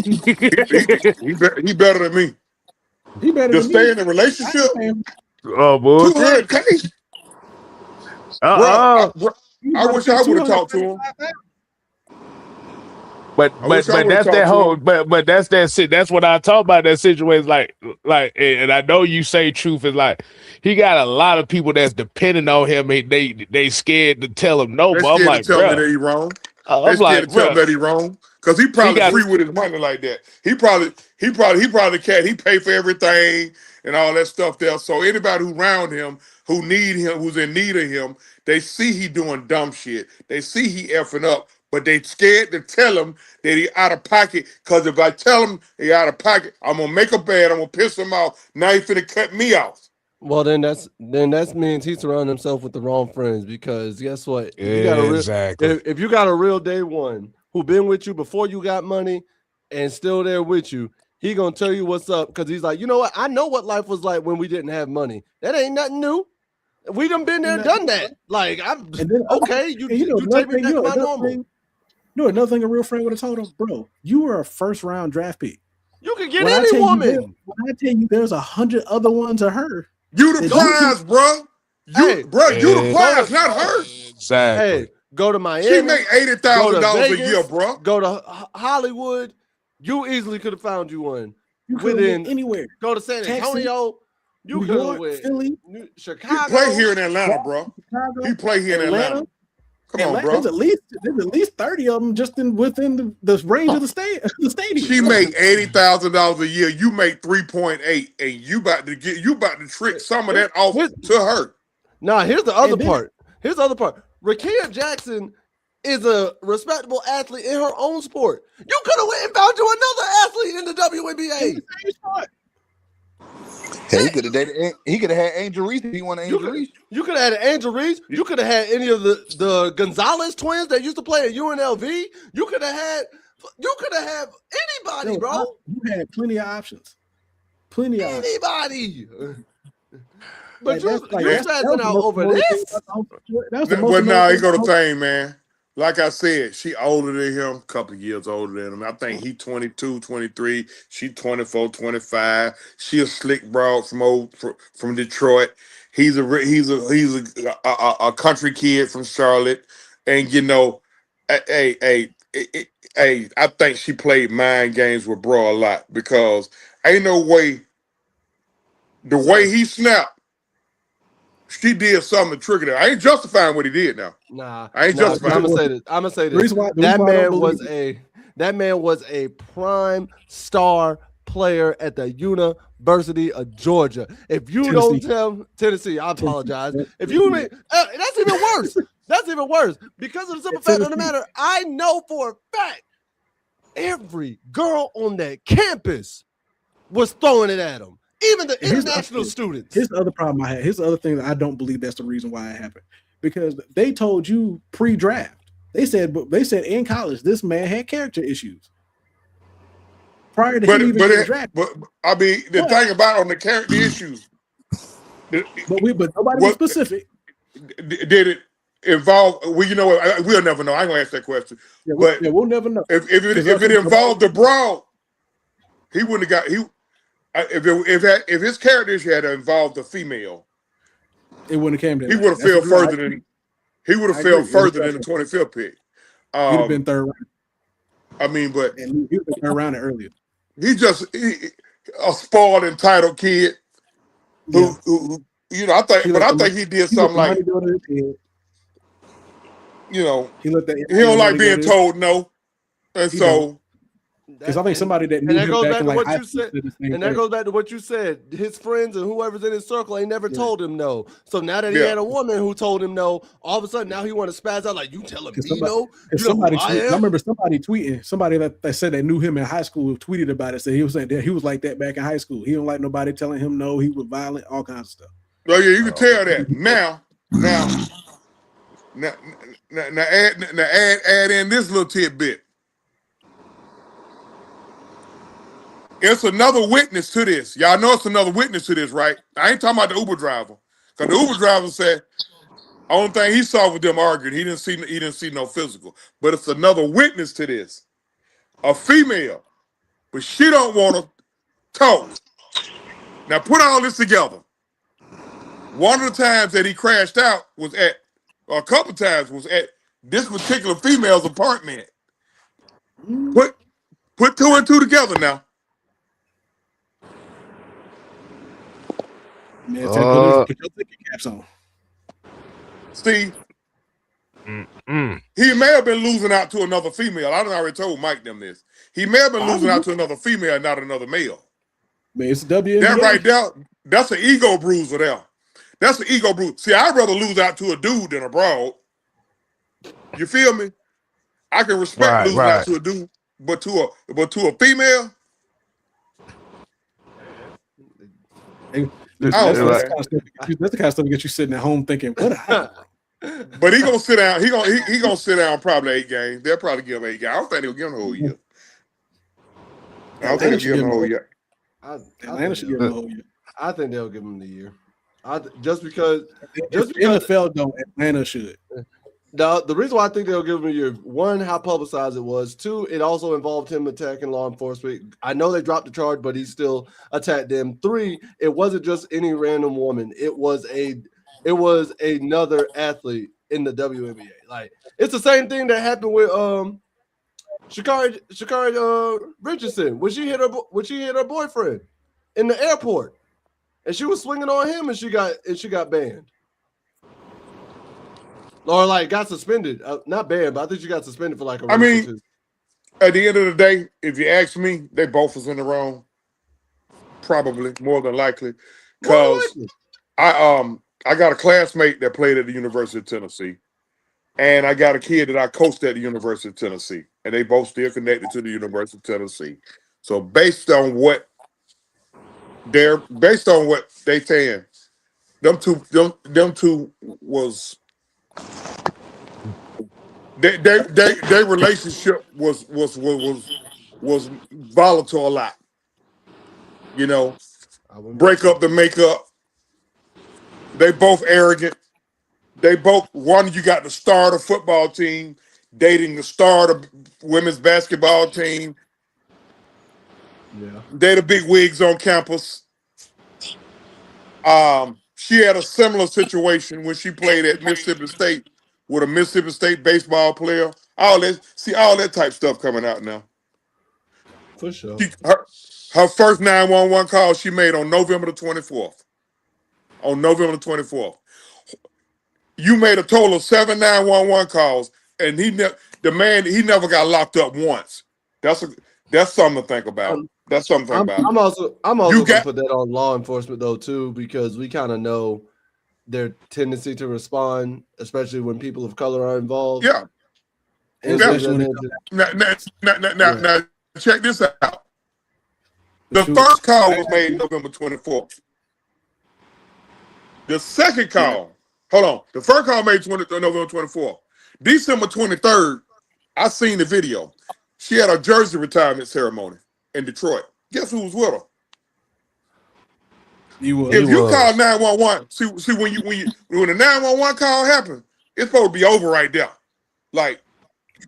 better than me. He better to than stay me. in a relationship. Oh bullshit. $200K. I wish I would have talked to him. But that's that whole but that's that shit. That's what I talk about. That situation like and I know you say truth is like he got a lot of people that's depending on him. They scared to tell him no. They're But I'm scared like, to tell me that he wrong. I'm They're scared like, to tell me that he wrong because he probably free with his money like that. He probably cat. He pay for everything and all that stuff there. So anybody who around him, who need him, who's in need of him, they see he doing dumb shit. They see he effing up. But they scared to tell him that he out of pocket. Because if I tell him he out of pocket, I'm gonna make a bad. I'm gonna piss him off. Now he finna cut me off. Well, then that means he surrounded himself with the wrong friends. Because guess what? If you got a real day one who been with you before you got money and still there with you, he gonna tell you what's up. Because he's like, you know what? I know what life was like when we didn't have money. That ain't nothing new. We done been there, done that. Like I'm okay. You take me back to my normal. You know, another thing a real friend would have told him, bro, you were a first-round draft pick. You could get any woman. When I tell you there's 100 other ones of her. You the prize, bro. You the prize, not her. Exactly. Hey, go to Miami. She make $80,000 a year, bro. Go to Hollywood. You easily could have found you one. You could have anywhere. Go to San Antonio. You could have went Philly, Chicago. He play here in Atlanta, bro. He play here in Atlanta. Come on, bro. There's at least 30 of them just within the range of the stadium. She make $80,000 a year. You make 3.8, and you about to trick some of that off to her. Nah, here's the other part. Here's the other part. Rakia Jackson is a respectable athlete in her own sport. You could have went and found you another athlete in the WNBA. Hey, he could have had Angel Reese if he wanted Angel Reese. You could have had Angel Reese. You could have had any of the Gonzalez twins that used to play at UNLV. You could have had anybody, bro. You had plenty of options. Plenty of anybody. But you're passing out over this. Well, now he go to thing, man. Like I said, she older than him, a couple of years older than him. I think he 22, 23. She 24, 25. She a slick broad from Detroit. He's a country kid from Charlotte, and you know, I think she played mind games with bro a lot because ain't no way. The way he snapped. She did something to trigger that. I ain't justifying what he did now. Nah, I ain't justifying. I'm gonna say this. That man was a prime star player at the University of Georgia. If you don't tell Tennessee, I apologize. If you that's even worse. That's even worse because of the simple fact of the matter. I know for a fact every girl on that campus was throwing it at him. Even the international students. Here's the other problem I had. Here's the other thing that I don't believe that's the reason why it happened. Because they told you pre-draft. They said in college this man had character issues. Prior to him even getting drafted. But I mean, the thing about on the character issues. But nobody was specific. Did it involve? Well, you know what? We'll never know. I ain't gonna ask that question. We'll never know. If it involved the brawl, he wouldn't have got. If his character issue had involved a female, it wouldn't have came to. He would have fell further than the 25th pick. He'd have been third round. I mean, but he would have been third round earlier. He just a spoiled, entitled kid who you know. I think he did something like you know. He don't like being told no, and so Because I think somebody that knew him back in like high school said the same and that thing. goes back to what you said. His friends and whoever's in his circle ain't never told him no. So now that he had a woman who told him no, all of a sudden now he want to spaz out like, you telling me no? I remember somebody tweeting, somebody that said they knew him in high school tweeted about it. Said he was saying that he was like that back in high school. He don't like nobody telling him no. He was violent, all kinds of stuff. Oh yeah, you can tell that. Now add in this little tidbit. It's another witness to this. Y'all know it's another witness to this, right? I ain't talking about the Uber driver. Because the Uber driver said only thing he saw with them arguing, he didn't see no physical. But it's another witness to this. A female. But she don't want to talk. Now put all this together. One of the times that he crashed out was at, or a couple times was at this particular female's apartment. Put two and two together now. Man, put your thinking caps on. See, he may have been losing out to another female. I done already told Mike them this. He may have been losing out to another female, and not another male. Man, it's WNBA. That right there, that's an ego bruiser there. That's an ego bruise. See, I'd rather lose out to a dude than a broad. You feel me? I can respect losing out to a dude, but to a female. That's the kind of stuff that gets you sitting at home thinking, what happened? But he gonna sit down. He gonna sit down probably 8 games. They'll probably give him 8 games. I don't think they'll give him a whole year. I don't think they'll give him a whole year. Atlanta should give him a whole year. I think they'll give him the year. Just because NFL don't, Atlanta should. The reason why I think they'll give him a year, one, how publicized it was. Two, it also involved him attacking law enforcement. I know they dropped the charge, but he still attacked them. 3, it wasn't just any random woman. It was another athlete in the WNBA. Like, it's the same thing that happened with Sha'Carri Richardson when she hit her boyfriend in the airport, and she was swinging on him, and she got banned. Or like got suspended, not banned, but I think she got suspended for like a week. I mean, at the end of the day, if you ask me, they both was in the wrong. Probably, more than likely, because I got a classmate that played at the University of Tennessee, and I got a kid that I coached at the University of Tennessee, and they both still connected to the University of Tennessee. So based on what they saying, them two was. Their relationship was volatile a lot. You know, break up to make up. They both arrogant. You got the star of the football team dating the star of the women's basketball team. Yeah, they the big wigs on campus. She had a similar situation when she played at Mississippi State with a Mississippi State baseball player. All that type stuff coming out now. For sure. Her first 911 call she made on November the 24th. On November the 24th. You made a total of 7 911 calls, and he never got locked up once. That's something to think about. That's something to think about. I'm also gonna put that on law enforcement though too, because we kind of know their tendency to respond, especially when people of color are involved. Yeah. Now, check this out. The first call was made November 24th. The second call, hold on. The first call made November 24th. December 23rd, I seen the video. She had a jersey retirement ceremony in Detroit. Guess who was with her? If you call 911, see when the 911 call happens, it's supposed to be over right there. Like,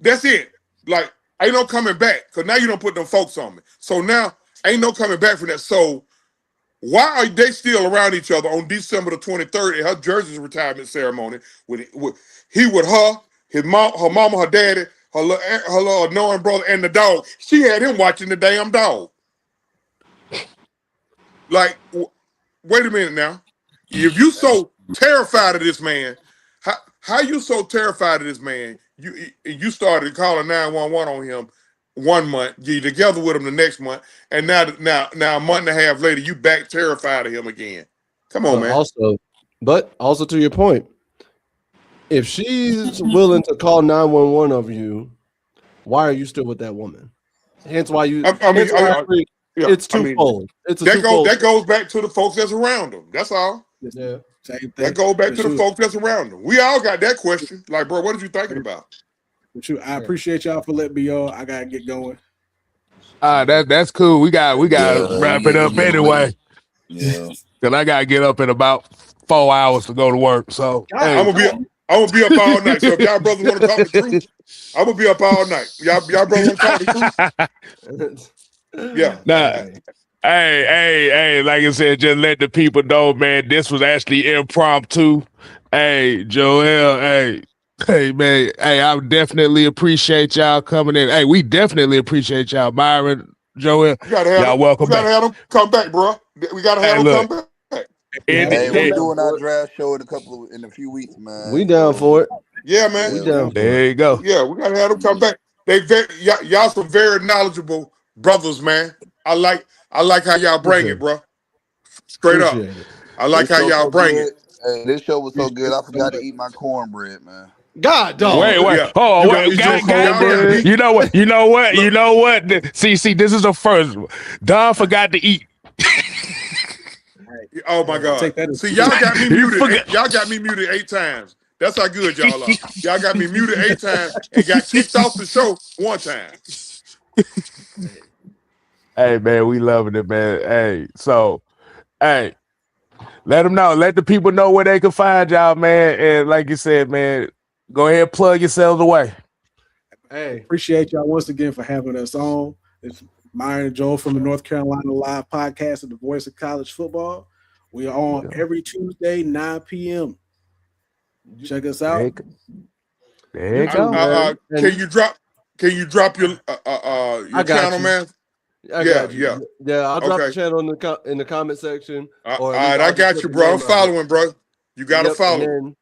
that's it. Like, ain't no coming back, because now you don't put them folks on me. So now ain't no coming back from that. So why are they still around each other on December the 23rd at her jersey retirement ceremony? With her, his mom, her mama, her daddy, her little annoying brother, and the dog. She had him watching the damn dog. Like, wait a minute now. If you so terrified of this man, how you so terrified of this man? You started calling 911 on him 1 month, you're together with him the next month, and now a month and a half later, you back terrified of him again. Come on, man. Also to your point, if she's willing to call 911 of you, why are you still with that woman? Hence why you. It's twofold. That goes back to the folks that's around them. That's all. Yeah, same thing. That goes back to the folks that's around them. We all got that question. Like, bro, what are you thinking about? I appreciate y'all for letting me on. I gotta get going. That's cool. We got to wrap it up anyway. Yeah. Cause I gotta get up in about 4 hours to go to work. So I'm gonna be up all night. So if y'all brothers want to talk the truth, I'm gonna be up all night. Y'all brothers want to talk the truth? Yeah. Nah. Hey, like I said, just let the people know, man, this was actually impromptu. Hey, Joel, hey, man, I definitely appreciate y'all coming in. Hey, we definitely appreciate y'all, Myron, Joel. Y'all welcome back. We gotta have them come back, bro. We gotta have them come back. We're doing our draft show in a few weeks, man. We down for it. Yeah, man. There you go. Yeah, we gotta have them come back. Y'all some very knowledgeable brothers, man. I like how y'all bring it, bro. Straight up. I like how y'all bring it. Hey, this show was so good, I forgot to eat my cornbread, man. God, dog. Wait. Yeah. Oh, wait. You know what? See, this is the first. Don forgot to eat. Oh my God! See, y'all got me muted. Y'all got me muted 8 times. That's how good y'all are. Y'all got me muted 8 times and got kicked off the show 1 time. Hey, man, we loving it, man. Hey, so, let them know. Let the people know where they can find y'all, man. And like you said, man, go ahead and plug yourselves away. Hey, appreciate y'all once again for having us on. It's Myron and Joel from the North Carolina Live Podcast of the Voice of College Football. We are on every Tuesday, 9 p.m. Check us out. There you go. Can you drop your channel, man? I got you. Yeah, I'll drop the channel in the comment section. All right, I got you, bro. I'm following, bro. You got to follow.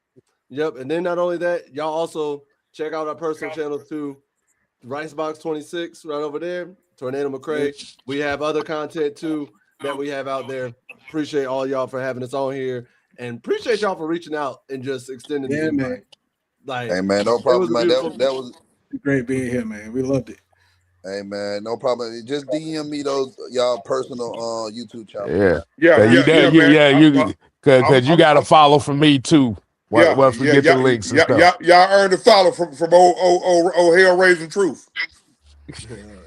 And then not only that, y'all also check out our personal channel too. Ricebox 26 right over there. Tornado McCray. We have other content too that we have out there. Appreciate all y'all for having us on here, and appreciate y'all for reaching out and just extending the invite. Like, hey man, no problem, man. That was great being here, man. We loved it. Hey man, no problem. Just DM me those y'all personal YouTube channel. Yeah. Because you got to follow from me too. Once we get the links and stuff. Y'all earned a follow from old Hell Raising Truth.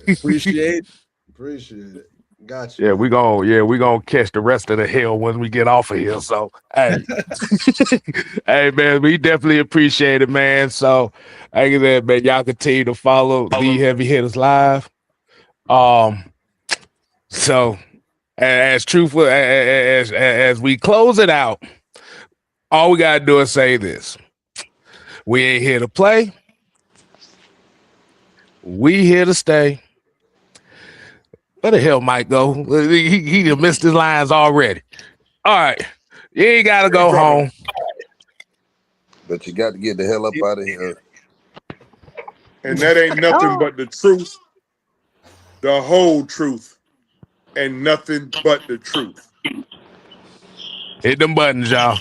Appreciate it. Gotcha. Yeah, we gonna catch the rest of the hell when we get off of here. So hey, hey man, we definitely appreciate it, man. So like I said, man, y'all continue to follow the Heavy Hitters Live. So as truthful as we close it out, all we gotta do is say this: we ain't here to play. We here to stay. Where the hell Mike go? He done missed his lines already. All right. You ain't got to go home. But you got to get the hell up out of here. And that ain't nothing but the truth, the whole truth, and nothing but the truth. Hit them buttons, y'all.